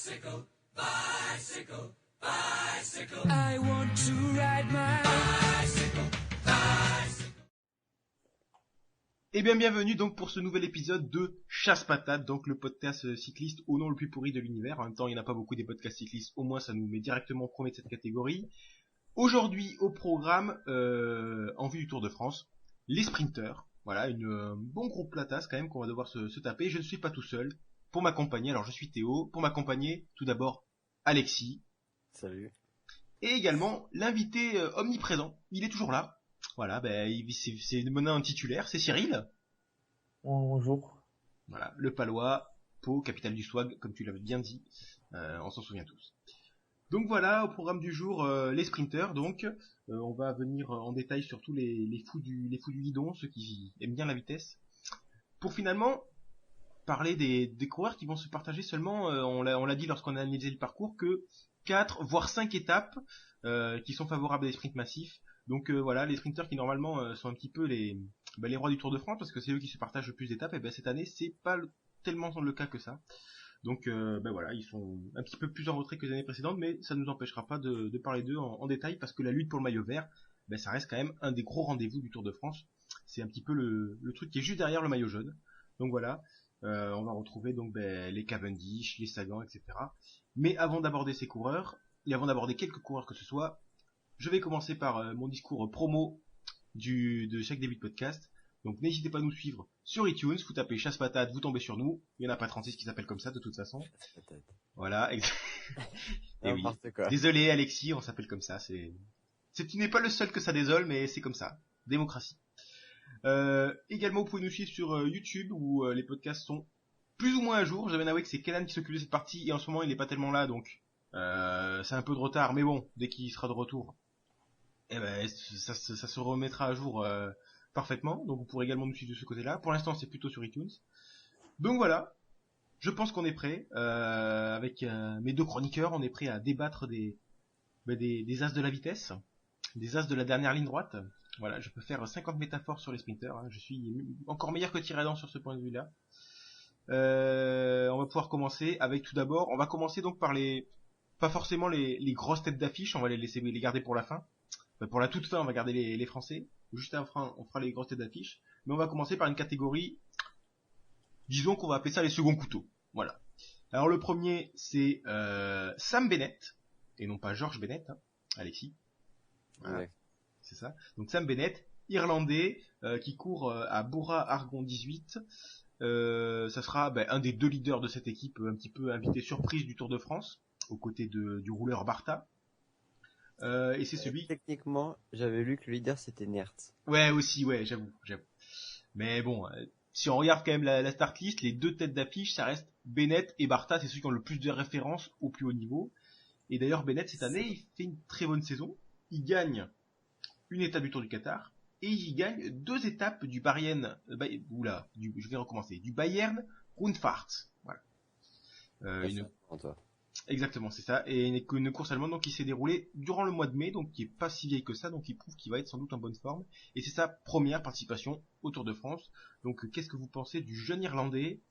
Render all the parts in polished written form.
Bicycle, bicycle, bicycle. I want to ride my bicycle, bicycle. Eh bien, bienvenue donc pour ce nouvel épisode de Chasse Patate, donc le podcast cycliste au nom le plus pourri de l'univers. En même temps, il n'y en a pas beaucoup des podcasts cyclistes, au moins ça nous met directement au premier de cette catégorie. Aujourd'hui au programme, en vue du Tour de France, les sprinteurs. Voilà, une bon groupe platasse quand même qu'on va devoir se taper. Je ne suis pas tout seul. Pour m'accompagner, alors je suis Théo. Pour m'accompagner, tout d'abord, Alexis. Salut. Et également l'invité omniprésent. Il est toujours là. Voilà, c'est maintenant un titulaire, c'est Cyril. Bonjour. Voilà, le Palois, Pau, capitale du swag, comme tu l'avais bien dit. On s'en souvient tous. Donc voilà, au programme du jour, les sprinters. Donc, on va venir en détail sur tous les fous du guidon, ceux qui aiment bien la vitesse, pour finalement parler des coureurs qui vont se partager seulement. On l'a dit lorsqu'on a analysé le parcours, que 4 voire 5 étapes qui sont favorables à des sprints massifs. Donc voilà, les sprinters qui normalement sont un petit peu les rois du Tour de France, parce que c'est eux qui se partagent le plus d'étapes. Et cette année, c'est pas tellement le cas que ça. Donc voilà, ils sont un petit peu plus en retrait que les années précédentes, mais ça ne nous empêchera pas de parler d'eux en détail, parce que la lutte pour le maillot vert, ça reste quand même un des gros rendez-vous du Tour de France. C'est un petit peu le truc qui est juste derrière le maillot jaune. Donc voilà, on va retrouver donc les Cavendish, les Sagan, etc. Mais avant d'aborder ces coureurs, et avant d'aborder quelques coureurs que ce soit, je vais commencer par mon discours promo de chaque début de podcast. Donc n'hésitez pas à nous suivre sur iTunes, vous tapez Chasse Patate, vous tombez sur nous. Il n'y en a pas 36 qui s'appellent comme ça de toute façon. Voilà. Et oui. Désolé Alexis, on s'appelle comme ça. Tu n'es pas le seul que ça désole, mais c'est comme ça. Démocratie. Également, vous pouvez nous suivre sur YouTube où les podcasts sont plus ou moins à jour. J'avais avoué que c'est Kenan qui s'occupe de cette partie et en ce moment il n'est pas tellement là, donc c'est un peu de retard. Mais bon, dès qu'il sera de retour, ça se remettra à jour parfaitement. Donc vous pourrez également nous suivre de ce côté-là. Pour l'instant, c'est plutôt sur iTunes. Donc voilà, je pense qu'on est prêt avec mes deux chroniqueurs. On est prêt à débattre des as de la vitesse, des as de la dernière ligne droite. Voilà, je peux faire 50 métaphores sur les sprinters. Je suis encore meilleur que Tiradan sur ce point de vue-là. On va pouvoir commencer avec tout d'abord. On va commencer donc par pas forcément les grosses têtes d'affiche. On va les garder pour la fin. Pour la toute fin, on va garder les Français. Juste après, on fera les grosses têtes d'affiche. Mais on va commencer par une catégorie, disons qu'on va appeler ça les seconds couteaux. Voilà. Alors le premier, c'est Sam Bennett, et non pas George Bennett, Alexis. Voilà. Ouais. C'est ça. Donc Sam Bennett, irlandais, qui court à Bora Argon 18. Ça sera un des deux leaders de cette équipe, un petit peu invité surprise du Tour de France, aux côtés du rouleur Barta. Et c'est celui... Techniquement, j'avais lu que le leader c'était Neert. Ouais, aussi, ouais, j'avoue. Mais bon, si on regarde quand même la start list, les deux têtes d'affiche, ça reste Bennett et Barta, c'est ceux qui ont le plus de références au plus haut niveau. Et d'ailleurs, Bennett, cette année, il fait une très bonne saison. Il gagne une étape du Tour du Qatar, et il gagne 2 étapes du Bayern, je vais recommencer, du Bayern Rundfahrt. Voilà. Exactement, c'est ça. Et une course allemande donc qui s'est déroulée durant le mois de mai, donc qui est pas si vieille que ça, donc il prouve qu'il va être sans doute en bonne forme. Et c'est sa première participation au Tour de France. Donc qu'est-ce que vous pensez du jeune Irlandais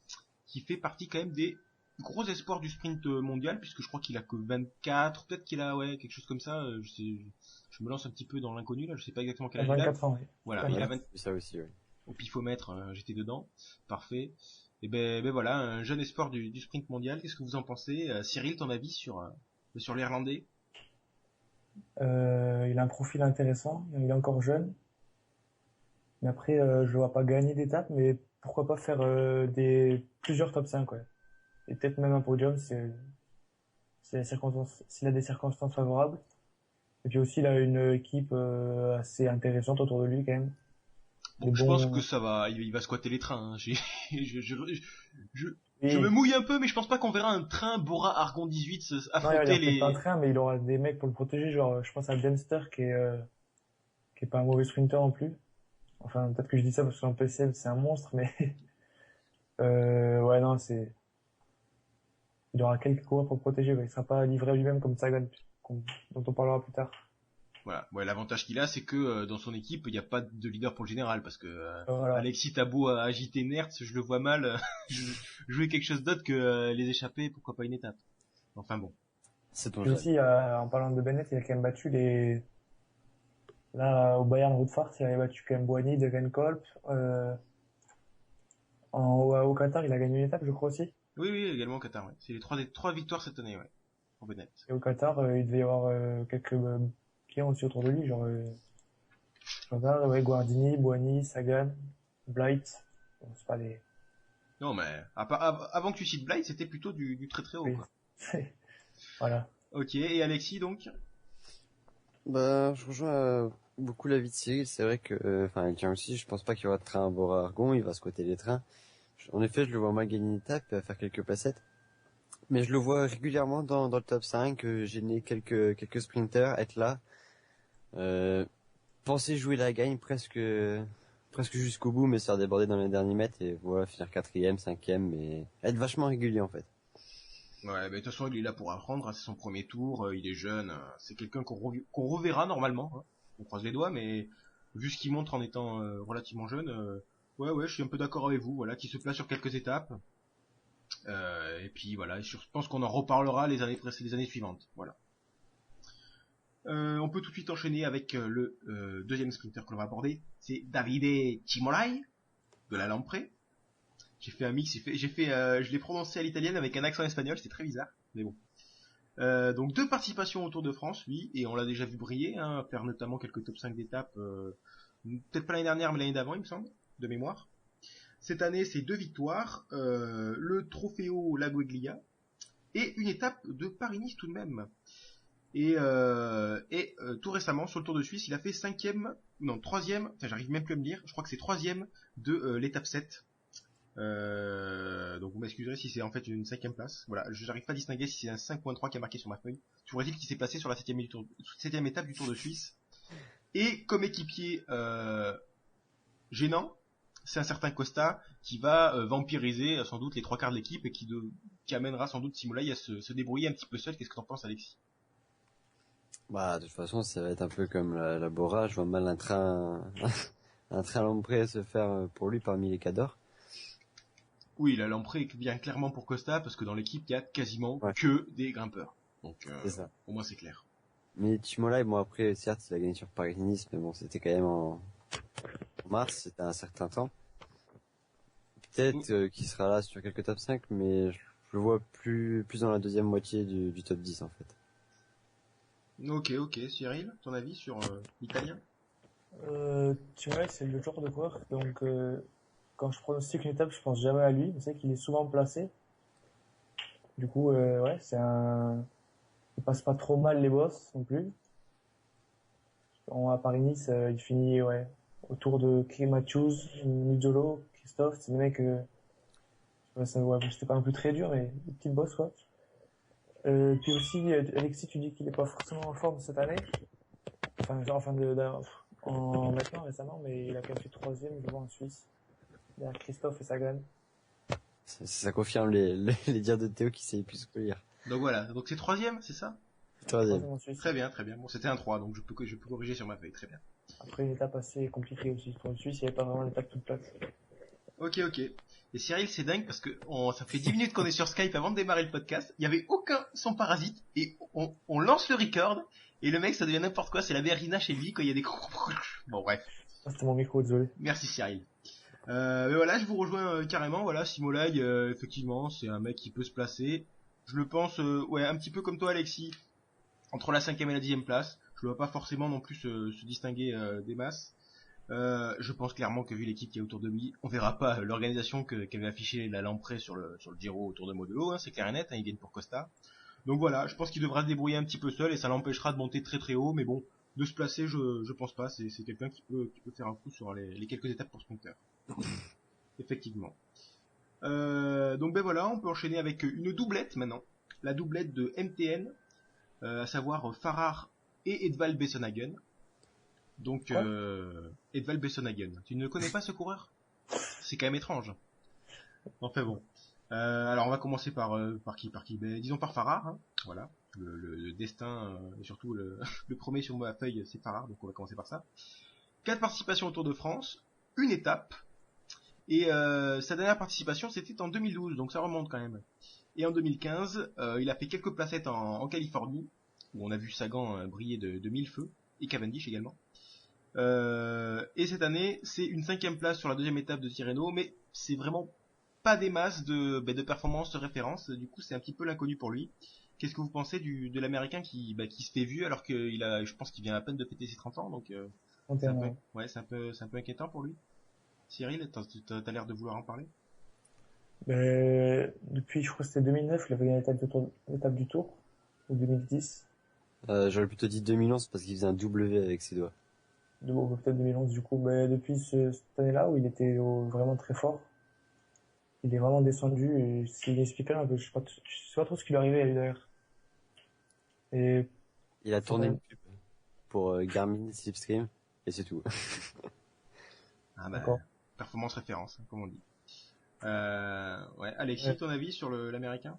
qui fait partie quand même des gros espoirs du sprint mondial, puisque je crois qu'il a que 24, peut-être qu'il a quelque chose comme ça. Je me lance un petit peu dans l'inconnu là, je sais pas exactement quel âge il a. 24 ans, oui. Voilà, il a 20... ça aussi, oui. Au pifomètre, j'étais dedans, parfait. Et voilà, un jeune espoir du sprint mondial. Qu'est-ce que vous en pensez, Cyril, ton avis sur l'Irlandais? Il a un profil intéressant, il est encore jeune. Mais après, je le vois pas gagner d'étapes, mais pourquoi pas faire plusieurs top 5, ouais. Et peut-être même un podium s'il a des circonstances favorables. Et puis aussi, il a une équipe assez intéressante autour de lui quand même. Bon, je pense que ça va, il va squatter les trains. Je me mouille un peu, mais je pense pas qu'on verra un train Bora Argon 18 affronter les... pas un train, mais il aura des mecs pour le protéger, genre, je pense à Dempster qui est pas un mauvais sprinter non plus. Enfin, peut-être que je dis ça parce que son PCM c'est un monstre, mais ouais, non, il aura quelques coureurs pour le protéger, ouais. Il sera pas livré à lui-même comme Sagan, dont on parlera plus tard. Voilà. Ouais, l'avantage qu'il a, c'est que dans son équipe, il n'y a pas de leader pour le général, parce que voilà. Alexis Tabo a agité Nertz, je le vois mal jouer quelque chose d'autre que les échappées, pourquoi pas une étape. Enfin bon. C'est ton Puis jeu. aussi, en parlant de Bennett, il a quand même battu les... Là, au Bayern Routefort, il avait battu quand même Boigny, Degenkolb. Au Qatar, il a gagné une étape, je crois aussi. Oui, oui, également au Qatar, ouais. C'est les trois victoires cette année, ouais. Pour Bennett. Et au Qatar, il devait y avoir quelques clients aussi autour de lui, genre je regarde, ouais, Guardini, Boigny, Sagan, Blight. Bon, c'est pas les... Non, mais avant que tu cites Blight, c'était plutôt du très très haut, Oui. quoi. Voilà. Ok, et Alexis, donc? Bah, je rejoins beaucoup l'avis de Cyril. C'est vrai que, enfin, tiens aussi, je pense pas qu'il y aura de train à Bora-Argon. Il va squatter les trains. En effet, je le vois mal gagner une étape, faire quelques passettes. Mais je le vois régulièrement dans le top 5, gêner quelques sprinters, être là, penser jouer la gagne presque jusqu'au bout, mais se faire déborder dans les derniers mètres et voilà, finir quatrième, cinquième, mais être vachement régulier en fait. Ouais, mais de toute façon, il est là pour apprendre, hein, c'est son premier tour, il est jeune, c'est quelqu'un qu'on reverra normalement, hein. On croise les doigts, mais vu ce qu'il montre en étant relativement jeune, ouais, je suis un peu d'accord avec vous, voilà, qui se place sur quelques étapes, et puis voilà, je pense qu'on en reparlera les années suivantes, voilà. On peut tout de suite enchaîner avec le deuxième sprinter que l'on va aborder, c'est Davide Cimolai, de la Lamprey. J'ai fait un mix, je l'ai prononcé à l'italienne avec un accent espagnol, c'était très bizarre, mais bon. Donc 2 participations au Tour de France, lui, et on l'a déjà vu briller, hein, faire notamment quelques top 5 d'étapes, peut-être pas l'année dernière, mais l'année d'avant, il me semble, de mémoire. Cette année, c'est 2 victoires, le Trofeo Lagueglia, et une étape de Paris-Nice tout de même. Et tout récemment, sur le Tour de Suisse, il a fait 3ème, j'arrive même plus à me dire, je crois que c'est 3ème de l'étape 7. Donc vous m'excuserez si c'est en fait une 5ème place. Voilà, j'arrive pas à distinguer si c'est un 5.3 qui est marqué sur ma feuille. Toujours est-il qu'il s'est placé sur la 7ème étape du Tour de Suisse. Et comme équipier gênant, c'est un certain Costa qui va vampiriser sans doute les 3 quarts de l'équipe et qui amènera sans doute Simolai à se débrouiller un petit peu seul. Qu'est-ce que t'en penses, Alexis? Bah, de toute façon, ça va être un peu comme la Bora. Je vois mal un train, un train Lamprey se faire pour lui parmi les cadors. Oui, la Lamprey vient clairement pour Costa parce que dans l'équipe il y a quasiment que des grimpeurs. Donc C'est ça. au moins c'est clair. Mais Cimolai, bon après, certes, il a gagné sur Paris-Nice, mais bon, c'était quand même en mars, c'était un certain temps. Peut-être qu'il sera là sur quelques top 5, mais je le vois plus dans la deuxième moitié du top 10 en fait. Ok, Cyril, ton avis sur l'italien? Tu vois, c'est le genre de coureur, donc quand je pronostique une étape, je pense jamais à lui. Je sais qu'il est souvent placé. Du coup, ouais, il passe pas trop mal les bosses non plus. À Paris-Nice, il finit ouais, autour de Matthews, Nizzolo, Christophe. C'est des mecs, ouais, c'était pas non plus très dur, mais des petites bosses quoi. Puis aussi, Alexis, tu dis qu'il est pas forcément en forme cette année. Maintenant récemment, mais il a quand même fait 3ème, je vois, en Suisse. Derrière Christophe et Sagan. Ça confirme les dires de Théo qui sait plus que lire. Donc voilà, donc c'est 3ème, c'est ça? 3ème. En Suisse. Très bien. Bon, c'était un 3, donc je peux corriger sur ma feuille, très bien. Après, une étape assez compliquée aussi. Pour une Suisse, il n'y avait pas vraiment d'étape toute plate. Ok. Et Cyril, c'est dingue parce que ça fait 10 minutes qu'on est sur Skype avant de démarrer le podcast. Il y avait aucun son parasite et on lance le record et le mec, ça devient n'importe quoi. C'est la Verina chez lui quand il y a des... Bon, bref. Ah, c'était mon micro, désolé. Merci Cyril. Mais voilà, je vous rejoins carrément. Voilà, Simolai, effectivement, c'est un mec qui peut se placer. Je le pense, ouais, un petit peu comme toi, Alexis, entre la 5ème et la 10ème place. Je le vois pas forcément non plus se distinguer des masses. Je pense clairement que vu l'équipe qui est autour de lui, on verra pas l'organisation qu'avait affiché la Lamprey sur le Giro autour de Modelo, hein, c'est clair et net, hein, il gagne pour Costa. Donc voilà, je pense qu'il devra se débrouiller un petit peu seul et ça l'empêchera de monter très très haut, mais bon, de se placer, je pense pas, c'est quelqu'un qui peut faire un coup sur les quelques étapes pour sprinter. Effectivement. Donc ben voilà, on peut enchaîner avec une doublette maintenant, la doublette de MTN, à savoir Farrar et Edvald Bessenhagen. Donc Edvald Bessenhagen, tu ne connais pas ce coureur? C'est quand même étrange. Enfin bon. Alors on va commencer par qui? Ben, disons par Farrar, hein. Voilà. Le destin, et surtout le premier sur ma feuille, c'est Farrar, donc on va commencer par ça. 4 participations au Tour de France, une étape, Et sa dernière participation, c'était en 2012, donc ça remonte quand même. Et en 2015, il a fait quelques placettes en Californie, où on a vu Sagan briller de mille feux, et Cavendish également. Et cette année, c'est une 5e place sur la 2e étape de Tirreno, mais c'est vraiment pas des masses de performances de référence. Du coup, c'est un petit peu l'inconnu pour lui. Qu'est-ce que vous pensez de l'américain qui se fait vieux alors qu'il a, je pense qu'il vient à peine de fêter ses 30 ans, donc c'est un peu, 31. ouais, c'est un peu inquiétant pour lui. Cyril, t'as l'air de vouloir en parler? Depuis, je crois que c'était 2009, il avait gagné l'étape du Tour, ou 2010, J'aurais plutôt dit 2011 parce qu'il faisait un W avec ses doigts. peut-être 2011 du coup. Depuis cette année-là où il était vraiment très fort, il est vraiment descendu et c'est inexplicable un peu. Je sais pas trop ce qui lui est arrivé à lui d'ailleurs. Et Il a tourné ouais, une pub pour Garmin Slipstream et c'est tout. Ah bah, d'accord. performance référence, hein, comme on dit. Ouais, Alexis, Ouais. ton avis sur l'américain?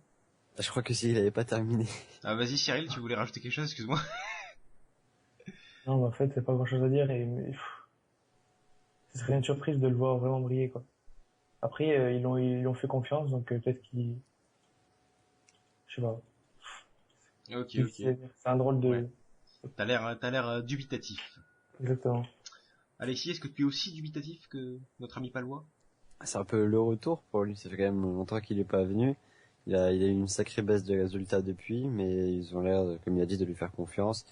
Je crois que s'il avait pas terminé. Ah, vas-y Cyril, tu voulais rajouter quelque chose, excuse-moi. Non, en fait, c'est pas grand-chose à dire ce serait une surprise de le voir vraiment briller quoi. Après, ils lui ont fait confiance, donc peut-être je sais pas. Ok, Difficile à ok. dire. C'est un drôle Ouais. de, T'as l'air dubitatif. exactement. Alexis, est-ce que tu es aussi dubitatif que notre ami palois? C'est un peu le retour pour lui. Ça fait quand même longtemps qu'il est pas venu. Il a eu une sacrée baisse de résultats depuis, mais ils ont l'air, comme il a dit, de lui faire confiance.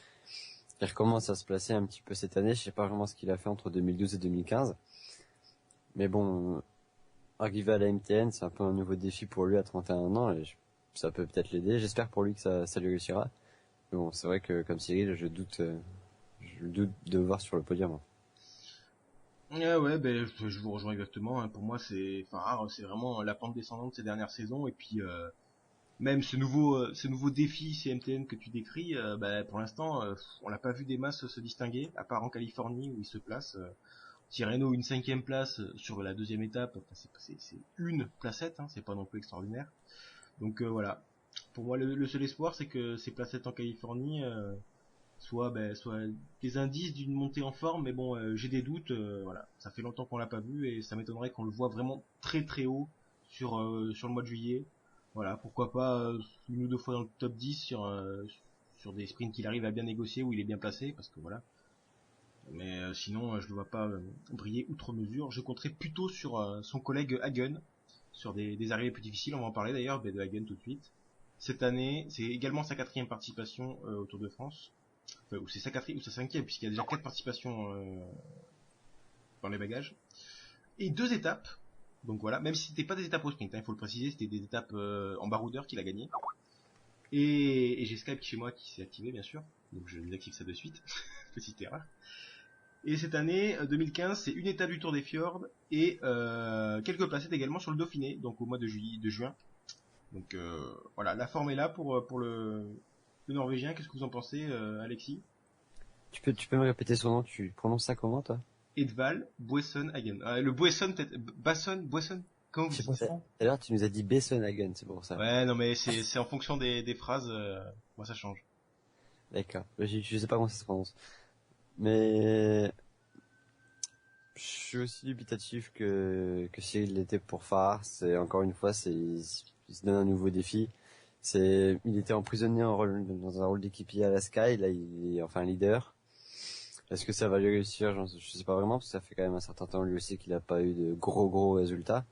Il recommence à se placer un petit peu cette année. Je sais pas vraiment ce qu'il a fait entre 2012 et 2015. Mais bon, arriver à la MTN, c'est un peu un nouveau défi pour lui à 31 ans et ça peut peut-être l'aider. J'espère pour lui que ça lui réussira. Mais bon, c'est vrai que comme Cyril, je doute de le voir sur le podium, hein. Ouais, ben je vous rejoins exactement, hein. Pour moi, c'est vraiment la pente descendante de ces dernières saisons. Et puis même ce nouveau défi CMTN que tu décris, pour l'instant, on l'a pas vu des masses se distinguer, à part en Californie où il se place. Tirreno une 5e place sur la 2e étape, enfin, c'est une placette, hein, c'est pas non plus extraordinaire. Donc voilà. Pour moi, le seul espoir, c'est que ces placettes en Californie soit des indices d'une montée en forme, mais bon, j'ai des doutes. Voilà, ça fait longtemps qu'on l'a pas vu et ça m'étonnerait qu'on le voit vraiment très très haut sur le mois de juillet. Voilà, pourquoi pas une ou deux fois dans le top 10 sur des sprints qu'il arrive à bien négocier où il est bien placé, parce que voilà. Mais sinon, je ne le vois pas briller outre mesure. Je compterais plutôt sur son collègue Hagen, sur des arrivées plus difficiles. On va en parler d'ailleurs, de Hagen tout de suite. Cette année, c'est également sa 4e participation au Tour de France. Enfin, ou c'est sa 4e ou sa 5e, puisqu'il y a déjà 4 participations dans les bagages. Et 2 étapes. Donc voilà, même si c'était pas des étapes au sprint, hein, il faut le préciser, c'était des étapes en baroudeur qu'il a gagné. Et j'ai Skype chez moi qui s'est activé, bien sûr. Donc je désactive ça de suite. Petite erreur. Et cette année, 2015, c'est une étape du Tour des Fjords et quelques placettes également sur le Dauphiné, donc au mois de juin. Donc voilà, la forme est là pour le Norvégien. Qu'est-ce que vous en pensez, Alexis? Tu peux me répéter son nom? Tu prononces ça comment, toi? Edval Boesson Hagen. Le Boesson, peut-être Boesson. Comment vous Je sais dites? pas. Tout Poisson. à l'heure, tu nous as dit Besson-Hagen, c'est pour ça. Ouais, non mais c'est en fonction des phrases. Moi, ça change. D'accord. Je sais pas comment ça se prononce. Mais je suis aussi dubitatif que Cyril l'était pour Farah. C'est encore une fois, il se donne un nouveau défi. Il était emprisonné dans un rôle d'équipier à la Sky. Là, il est enfin leader. Est-ce que ça va lui réussir? Je sais pas vraiment parce que ça fait quand même un certain temps lui aussi qu'il a pas eu de gros résultats.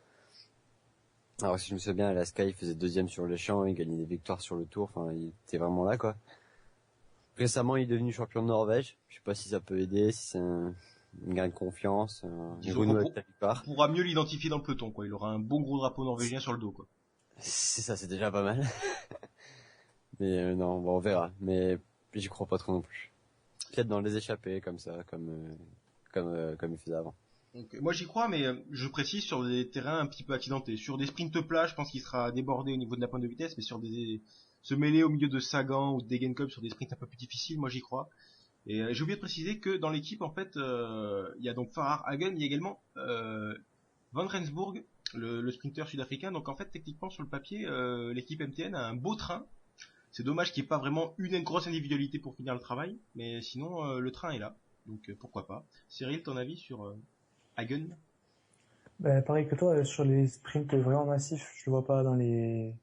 Alors si je me souviens bien, à la Sky, il faisait 2e sur les champs, il gagnait des victoires sur le Tour. Enfin, il était vraiment là, quoi. Récemment, il est devenu champion de Norvège. Je sais pas si ça peut aider, si c'est une gain de confiance, un Disons renouveau avec la on plupart. pourra mieux l'identifier dans le peloton, quoi. Il aura un bon gros drapeau norvégien sur le dos, quoi. C'est ça, c'est déjà pas mal. Mais non, bon, on verra. Mais j'y crois pas trop non plus. Peut-être dans les échappées, comme ça, comme il faisait avant. Donc, moi j'y crois, mais je précise sur des terrains un petit peu accidentés. Sur des sprints plats, je pense qu'il sera débordé au niveau de la pointe de vitesse, mais se mêler au milieu de Sagan ou de Degenkolb sur des sprints un peu plus difficiles, moi j'y crois. Et j'ai oublié de préciser que dans l'équipe, en fait, il y a donc Farah Hagen, il y a également Van Rensburg, le sprinter sud-africain. Donc en fait, techniquement sur le papier, l'équipe MTN a un beau train. C'est dommage qu'il n'y ait pas vraiment une grosse individualité pour finir le travail, mais sinon le train est là. Donc pourquoi pas. Cyril, ton avis sur Hagen? Ben, pareil que toi, sur les sprints vraiment massifs, je le vois pas dans les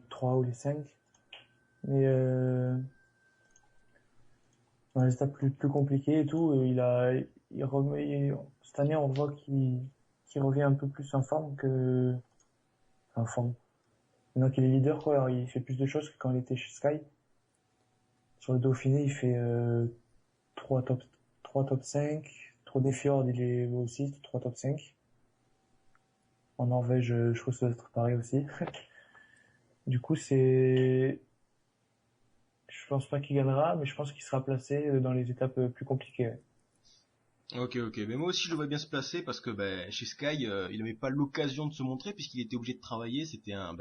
3 ou les 5. Mais dans les étapes plus compliquées et tout, cette année, on voit qu'il revient un peu plus en forme en forme. Maintenant qu'il est leader, quoi, alors il fait plus de choses que quand il était chez Sky. Sur le Dauphiné, il fait 3 top, 3 top 5. Tour des Fjords, il est aussi 3 top 5. En Norvège, je trouve que ça doit être pareil aussi. Du coup, je pense pas qu'il gagnera, mais je pense qu'il sera placé dans les étapes plus compliquées. Ouais. Ok, ok. Mais moi aussi, je le vois bien se placer parce que chez Sky, il n'avait pas l'occasion de se montrer puisqu'il était obligé de travailler. C'était un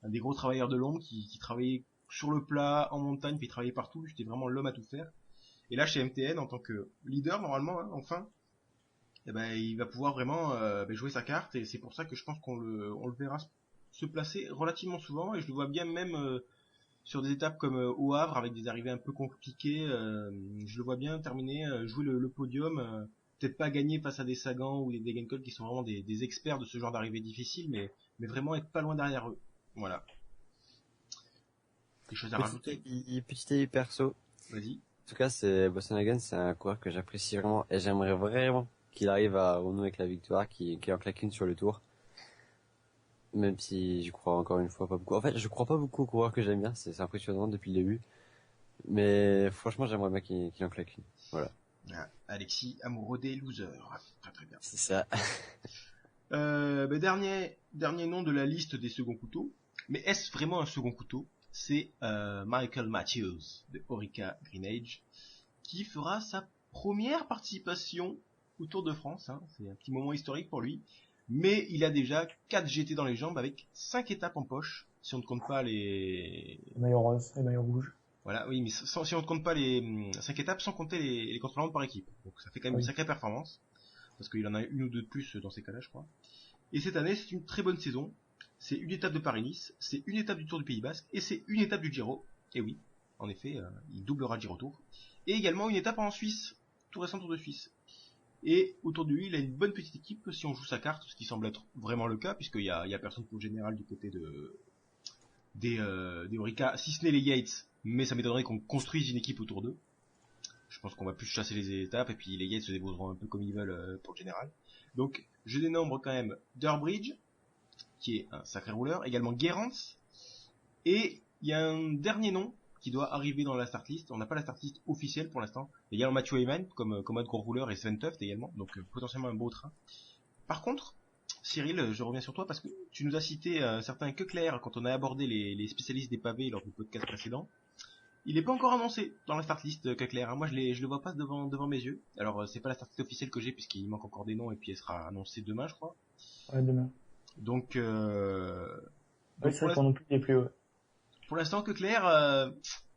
des gros travailleurs de l'ombre qui travaillait sur le plat, en montagne, puis il travaillait partout. C'était vraiment l'homme à tout faire. Et là, chez MTN, en tant que leader, normalement, hein, enfin, il va pouvoir vraiment jouer sa carte. Et c'est pour ça que je pense on le verra se placer relativement souvent. Et je le vois bien même sur des étapes comme au Havre avec des arrivées un peu compliquées, je le vois bien terminer, jouer le podium, peut-être pas gagner face à des Sagan ou des Degenkolb qui sont vraiment des experts de ce genre d'arrivée difficile, mais vraiment être pas loin derrière eux. Voilà. Des choses à rajouter? Petit avis perso. Vas-y. En tout cas, Bosson-Hagen, c'est un coureur que j'apprécie vraiment et j'aimerais vraiment qu'il arrive à renouer avec la victoire, qu'il en claque une sur le tour. Même si je crois encore une fois pas beaucoup. En fait, je crois pas beaucoup aux coureurs que j'aime bien, c'est impressionnant depuis le début. Mais franchement, j'aimerais bien qu'il en claque une. Voilà. Ah, Alexis, amoureux des losers. Très très bien. C'est ça. Dernier nom de la liste des seconds couteaux. Mais est-ce vraiment un second couteau? C'est Michael Matthews de Orica Greenage qui fera sa première participation au Tour de France. Hein. C'est un petit moment historique pour lui. Mais il a déjà 4 GT dans les jambes avec 5 étapes en poche, si on ne compte pas les maillot rose et maillot rouge. Voilà, oui, mais si on ne compte pas les 5 étapes, sans compter les contre-la-montre par équipe. Donc ça fait quand même une sacrée performance, parce qu'il en a une ou deux de plus dans ces cas-là, je crois. Et cette année, c'est une très bonne saison. C'est une étape de Paris-Nice, c'est une étape du Tour du Pays Basque, et c'est une étape du Giro. Et oui, en effet, il doublera le Giro Tour. Et également une étape en Suisse, tout récent Tour de Suisse. Et autour de lui, il a une bonne petite équipe si on joue sa carte, ce qui semble être vraiment le cas, puisqu'il y a personne pour le général du côté des Orica, si ce n'est les Yates, mais ça m'étonnerait qu'on construise une équipe autour d'eux. Je pense qu'on va plus chasser les étapes, et puis les Yates se débrouilleront un peu comme ils veulent pour le général. Donc, je dénombre quand même Durbridge, qui est un sacré rouleur, également Gerrans, et il y a un dernier nom qui doit arriver dans la start list. On n'a pas la start list officielle pour l'instant. Il y a Mathieu Heyman comme un gros rouleur et Sven Tuft également, donc potentiellement un beau train. Par contre, Cyril, je reviens sur toi parce que tu nous as cité certains Kekler quand on a abordé les spécialistes des pavés lors du podcast précédent. Il n'est pas encore annoncé dans la start list Kekler. Hein. Moi, je le vois pas devant mes yeux. Alors, c'est pas la start list officielle que j'ai puisqu'il manque encore des noms et puis elle sera annoncée demain, je crois. Ouais, demain. Donc, oui, c'est vrai qu'on non plus, il est plus haut. Pour l'instant, Kekler,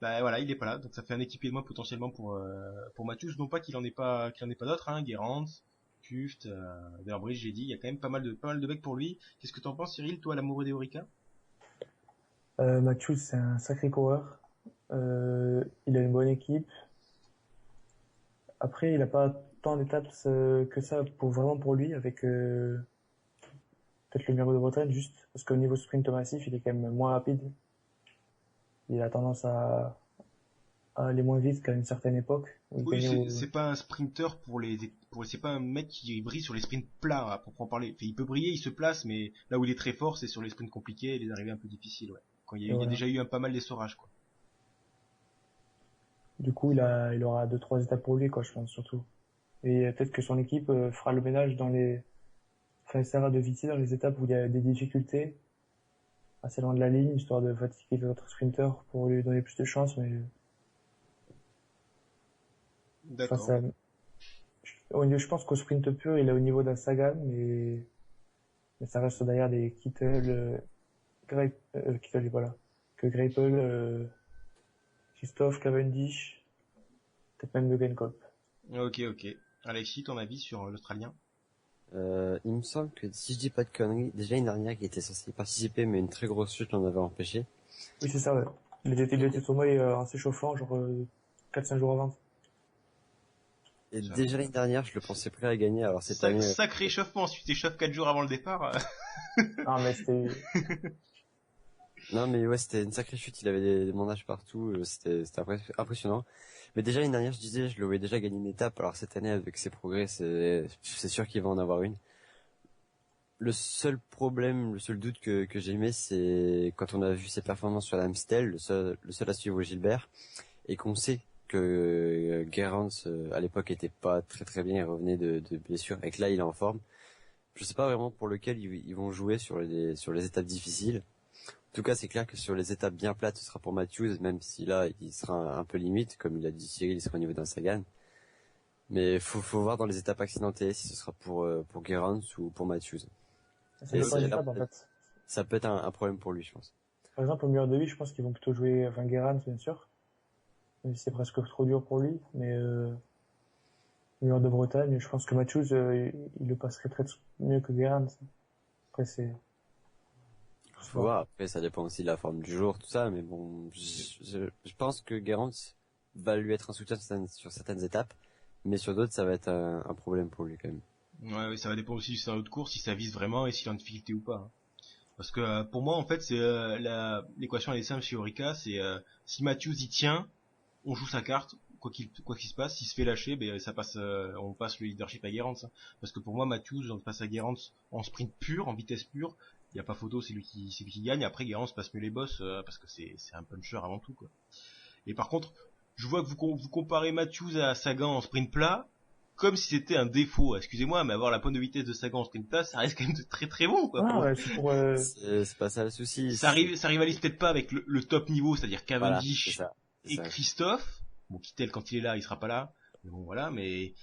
voilà, il est pas là. Donc, ça fait un équipier de moins potentiellement pour Matthews. Non pas qu'il en ait pas d'autres, hein. Gerrans, Tuft, Durbridge, j'ai dit, il y a quand même pas mal de mecs pour lui. Qu'est-ce que t'en penses, Cyril, toi, l'amoureux des Orica? Matthews, c'est un sacré coureur. Il a une bonne équipe. Après, il a pas tant d'étapes que ça vraiment pour lui, avec peut-être le Miro de Bretagne, juste parce qu'au niveau sprint massif, il est quand même moins rapide. Il a tendance à aller moins vite qu'à une certaine époque. Oui, c'est pas un sprinter c'est pas un mec qui brille sur les sprints plats, à proprement parler. Enfin, il peut briller, il se place, mais là où il est très fort, c'est sur les sprints compliqués et les arrivées un peu difficiles, ouais. Quand il y a déjà eu pas mal d'essorage, quoi. Du coup, il aura 2-3 étapes pour lui, quoi, je pense, surtout. Et peut-être que son équipe fera le ménage essaiera de visser dans les étapes où il y a des difficultés, assez loin de la ligne, histoire de fatiguer les autres sprinters pour lui donner plus de chance, mais D'accord. Je pense qu'au sprint pur, il est au niveau d'un Sagan, mais ça reste derrière des Kittel, Kittel est pas là, que Greipel, Christophe, Cavendish, peut-être même de Degenkolb. Ok. Alexis, ton avis sur l'Australien? Il me semble que si je dis pas de conneries, déjà une dernière qui était censée participer, mais une très grosse chute l'en avait empêché. Oui, c'est ça, ouais. Il était tourné en s'échauffant, genre 4-5 jours avant. Et Ça- déjà l'année dernière, je le pensais prêt à gagner. Alors cette année, Sacré échauffement, si tu t'échauffes 4 jours avant le départ. Non, mais c'était, non mais ouais, c'était une sacrée chute. Il avait des bandages partout. C'était impressionnant. Mais déjà l'année dernière, je disais, je le voyais déjà gagner une étape. Alors cette année, avec ses progrès, c'est sûr qu'il va en avoir une. Le seul problème, le seul doute que j'ai aimé, c'est quand on a vu ses performances sur l'Amstel, le seul à suivre Gilbert, et qu'on sait que Gerrans à l'époque était pas très très bien, il revenait de blessure, et que là il est en forme. Je sais pas vraiment pour lequel ils vont jouer sur les étapes difficiles. En tout cas, c'est clair que sur les étapes bien plates, ce sera pour Matthews, même si là il sera un peu limite, comme il a dit Cyril, il sera au niveau d'un Sagan. Mais faut voir dans les étapes accidentées si ce sera pour Gerrans ou pour Matthews. ça Et dépend des c'est étapes, en fait. ça peut être un problème pour lui, je pense. Par exemple, au mur de vie, je pense qu'ils vont plutôt jouer, enfin, Guérin, bien sûr. Même si c'est presque trop dur pour lui, mais, mur de Bretagne, je pense que Matthews, il le passerait très mieux que Guérin. Après, c'est, je sais Faut pas. voir. Après, ça dépend aussi de la forme du jour, tout ça. Mais bon, je pense que Gerrans va lui être un soutien sur certaines étapes, mais sur d'autres, ça va être un problème pour lui quand même. Ouais, oui, ça va dépendre aussi du scénario de course, si ça vise vraiment et s'il est en difficulté ou pas, hein. Parce que pour moi, en fait, c'est l'équation elle est simple chez Orica, c'est si Matthews y tient, on joue sa carte, quoi qu'il se passe. S'il se fait lâcher, ben ça passe, on passe le leadership à Gerrans, hein. Parce que pour moi, Matthews, on passe à Gerrans en sprint pur, en vitesse pure. Il y a pas photo, c'est lui qui gagne. Après, Gerrans passe mieux les bosses parce que c'est un puncher avant tout, quoi. Et par contre, je vois que vous comparez Matthews à Sagan en sprint plat, comme si c'était un défaut. Excusez-moi, mais avoir la pointe de vitesse de Sagan en sprint plat, ça reste quand même de très très bon, quoi. Ah, ouais, c'est pour, C'est pas ça le souci. Ça rivalise peut-être pas avec le top niveau, c'est-à-dire Voilà, c'est Cavendish ça. C'est et ça. Christophe. Bon, Kittel, quand il est là, il sera pas là. Mais bon, voilà, mais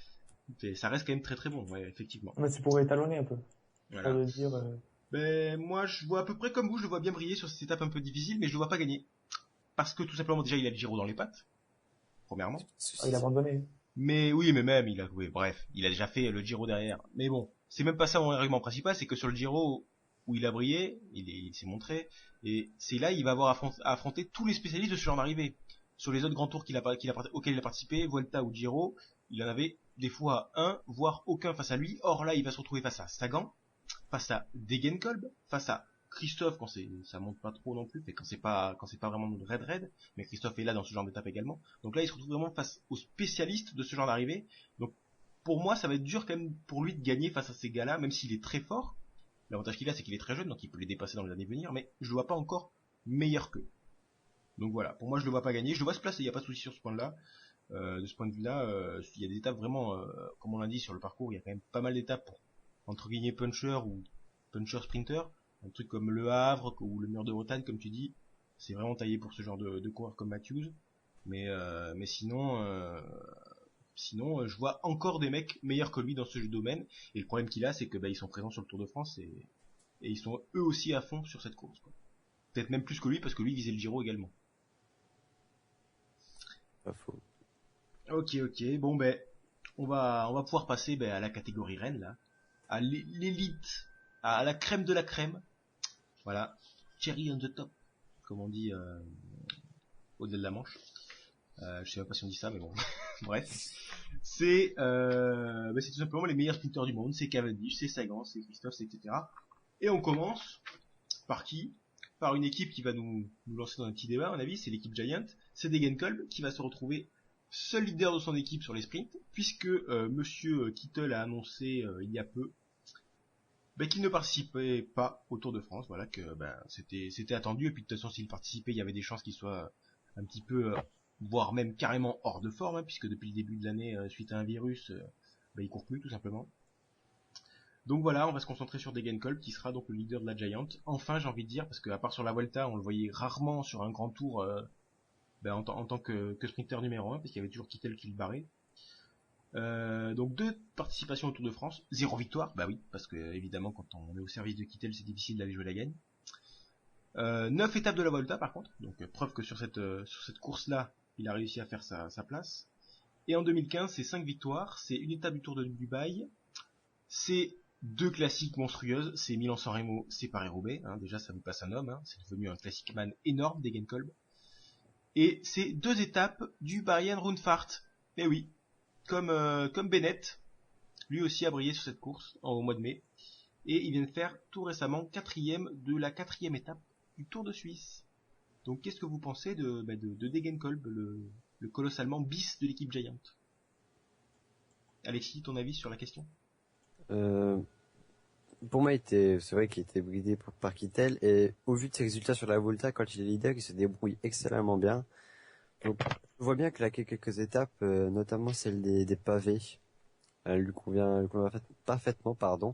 ça reste quand même très très bon, ouais, effectivement. mais c'est pour étalonner un peu. Pour Voilà. le dire, Ben, moi, je vois à peu près comme vous, je le vois bien briller sur cette étape un peu difficile, mais je le vois pas gagner. Parce que tout simplement, déjà, il a le Giro dans les pattes, premièrement. il a abandonné. Mais oui, mais même, bref, il a déjà fait le Giro derrière. Mais bon, c'est même pas ça mon argument principal, c'est que sur le Giro où il a brillé, il s'est montré, et c'est là il va avoir à affronter tous les spécialistes de ce genre d'arrivée. Sur les autres grands tours auxquels il a participé, Vuelta ou Giro, il en avait des fois un, voire aucun face à lui. Or là, il va se retrouver face à Sagan, face à Degenkolb, face à Christophe quand ça monte pas trop non plus, mais quand c'est pas vraiment red, mais Christophe est là dans ce genre d'étape également. Donc là, il se retrouve vraiment face aux spécialistes de ce genre d'arrivée. Donc pour moi, ça va être dur quand même pour lui de gagner face à ces gars-là, même s'il est très fort. L'avantage qu'il a, c'est qu'il est très jeune, donc il peut les dépasser dans les années à venir, mais je le vois pas encore meilleur qu'eux. Donc voilà, pour moi, je le vois pas gagner. Je le vois se placer, il n'y a pas de souci sur ce point-là. De ce point de vue-là, il y a des étapes vraiment, comme on l'a dit sur le parcours, il y a quand même pas mal d'étapes pour, entre guillemets, puncher ou puncher sprinter. Un truc comme le Havre ou le mur de Bretagne, comme tu dis, c'est vraiment taillé pour ce genre de coureur comme Matthews. Mais sinon, je vois encore des mecs meilleurs que lui dans ce domaine. Et le problème qu'il a, c'est que ils sont présents sur le Tour de France et ils sont eux aussi à fond sur cette course, quoi. Peut-être même plus que lui parce que lui visait le Giro également. Pas faux. Ok, bon on va pouvoir passer à la catégorie reine là, à l'élite, à la crème de la crème. Voilà, cherry on the top, comme on dit au-delà de la Manche. Je sais même pas si on dit ça, mais bon, bref. C'est tout simplement les meilleurs sprinteurs du monde. C'est Cavendish, c'est Sagan, c'est Christophe, etc. Et on commence par qui? Par une équipe qui va nous lancer dans un petit débat, à mon avis, c'est l'équipe Giant. C'est Degenkolb qui va se retrouver seul leader de son équipe sur les sprints, puisque Monsieur Kittel a annoncé il y a peu qu'il ne participait pas au Tour de France. Voilà, que c'était attendu, et puis de toute façon s'il participait, il y avait des chances qu'il soit un petit peu, voire même carrément hors de forme, hein, puisque depuis le début de l'année, suite à un virus, il court plus tout simplement. Donc voilà, on va se concentrer sur Degenkolb, qui sera donc le leader de la Giant. Enfin, j'ai envie de dire, parce qu'à part sur la Vuelta, on le voyait rarement sur un grand tour en tant que sprinter numéro 1, parce qu'il y avait toujours Kittel qui le barrait. Donc 2 participations au Tour de France, 0 victoire, bah oui, parce que évidemment quand on est au service de Kittel, c'est difficile d'aller jouer la gagne. 9 étapes de la Vuelta par contre, donc preuve que sur cette course-là, il a réussi à faire sa place. Et en 2015, c'est 5 victoires, c'est une étape du Tour de Dubaï, c'est 2 classiques monstrueuses, c'est Milan-San Remo, c'est Paris-Roubaix, hein, déjà ça nous passe un homme, hein, c'est devenu un classic man énorme, Degenkolb. Et c'est 2 étapes du Bayern Rundfahrt. Eh oui, comme Bennett, lui aussi a brillé sur cette course au mois de mai. Et il vient de faire tout récemment 4e de la 4e étape du Tour de Suisse. Donc qu'est-ce que vous pensez de Degenkolb, le colosse allemand bis de l'équipe Giant? Alexis, ton avis sur la question? Pour moi, c'est vrai qu'il était bridé par Kittel, et au vu de ses résultats sur la Volta, quand il est leader, il se débrouille excellemment bien. Donc, je vois bien claquer quelques étapes, notamment celle des pavés. Elle lui convient parfaitement, pardon.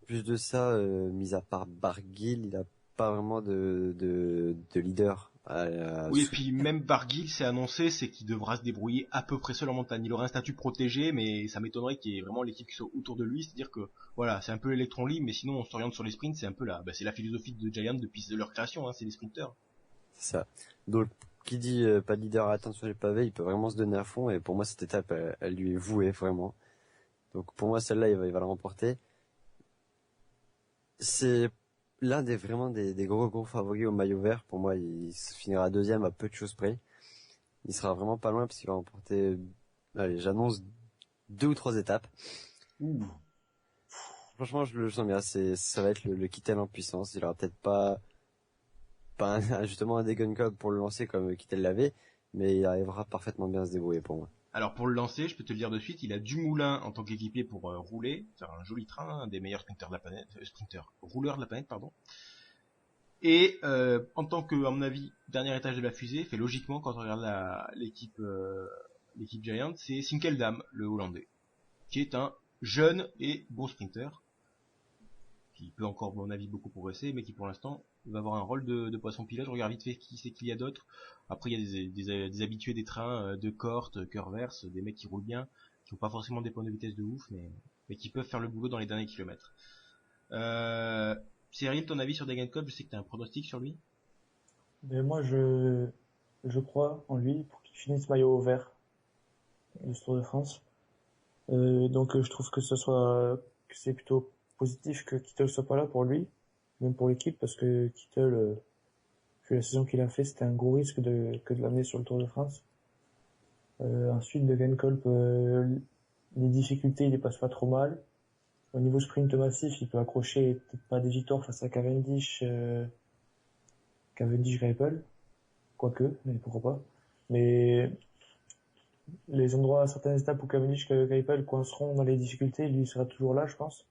Plus de ça, mis à part Barguil, il a pas vraiment de leader. Oui, et puis même Barguil s'est annoncé, c'est qu'il devra se débrouiller à peu près seul en montagne. Il aura un statut protégé, mais ça m'étonnerait qu'il y ait vraiment l'équipe qui soit autour de lui. C'est-à-dire que, voilà, c'est un peu l'électron libre, mais sinon on s'oriente sur les sprints, c'est un peu c'est la philosophie de Giant depuis leur création, hein, c'est les sprinters. C'est ça. Donc, qui dit pas de leader à atteindre sur les pavés, il peut vraiment se donner à fond, et pour moi, cette étape, elle lui est vouée, vraiment. Donc, pour moi, celle-là, il va la remporter. C'est l'un des gros favoris au maillot vert. Pour moi, il finira deuxième à peu de choses près. Il sera vraiment pas loin parce qu'il va remporter, allez, j'annonce 2 ou 3 étapes. Ouh. Franchement, je le sens bien. Ça va être le Kittel en puissance. Il aura peut-être pas justement un Degenkolb pour le lancer comme Kittel l'avait, mais il arrivera parfaitement bien à se débrouiller pour moi. Alors pour le lancer, je peux te le dire de suite, il a Dumoulin en tant qu'équipier pour rouler, faire un joli train, un des meilleurs sprinters de la planète, rouleurs de la planète, pardon. Et en tant que, à mon avis, dernier étage de la fusée, fait logiquement quand on regarde l'équipe Giant, c'est Sinkeldam, le Hollandais, qui est un jeune et beau sprinter, qui peut encore, à mon avis, beaucoup progresser, mais qui pour l'instant va avoir un rôle de poisson pilote. Je regarde vite fait qui c'est qu'il y a d'autres. Après, il y a des habitués des trains de Cort, Curvers, des mecs qui roulent bien, qui n'ont pas forcément des points de vitesse de ouf, mais qui peuvent faire le boulot dans les derniers kilomètres. Cyril, ton avis sur Degenkolb? Je sais que tu as un pronostic sur lui. Mais moi, je crois en lui pour qu'il finisse maillot vert de ce Tour de France. Donc, je trouve que que c'est plutôt positif que Kittel soit pas là pour lui, même pour l'équipe, parce que Kittel, vu la saison qu'il a fait, c'était un gros risque que de l'amener sur le Tour de France. Ensuite, Degenkolb, les difficultés, il les passe pas trop mal. Au niveau sprint massif, il peut accrocher peut-être pas des victoires face à Cavendish, Greipel, quoique, mais pourquoi pas. Mais les endroits, certaines étapes où Cavendish et Greipel coinceront dans les difficultés, lui sera toujours là, je pense.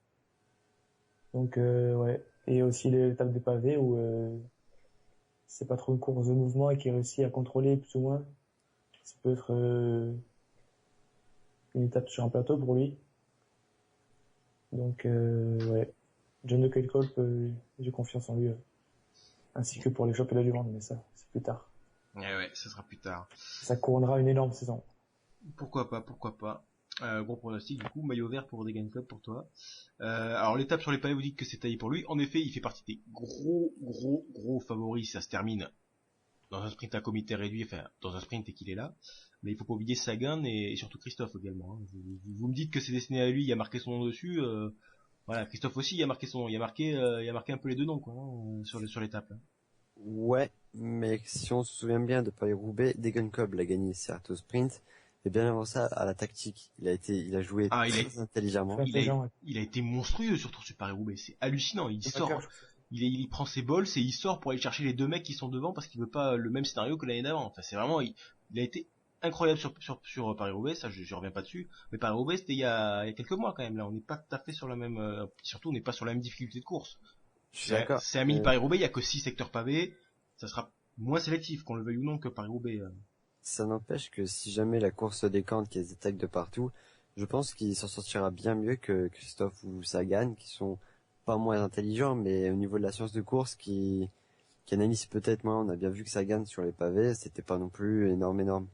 Donc ouais. Et aussi l'étape des pavés où c'est pas trop une course de mouvement et qui réussit à contrôler plus ou moins. Ça peut être une étape sur un plateau pour lui. Donc ouais. John Degenkolb, j'ai confiance en lui. Ainsi que pour les championnats du monde, mais ça, c'est plus tard. Ouais, ça sera plus tard. Ça couronnera une énorme saison. Pourquoi pas. Gros pronostic du coup, maillot vert pour Degenkolb pour toi. Alors l'étape sur les pavés, vous dites que c'est taillé pour lui. En effet, il fait partie des gros favoris. Ça se termine dans un sprint à comité réduit, enfin dans un sprint et qu'il est là. Mais il faut pas oublier Sagan et surtout Christophe également. Hein. Vous me dites que c'est destiné à lui, il y a marqué son nom dessus. Voilà, Christophe aussi, il a marqué un peu les deux noms quoi, hein, sur l'étape. Hein. Ouais, mais si on se souvient bien de Paris-Roubaix, Degenkolb l'a gagné certes au sprint, mais bien avant ça à la tactique. Il a joué très intelligemment. Il a été monstrueux surtout sur Paris-Roubaix. C'est hallucinant. Il prend ses bols et il sort pour aller chercher les deux mecs qui sont devant parce qu'il veut pas le même scénario que l'année d'avant. Enfin, c'est vraiment, il a été incroyable sur Paris-Roubaix, ça je reviens pas dessus. Mais Paris-Roubaix c'était il y a quelques mois quand même. Là, on n'est pas tout à fait sur la même, surtout on n'est pas sur la même difficulté de course. Je suis d'accord. C'est un mini Paris-Roubaix, il y a que 6 secteurs pavés. Ça sera moins sélectif, qu'on le veuille ou non, que Paris-Roubaix. Ça n'empêche que si jamais la course se décante, qu'il y a des attaques de partout, je pense qu'il s'en sortira bien mieux que Christophe ou Sagan, qui sont pas moins intelligents, mais au niveau de la science de course, qui analyse peut-être moins. On a bien vu que Sagan sur les pavés, c'était pas non plus énorme.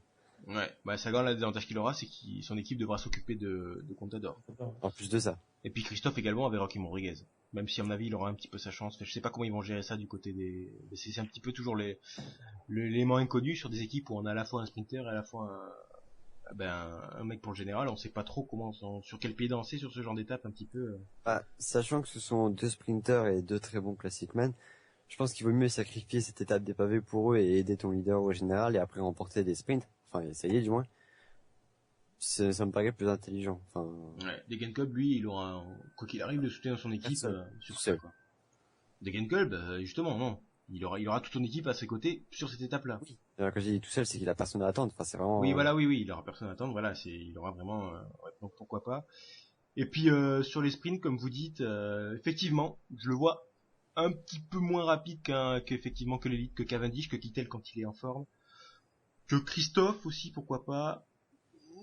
Ouais, bah Sagan, l'avantage qu'il aura, c'est que son équipe devra s'occuper de Contador. En plus de ça. Et puis Christophe également avec Rocky Rodriguez. Même si à mon avis il aura un petit peu sa chance. Enfin, je sais pas comment ils vont gérer ça du côté des. C'est un petit peu toujours l'élément inconnu sur des équipes où on a à la fois un sprinter et à la fois un mec pour le général. On sait pas trop sur quel pied danser sur ce genre d'étape un petit peu. Sachant que ce sont 2 sprinters et 2 très bons classicmen, je pense qu'il vaut mieux sacrifier cette étape des pavés pour eux et aider ton leader au général et après remporter des sprints. Enfin, essayer du moins. Ça me paraît plus intelligent. Enfin, Ouais. Degenkolb, lui, il aura, quoi qu'il arrive, le soutien de son équipe Personne. sur ça, Seul. quoi. Degenkolb, justement, non. Il aura toute son équipe à ses côtés sur cette étape-là. oui. Alors, quand j'ai dit tout seul, c'est qu'il a personne à attendre. Enfin, c'est vraiment. Oui, voilà, oui, il aura personne à attendre. Voilà, il aura vraiment. Ouais, donc pourquoi pas. Et puis sur les sprints, comme vous dites, effectivement, je le vois un petit peu moins rapide qu'effectivement que l'élite, que Cavendish, que Kittel quand il est en forme, que Christophe aussi, pourquoi pas.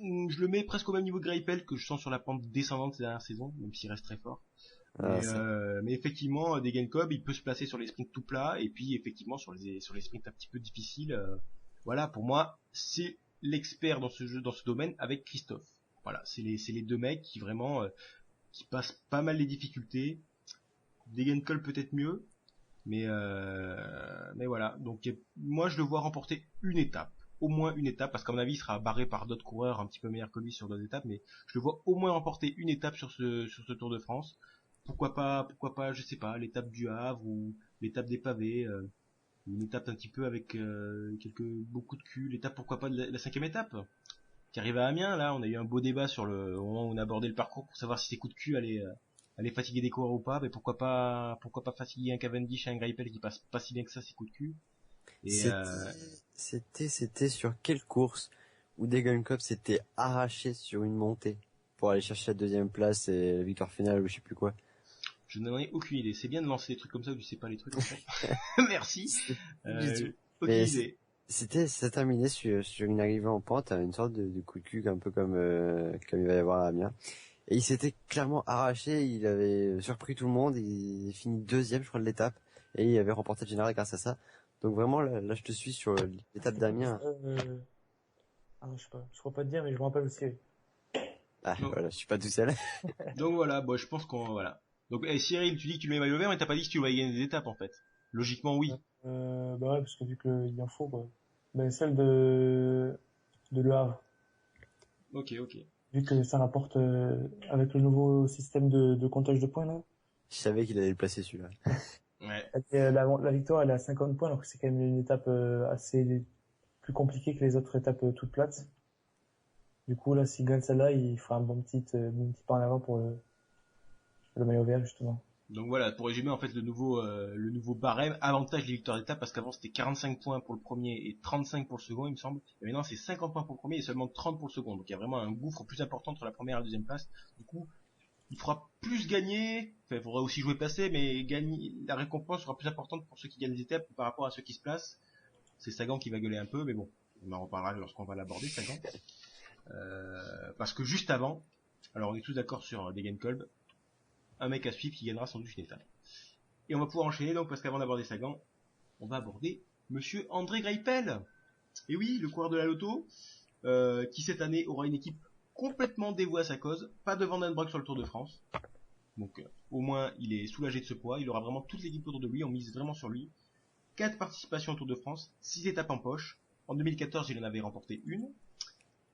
Je le mets presque au même niveau de Greipel que je sens sur la pente descendante ces dernières saisons, même s'il reste très fort. Mais effectivement, Degenkolb, il peut se placer sur les sprints tout plats, et puis effectivement sur les sprints un petit peu difficiles. Voilà, pour moi, c'est l'expert dans ce jeu, dans ce domaine, avec Christophe. Voilà, c'est les deux mecs qui vraiment qui passent pas mal les difficultés. Degenkolb peut-être mieux, mais voilà. Donc moi, je le vois remporter une étape, au moins une étape, parce qu'à mon avis, il sera barré par d'autres coureurs un petit peu meilleurs que lui sur d'autres étapes, mais je le vois au moins remporter une étape sur ce Tour de France. Pourquoi pas, je sais pas, l'étape du Havre ou l'étape des pavés, une étape un petit peu avec beaucoup de cul, l'étape pourquoi pas de la cinquième étape qui arrive à Amiens. Là, on a eu un beau débat sur au moment où on a abordé le parcours pour savoir si ces coups de cul allaient fatiguer des coureurs ou pas, mais pourquoi pas fatiguer un Cavendish et un Greipel qui passe pas si bien que ça ces coups de cul. Et C'était sur quelle course où Degenkolb s'était arraché sur une montée pour aller chercher la deuxième place et la victoire finale ou je sais plus quoi. je n'en ai aucune idée. C'est bien de lancer des trucs comme ça où tu sais pas les trucs en fait. Merci. Aucune Mais idée. ça terminait sur une arrivée en pente, une sorte de coup de cul un peu comme il va y avoir à Amiens. Et il s'était clairement arraché, il avait surpris tout le monde, il finit deuxième je crois de l'étape et il avait remporté le général grâce à ça. Donc vraiment là je te suis sur l'étape d'Amiens. Je sais pas, je crois pas te dire, mais je me rappelle aussi. Ah Non. voilà, je suis pas tout seul. Donc voilà, bon, je pense qu'on voilà. Donc Cyril, tu dis que tu mets maillot vert, mais t'as pas dit que tu vas gagner des étapes en fait. Logiquement oui. Bah ouais, parce que vu qu'il en faut, quoi. Ben, celle de Le Havre. Ok. Vu que ça rapporte, avec le nouveau système de comptage de points, là. Je savais qu'il allait le placer celui-là. Ouais. La victoire, elle est à 50 points, alors que c'est quand même une étape assez plus compliquée que les autres étapes toutes plates. Du coup, là, s'il gagne celle-là, il fera un bon petit pas en avant pour le maillot vert, justement. Donc voilà, pour résumer en fait le nouveau barème avantage les victoires d'étape parce qu'avant c'était 45 points pour le premier et 35 pour le second il me semble. Et maintenant c'est 50 points pour le premier et seulement 30 pour le second. Donc il y a vraiment un gouffre plus important entre la première et la deuxième place. Du coup, il faudra plus gagner, enfin il faudra aussi jouer placé, mais gagner, la récompense sera plus importante pour ceux qui gagnent les étapes par rapport à ceux qui se placent. C'est Sagan qui va gueuler un peu, mais bon, on en reparlera lorsqu'on va l'aborder Sagan. Parce que juste avant, alors on est tous d'accord sur Degenkolb, un mec à suivre qui gagnera sans doute une étape. Et on va pouvoir enchaîner donc parce qu'avant d'aborder Sagan, on va aborder Monsieur André Greipel. Et oui, le coureur de la Lotto, qui cette année aura une équipe complètement dévouée à sa cause, pas de Van den Broek sur le Tour de France. Donc au moins il est soulagé de ce poids, il aura vraiment toute l'équipe autour de lui, on mise vraiment sur lui. 4 participations au Tour de France, 6 étapes en poche. En 2014, il en avait remporté une.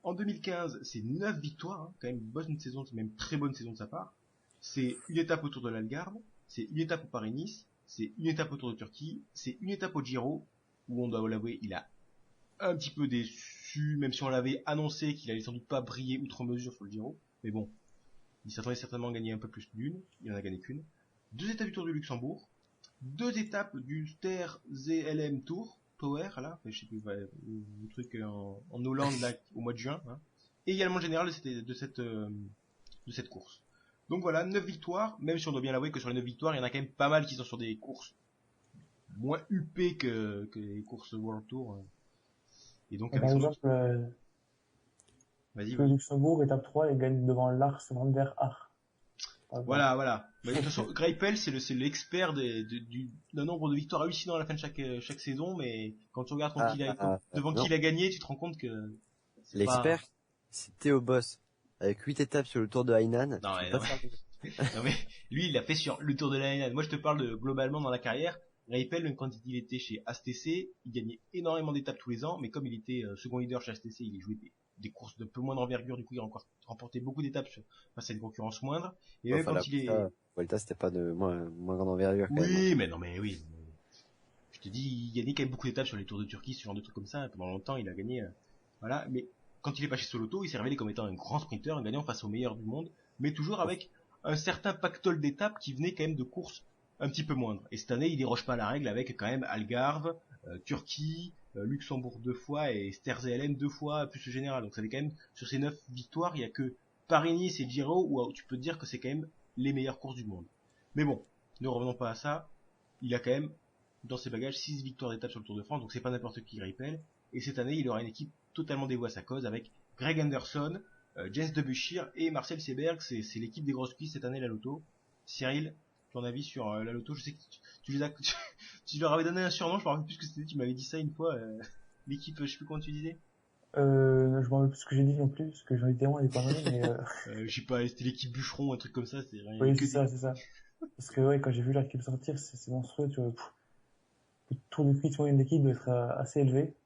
En 2015, c'est 9 victoires, hein, quand même une bonne saison, c'est même une très bonne saison de sa part. C'est une étape au Tour de l'Algarve, c'est une étape au Paris-Nice, c'est une étape au Tour de Turquie, c'est une étape au Giro, où on doit l'avouer, il a un petit peu déçu, même si on l'avait annoncé qu'il allait sans doute pas briller outre mesure sur le Giro. Mais bon, il s'attendait certainement à gagner un peu plus d'une, il en a gagné qu'une. 2 étapes du Tour du Luxembourg, 2 étapes du Ster ZLM Tour, Tower, là, je sais plus, le truc en Hollande, là, au mois de juin, hein. Et également le général de cette course. Donc voilà, 9 victoires, même si on doit bien l'avouer que sur les 9 victoires, il y en a quand même pas mal qui sont sur des courses moins huppées que les courses World Tour. Et donc, Par exemple, vas-y, le Luxembourg, étape 3, il gagne devant Lars van der Haar. Voilà. Mais de toute façon, Greipel, c'est l'expert d'un nombre de victoires hallucinant à la fin de chaque saison, mais quand tu regardes devant qui il a gagné, tu te rends compte que l'expert, c'est Théo Boss. Avec 8 étapes sur le Tour de Hainan. Non, mais lui, il a fait sur le Tour de la Hainan. Moi, je te parle de globalement dans la carrière. Greipel, même quand il était chez ASTC, il gagnait énormément d'étapes tous les ans, mais comme il était second leader chez ASTC, il jouait des courses de peu moins d'envergure, du coup, il a encore remporté beaucoup d'étapes face à une concurrence moindre. Et même quand il est... Vuelta, c'était pas de moins grande envergure, quand même. Oui, mais non, mais oui. Je te dis, il gagnait quand même beaucoup d'étapes sur les Tours de Turquie, ce genre de trucs comme ça. Pendant longtemps, il a gagné, voilà. Mais quand il est passé sur l'auto, il s'est révélé comme étant un grand sprinter, un gagnant face aux meilleurs du monde, mais toujours avec un certain pactole d'étapes qui venait quand même de courses un petit peu moindres. Et cette année, il déroge pas à la règle avec quand même Algarve, Turquie, Luxembourg 2 fois et Sterze-LM 2 fois plus le général. Donc ça fait quand même, sur ces 9 victoires, il y a que Paris-Nice et Giro où tu peux te dire que c'est quand même les meilleures courses du monde. Mais bon, ne revenons pas à ça. Il a quand même, dans ses bagages, 6 victoires d'étape sur le Tour de France, donc c'est pas n'importe qui Greipel. Et cette année, il aura une équipe totalement dévouée à sa cause avec Greg Anderson, Jens de Buschir et Marcel Seberg. C'est l'équipe des grosses pistes cette année, la Lotto. Cyril, ton avis sur la Lotto? Je sais que tu les as, tu leur avais donné un surnom, je me rappelle plus ce que c'était, tu m'avais dit ça une fois, l'équipe, je sais plus comment tu disais. Je me rappelle plus ce que j'ai dit non plus, parce que j'en ai tellement des conneries, mais Je sais pas, c'était l'équipe Bûcheron, un truc comme ça, c'était rien. oui, c'est ça, c'est ça. Parce que ouais, quand j'ai vu l'équipe sortir, c'est monstrueux, tu vois. Le tour de cuisse moyenne d'équipe doit être assez élevé.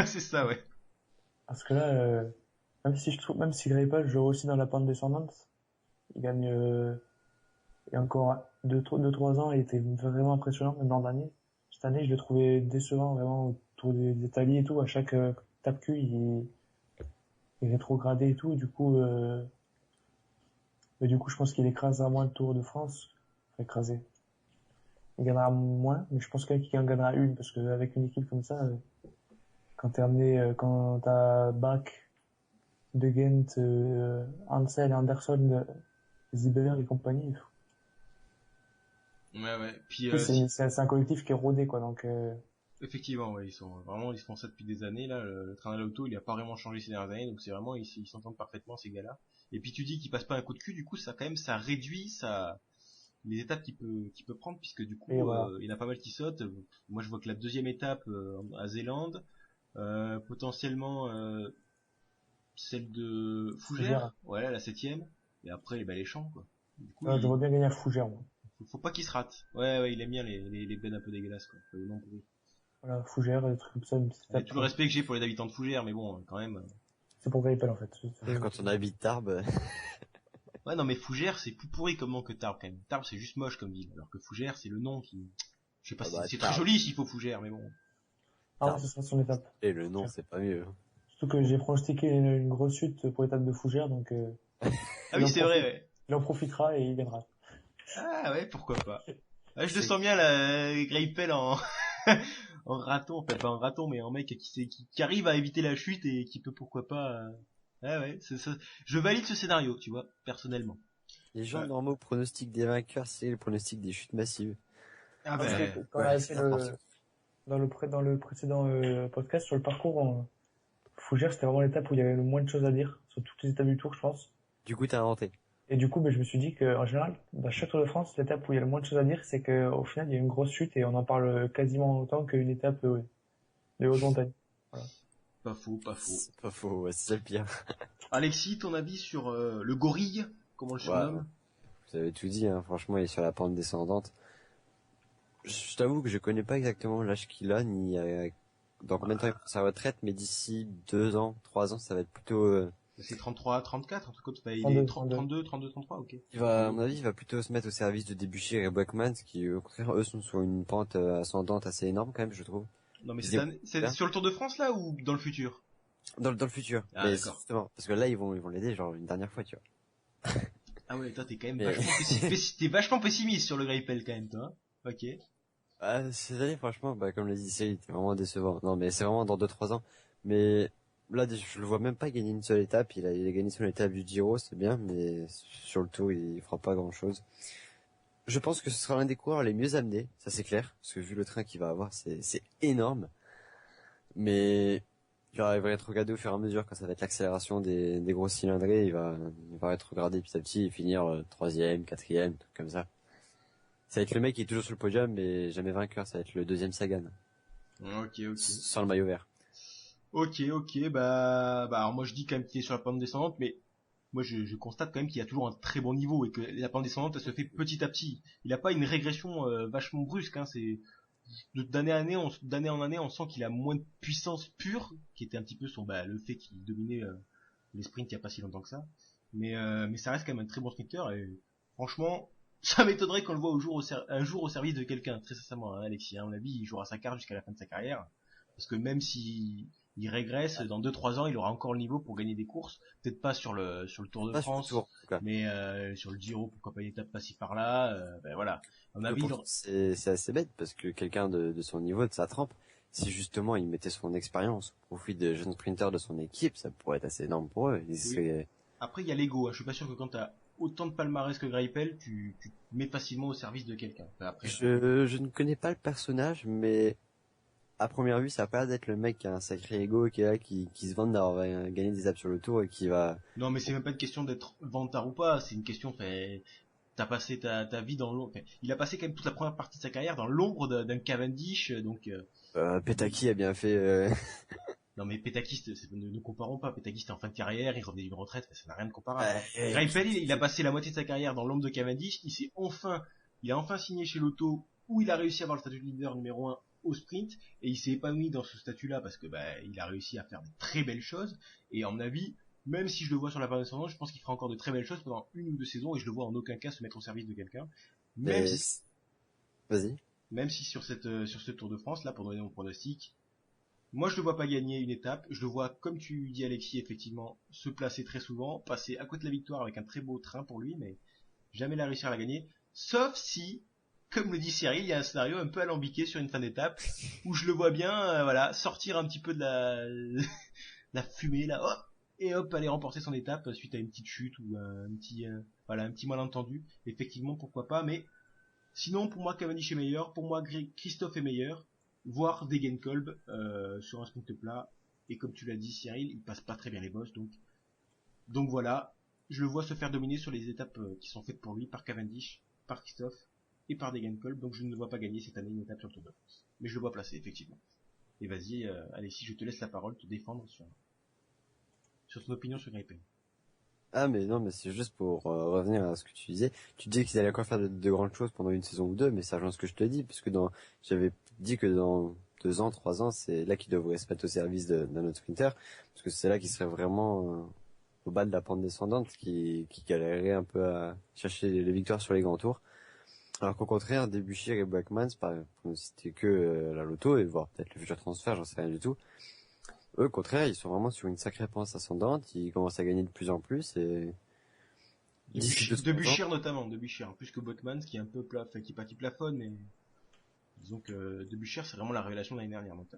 C'est ça, ouais. Parce que là, même si Greipel joue aussi dans la pente descendante, il gagne, il y a encore 2-3 ans, il était vraiment impressionnant, même l'an dernier. Cette année, je le trouvais décevant, vraiment, autour des Italiens et tout. À chaque tape cul, il rétrogradait et tout. Du coup, je pense qu'il écrasera moins le Tour de France. Enfin, écrasé. Il gagnera moins, mais je pense quand même qu'il en gagnera une, parce qu'avec une équipe comme ça, quand t'as Bach, De Gent, Ansel, Anderson, Zibeler et compagnie, Ouais. Puis, c'est un collectif qui est rodé, quoi, donc, effectivement, ouais, ils font ça depuis des années, là, le train à l'auto, il a pas vraiment changé ces dernières années, donc c'est vraiment, ils s'entendent parfaitement, ces gars-là. Et puis tu dis qu'ils passent pas un coup de cul, du coup, ça réduit les étapes qu'il peut prendre, puisque du coup, voilà. il y en a pas mal qui sautent. Moi, je vois que la deuxième étape, à Zélande, potentiellement, celle de Fougères, ouais, la septième, et après, les champs, quoi. Du coup, Je vois bien gagner à Fougères, moi. faut pas qu'il se rate. Ouais, il aime bien les bennes un peu dégueulasses, quoi. Non plus. Voilà, Fougères, des trucs comme ça, une petite Et étape. tout le respect que j'ai pour les habitants de Fougères, mais bon, quand même. C'est pour Greipel, en fait. Quand on habite Tarbes, Ouais, non, mais Fougères, c'est plus pourri comme nom que Tarbes, quand même. Tarbes, c'est juste moche comme ville. Alors que Fougères, c'est le nom qui, je sais pas, c'est très Tarbes. joli s'il faut Fougères, mais bon. Ah, ce sera son étape. Et le nom, c'est pas mieux. Surtout que j'ai pronostiqué une grosse chute pour l'étape de Fougères, donc, Ah oui, c'est vrai, ouais. il en profitera et il gagnera. Ah ouais, pourquoi pas. Ah, je le sens bien, là, Greipel en, en raton, enfin pas en raton, mais en mec qui arrive à éviter la chute et qui peut pourquoi pas, Ah ouais, c'est ça. Je valide ce scénario, tu vois, personnellement. Les gens normaux pronostiquent des vainqueurs, c'est le pronostic des chutes massives. Ah Parce ben, que quand on a fait dans le précédent podcast sur le parcours, Fougères, c'était vraiment l'étape où il y avait le moins de choses à dire sur toutes les étapes du Tour, je pense. Du coup, t'as inventé. Et du coup, je me suis dit que en général, dans chaque Tour de France, l'étape où il y a le moins de choses à dire, c'est que au final, il y a une grosse chute et on en parle quasiment autant qu'une étape de haute montagne. Voilà. pas faux. C'est pas faux, ouais, c'est ça le pire. Alexis, ton avis sur le gorille, comment on le surnomme? Vous avez tout dit, hein. Franchement, il est sur la pente descendante. Je t'avoue que je connais pas exactement l'âge qu'il a, ni dans combien de temps il prend sa retraite, mais d'ici 2 ans, 3 ans, ça va être plutôt... C'est 33, 34, un truc comme ça. Il 32, est 32, 33, ok. à mon avis, il va plutôt se mettre au service de Debuchy et Buckman, qui, au contraire, eux, sont sur une pente ascendante assez énorme, quand même, je trouve. Non, mais c'est sur le Tour de France, là, ou dans le futur? Dans le futur. Ah, mais d'accord. justement, parce que là, ils vont l'aider, genre, une dernière fois, tu vois. Ah ouais, toi, t'es quand même t'es vachement pessimiste sur le Greipel, quand même, toi. Hein. Ok. Cette année, franchement, comme l'a dit Cyril, c'était vraiment décevant. Non, mais c'est vraiment dans 2-3 ans. Mais là, je le vois même pas gagner une seule étape. Il a gagné son étape du Giro, c'est bien, mais sur le Tour, il fera pas grand-chose. Je pense que ce sera l'un des coureurs les mieux amenés, ça c'est clair, parce que vu le train qu'il va avoir, c'est énorme. Mais il va rétrograder au fur et à mesure quand ça va être l'accélération des gros cylindrés. Il va rétrograder petit à petit et finir 3e, 4e, truc comme ça. Ça va être le mec qui est toujours sur le podium, mais jamais vainqueur. Ça va être le deuxième Sagan. Ok. Sans le maillot vert. Ok, bah, alors moi je dis quand même qu'il est sur la pente descendante, mais moi je constate quand même qu'il a toujours un très bon niveau et que la pente descendante elle se fait petit à petit. Il a pas une régression vachement brusque, hein, c'est d'année en année on sent qu'il a moins de puissance pure, qui était un petit peu le fait qu'il dominait les sprints il y a pas si longtemps que ça. Mais ça reste quand même un très bon sprinter et franchement, ça m'étonnerait qu'on le voit un jour au service de quelqu'un, très sincèrement, hein, Alexis, hein, à mon avis, il jouera sa carte jusqu'à la fin de sa carrière. Parce que même si il régresse. Dans 2-3 ans, il aura encore le niveau pour gagner des courses. Peut-être pas sur le Tour de Pas sur le France, tour, en tout cas. mais sur le Giro, pourquoi pas une étape par-ci par-là. Ben voilà. À mon avis, Pourtant, c'est assez bête parce que quelqu'un de son niveau, de sa trempe, si justement il mettait son expérience au profit des jeunes sprinters de son équipe, ça pourrait être assez énorme pour eux. après il y a l'ego. Je suis pas sûr que quand t'as autant de palmarès que Greipel, tu te mets facilement au service de quelqu'un. Enfin, après, Je ne connais pas le personnage, mais à première vue, ça a pas l'air d'être le mec qui a un sacré ego, qui est là, qui se vante d'avoir gagné des étapes sur le tour et qui va... non, mais c'est même pas une question d'être vantard ou pas. C'est une question, t'as passé ta vie dans l'ombre. Il a passé quand même toute la première partie de sa carrière dans l'ombre d'un Cavendish, donc. Petaki a bien fait... Non mais Petakis, ne comparons pas. Petakis était en fin de carrière, il revenait d'une retraite, ça n'a rien de comparable. Greipel, il a passé la moitié de sa carrière dans l'ombre de Cavendish. Il a enfin signé chez Lotto, où il a réussi à avoir le statut de leader numéro 1 au sprint, et il s'est épanoui dans ce statut-là parce que il a réussi à faire de très belles choses. Et à mon avis, même si je le vois sur la période descendante, je pense qu'il fera encore de très belles choses pendant 1 ou 2 saisons, et je le vois en aucun cas se mettre au service de quelqu'un. Même si, Vas-y. même si sur ce Tour de France là, pour donner mon pronostic, moi je le vois pas gagner une étape. Je le vois, comme tu dis Alexis, effectivement, se placer très souvent, passer à côté de la victoire avec un très beau train pour lui, mais jamais la réussir à la gagner. Sauf si, comme le dit Cyril, il y a un scénario un peu alambiqué sur une fin d'étape où je le vois bien, sortir un petit peu de la fumée là, hop, et hop, aller remporter son étape suite à une petite chute ou un petit malentendu. Effectivement, pourquoi pas, mais sinon pour moi Cavendish est meilleur, pour moi Christophe est meilleur, voire Degenkolb sur un sprint plat. Et comme tu l'as dit Cyril, il passe pas très bien les bosses, donc voilà, je le vois se faire dominer sur les étapes qui sont faites pour lui par Cavendish, par Christophe et par Degenkolb, donc je ne le vois pas gagner cette année une étape sur le Tour de France. Mais je le vois placer, effectivement. Et vas-y, Alexis, je te laisse la parole, te défendre sur ton opinion sur Greipel. Ah mais non, mais c'est juste pour revenir à ce que tu disais. Tu disais qu'ils allaient encore faire de grandes choses pendant une saison ou deux, mais ça rejoint ce que je te dis, puisque j'avais dit que dans 2 ans, 3 ans, c'est là qu'ils devraient se mettre au service d'un autre sprinter, parce que c'est là qu'ils seraient vraiment au bas de la pente descendante, qui galérerait un peu à chercher les victoires sur les grands tours. Alors qu'au contraire, Debuchy et Buckmans, pour ne citer que la Lotto, et voir peut-être le futur transfert, j'en sais rien du tout, eux, au contraire, ils sont vraiment sur une sacrée pente ascendante, ils commencent à gagner de plus en plus, et... Debuchy notamment, Debuchy, plus que Botman, qui est un peu qui pas qui plafonne, mais disons que Debuchy c'est vraiment la révélation de l'année dernière. Donc.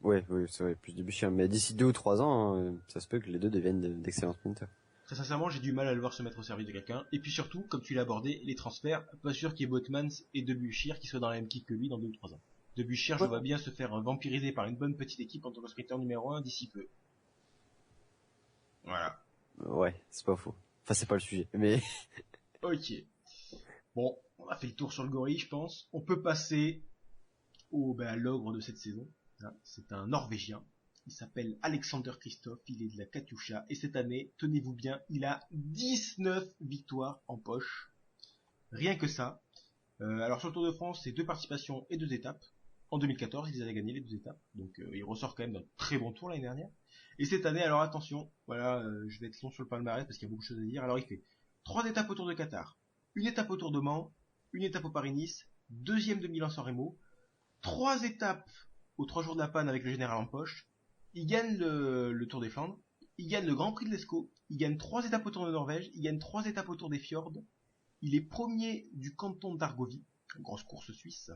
Ouais, oui, c'est vrai, plus Debuchy, mais d'ici 2 ou 3 ans, ça se peut que les deux deviennent d'excellents sprinters. Très sincèrement, j'ai du mal à le voir se mettre au service de quelqu'un. Et puis surtout, comme tu l'as abordé, les transferts, pas sûr qu'il y ait Botmans et Debuchy qui soient dans la même équipe que lui dans 2 ou 3 ans. Debuchy, je vois bien se faire vampiriser par une bonne petite équipe en tant que sprinter numéro 1 d'ici peu. Voilà. Ouais, c'est pas faux. Enfin, c'est pas le sujet, mais... Ok. Bon, on a fait le tour sur le gorille, je pense. On peut passer à l'ogre de cette saison. C'est un Norvégien. Il s'appelle Alexander Kristoff, il est de la Katusha. Et cette année, tenez-vous bien, il a 19 victoires en poche. Rien que ça. Alors sur le Tour de France, c'est 2 participations et 2 étapes. En 2014, il les a gagné les 2 étapes. Donc il ressort quand même d'un très bon tour l'année dernière. Et cette année, alors attention, voilà, je vais être long sur le palmarès parce qu'il y a beaucoup de choses à dire. Alors il fait 3 étapes au Tour de Qatar, 1 étape au Tour de Mans, 1 étape au Paris-Nice, 2e de Milan-San Remo, 3 étapes aux 3 jours de la panne avec le général en poche. Il gagne le Tour des Flandres, il gagne le Grand Prix de l'Escaut, il gagne 3 étapes au Tour de Norvège, il gagne 3 étapes au Tour des Fjords, il est premier du canton d'Argovie, grosse course suisse,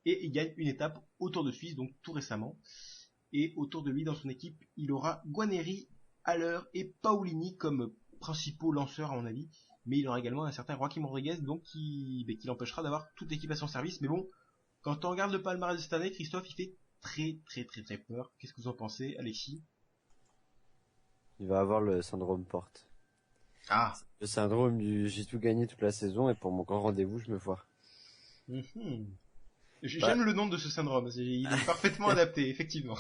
et il gagne 1 étape au Tour de Suisse, donc tout récemment. Et autour de lui, dans son équipe, il aura Guarneri, Haller et Paolini comme principaux lanceurs à mon avis, mais il aura également un certain Joaquim Rodriguez, donc qui l'empêchera d'avoir toute l'équipe à son service. Mais bon, quand on regarde le palmarès de cette année, Christophe, il fait très très très très peur. Qu'est-ce que vous en pensez, Alexis? Il va avoir le syndrome Porte. Ah. Le syndrome du j'ai tout gagné toute la saison et pour mon grand rendez-vous, je me foire. J'aime le nom de ce syndrome, il est parfaitement adapté, effectivement.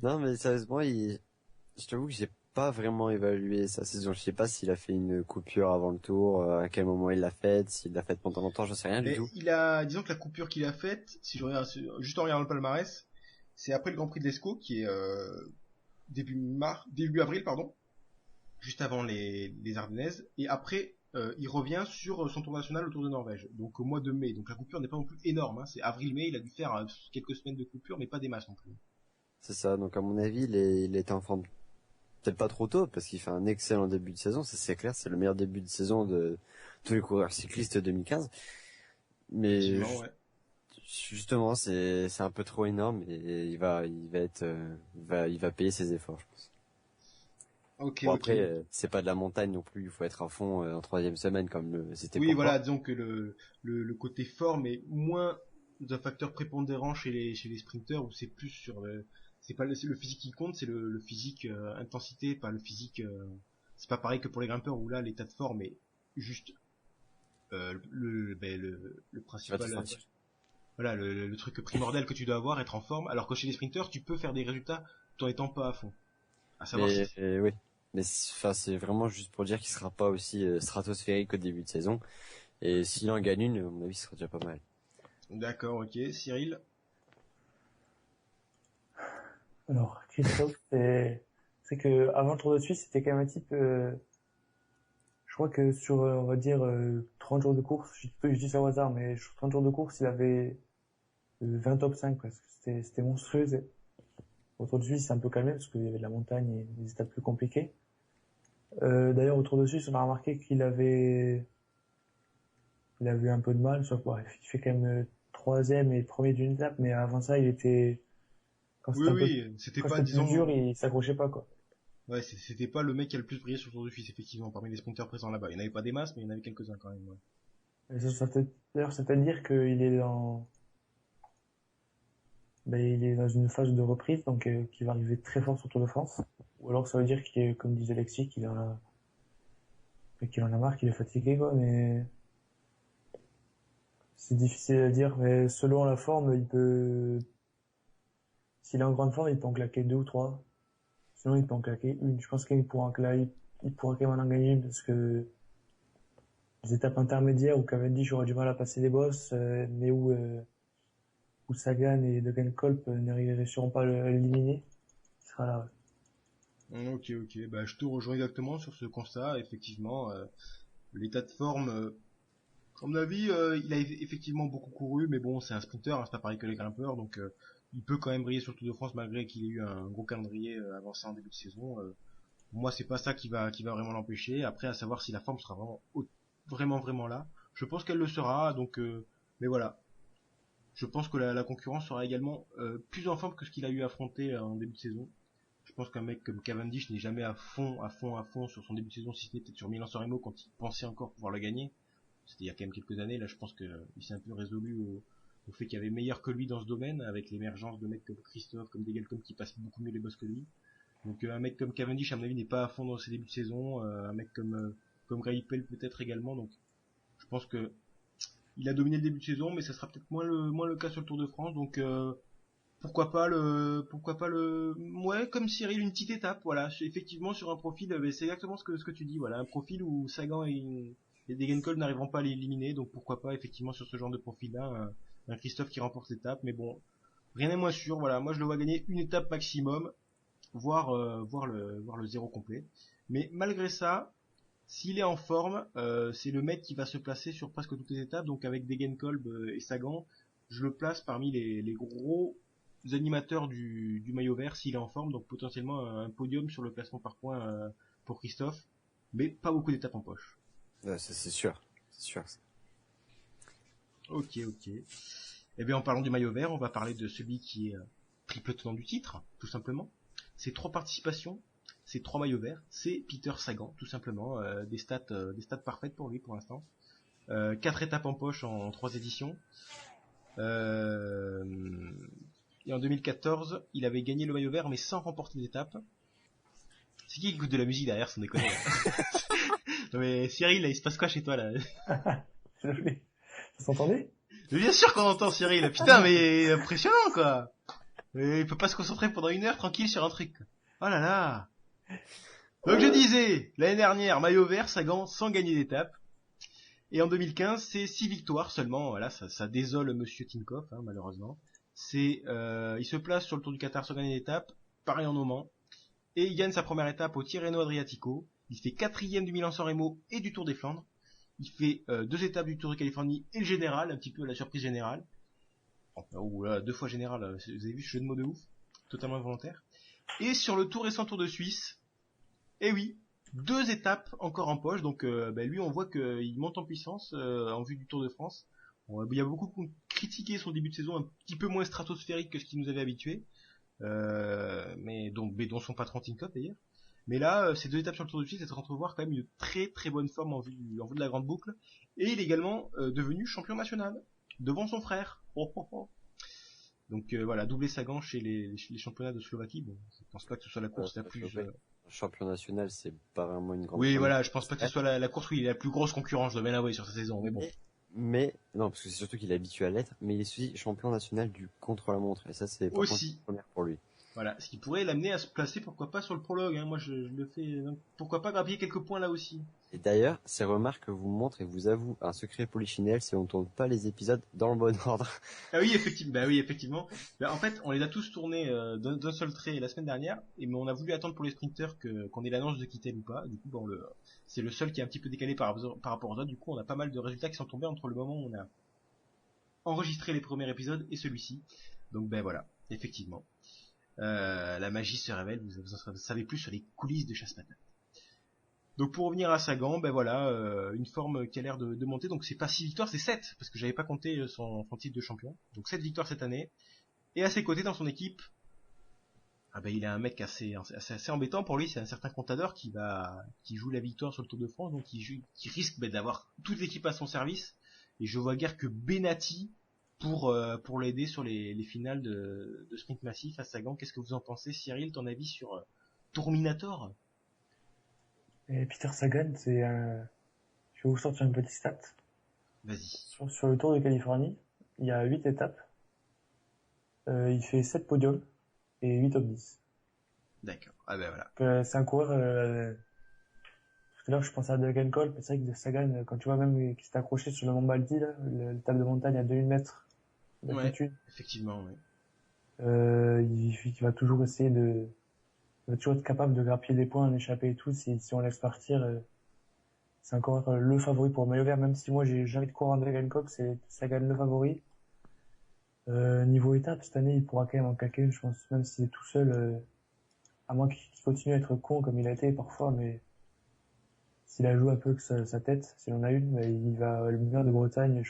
Non, mais sérieusement, je t'avoue que j'ai pas vraiment évalué sa saison. Je sais pas s'il a fait une coupure avant le tour, à quel moment il l'a faite, s'il l'a faite pendant longtemps, je sais rien du tout. Disons que la coupure qu'il a faite, si je regarde, juste en regardant le palmarès, c'est après le Grand Prix de l'Escaut, qui est début avril, juste avant les Ardennaises, et après il revient sur son tour national au Tour de Norvège, donc au mois de mai. Donc la coupure n'est pas non plus énorme, c'est avril-mai, il a dû faire quelques semaines de coupure, mais pas des masses non plus. C'est ça. Donc à mon avis, il est en forme peut-être pas trop tôt parce qu'il fait un excellent début de saison. Ça c'est clair, c'est le meilleur début de saison de tous les coureurs cyclistes 2015. Mais Effectivement, ouais. justement, c'est un peu trop énorme et il va payer ses efforts, je pense. Ok, Bon ok. après, c'est pas de la montagne non plus. Il faut être à fond en troisième semaine comme c'était Oui, pour voilà, Porte. disons que le côté forme est moins un facteur prépondérant chez les sprinteurs, où c'est plus sur c'est pas le physique qui compte, c'est le physique intensité, pas le physique. C'est pas pareil que pour les grimpeurs où là l'état de forme est juste le Tu vas te principal, sentir. voilà, le truc primordial que tu dois avoir, être en forme. Alors que chez les sprinteurs, tu peux faire des résultats tout en étant pas à fond. À savoir si. Mais oui. Mais enfin, c'est vraiment juste pour dire qu'il sera pas aussi stratosphérique au début de saison. Et s'il en gagne une, à mon avis, ce sera déjà pas mal. D'accord, ok. Cyril. Alors, Christophe, c'est que avant le Tour de Suisse, c'était quand même un type, je crois que sur, on va dire, 30 jours de course, je dis ça au hasard, mais sur 30 jours de course, il avait 20 top 5 presque. C'était monstrueux. Au Tour de Suisse, c'est un peu calmé parce qu'il y avait de la montagne et des étapes plus compliquées. D'ailleurs, au Tour de Suisse, on a remarqué il avait un peu de mal, sauf ouais, il fait quand même troisième et premier d'une étape, mais avant ça, quand Oui, c'était oui, c'était quand pas, c'était plus dur, disons, il s'accrochait pas, quoi. ouais, c'était pas le mec qui a le plus brillé sur le Tour de Suisse, effectivement, parmi les sprinteurs présents là-bas. Il n'y en avait pas des masses, mais il y en avait quelques-uns quand même, ouais. D'ailleurs, ça veut dire qu'il est il est dans une phase de reprise, donc qu'il va arriver très fort sur le Tour de France. Ou alors ça veut dire qu'il est, comme disait Alexis, qu'il en a marre, qu'il est fatigué, quoi, mais c'est difficile à dire, mais selon la forme, s'il est en grande forme, il peut en claquer deux ou trois. Sinon, il peut en claquer une. Je pense il pourra quand même en gagner une parce que les étapes intermédiaires où Cavendish aura du mal à passer les bosses, mais où Sagan et Degenkolb n'arriveront pas à l'éliminer, il sera là. Ok, ok, bah, je te rejoins exactement sur ce constat, effectivement, l'état de forme, à mon avis, il a effectivement beaucoup couru, mais bon, c'est un sprinter, hein, c'est pas pareil que les grimpeurs, donc il peut quand même briller sur le Tour de France malgré qu'il ait eu un gros calendrier avancé en début de saison. Pour moi, c'est pas ça qui va vraiment l'empêcher. Après, à savoir si la forme sera vraiment là. Je pense qu'elle le sera, donc, mais voilà. Je pense que la concurrence sera également plus en forme que ce qu'il a eu à affronter en début de saison. Je pense qu'un mec comme Cavendish n'est jamais à fond sur son début de saison, si ce n'est peut-être sur Milan-San Remo quand il pensait encore pouvoir le gagner. C'était il y a quand même quelques années. Là, je pense qu'il s'est un peu résolu au fait qu'il y avait meilleur que lui dans ce domaine, avec l'émergence de mecs comme Christophe, comme Degelcom qui passent beaucoup mieux les bosses que lui. Donc un mec comme Cavendish, à mon avis, n'est pas à fond dans ses débuts de saison. Un mec comme Greipel peut-être également. Donc je pense que il a dominé le début de saison, mais ça sera peut-être moins le cas sur le Tour de France. Donc pourquoi pas le, ouais, comme Cyril, une petite étape, voilà, effectivement sur un profil, c'est exactement ce que tu dis, voilà, un profil où Sagan et Degenkolb n'arriveront pas à l'éliminer, donc pourquoi pas effectivement sur ce genre de profil-là, un Christophe qui remporte l'étape, mais bon, rien n'est moins sûr, voilà, moi je le vois gagner une étape maximum, voir le zéro complet, mais malgré ça, s'il est en forme, c'est le mec qui va se placer sur presque toutes les étapes, donc avec Degenkolb et Sagan, je le place parmi les gros animateurs du maillot vert s'il est en forme, donc potentiellement un podium sur le classement par points pour Christophe, mais pas beaucoup d'étapes en poche. C'est sûr. C'est sûr. Ok, ok. Et bien en parlant du maillot vert, on va parler de celui qui est triple tenant du titre, tout simplement. C'est 3 participations, c'est 3 maillots verts, c'est Peter Sagan, tout simplement, des stats parfaites pour lui pour l'instant. 4 étapes en poche en 3 éditions. Et en 2014, il avait gagné le maillot vert mais sans remporter d'étape. C'est qui écoute de la musique derrière, sans déconner? Non mais Cyril, là, il se passe quoi chez toi là? Désolé. Ça s'entendait? Mais bien sûr qu'on entend Cyril, putain mais impressionnant quoi. Mais il peut pas se concentrer pendant 1 heure tranquille sur un truc. Oh là là. Donc je disais, l'année dernière, maillot vert, Sagan sans gagner d'étape. Et en 2015, c'est 6 victoires seulement. Voilà, ça désole Monsieur Tinkoff, hein, malheureusement. Il se place sur le Tour du Qatar sans gagner d'étape, pareil en Oman. Et il gagne sa première étape au Tirreno Adriatico. Il fait 4ème du Milan-San Remo et du Tour des Flandres. Il fait 2 étapes du Tour de Californie et le général, un petit peu la surprise générale. Ou là, 2 fois général, vous avez vu ce jeu de mots de ouf. totalement involontaire. Et sur le tout récent Tour de Suisse, eh oui, 2 étapes encore en poche, donc lui on voit qu'il monte en puissance en vue du Tour de France. Il y a beaucoup qui ont critiqué son début de saison un petit peu moins stratosphérique que ce qui nous avait habitués, mais dont son patron Tinkoff d'ailleurs. Mais là, ces 2 étapes sur le Tour de Suisse, elles entrevoir quand même une très très bonne forme en vue de la grande boucle, et il est également devenu champion national devant son frère. Donc voilà, doubler Sagan chez les championnats de Slovaquie. Bon, je pense pas que ce soit la course la plus. Champion national, c'est pas vraiment une grande. Oui, voilà, je pense pas que ce soit la course où il est la plus grosse concurrence, je dois bien l'avouer, sur sa saison. Mais bon. Mais non, parce que c'est surtout qu'il est habitué à l'être. Mais il est aussi champion national du contre-la-montre, et ça c'est aussi une première pour lui. Voilà, ce qui pourrait l'amener à se placer, pourquoi pas sur le prologue. Hein. Moi, je le fais. Donc, pourquoi pas grappiller quelques points là aussi. Et d'ailleurs, ces remarques vous montrent et vous avouent un secret polichinelle si on tourne pas les épisodes dans le bon ordre. Ah oui, effectivement. En fait, on les a tous tournés d'un seul trait la semaine dernière, mais on a voulu attendre pour les sprinters qu'on ait l'annonce de Kittel ou pas. Du coup, c'est le seul qui est un petit peu décalé par rapport aux autres. Du coup, on a pas mal de résultats qui sont tombés entre le moment où on a enregistré les premiers épisodes et celui-ci. Donc voilà, effectivement. La magie se révèle, vous en savez plus sur les coulisses de Chasse-Patate. Donc pour revenir à Sagan, une forme qui a l'air de monter, donc c'est pas 6 victoires, c'est 7, parce que j'avais pas compté son titre de champion. Donc 7 victoires cette année, et à ses côtés dans son équipe, il a un mec assez embêtant pour lui, c'est un certain Contador qui joue la victoire sur le Tour de France, donc qui risque d'avoir toute l'équipe à son service, et je vois guère que Benati pour l'aider sur les finales de sprint massif à Sagan. Qu'est-ce que vous en pensez, Cyril, ton avis sur Tourminator? Et Peter Sagan, je vais vous sortir une petite stat. Vas-y. Sur le Tour de Californie, il y a 8 étapes. Il fait 7 podiums et 8 top 10. D'accord. Voilà. C'est un coureur, tout à l'heure je pensais à Degenkolb, mais c'est vrai que Sagan, quand tu vois même qu'il s'est accroché sur le Mont Baldi, là, l'étape de montagne à 2000 mètres d'altitude. Ouais, effectivement, oui. Il va toujours essayer il va toujours être capable de grappiller des points, en échapper et tout, si on laisse partir. C'est encore le favori pour le maillot vert, même si moi j'ai envie de courir en Degenkolb, c'est Sagan le favori. Niveau étape, cette année, il pourra quand même en claquer une, je pense, même s'il est tout seul, à moins qu'il continue à être con comme il a été parfois, mais s'il a joué un peu que sa tête, s'il en a une, il va le Mur de Bretagne,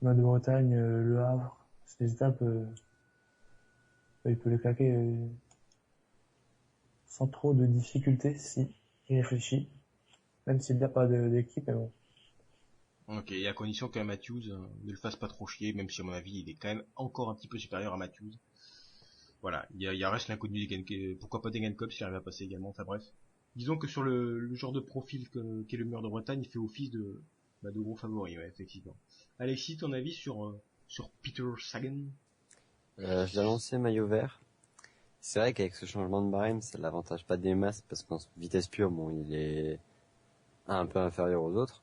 Le Havre, c'est des étapes, il peut les claquer sans trop de difficultés si il réfléchit, même s'il n'y a pas d'équipe, mais bon. Ok, et à condition que Matthews ne le fasse pas trop chier, même si à mon avis il est quand même encore un petit peu supérieur à Matthews. Voilà, il reste l'inconnu pourquoi pas Degenkolb s'il arrive à passer également, enfin bref. Disons que sur le genre de profil qu'est le Mur de Bretagne, il fait office de gros favori, ouais, effectivement. Alexis, ton avis sur Peter Sagan? Je l'ai lancé maillot vert. C'est vrai qu'avec ce changement de barème, ça l'avantage pas des masses, parce qu'en vitesse pure, il est un peu inférieur aux autres.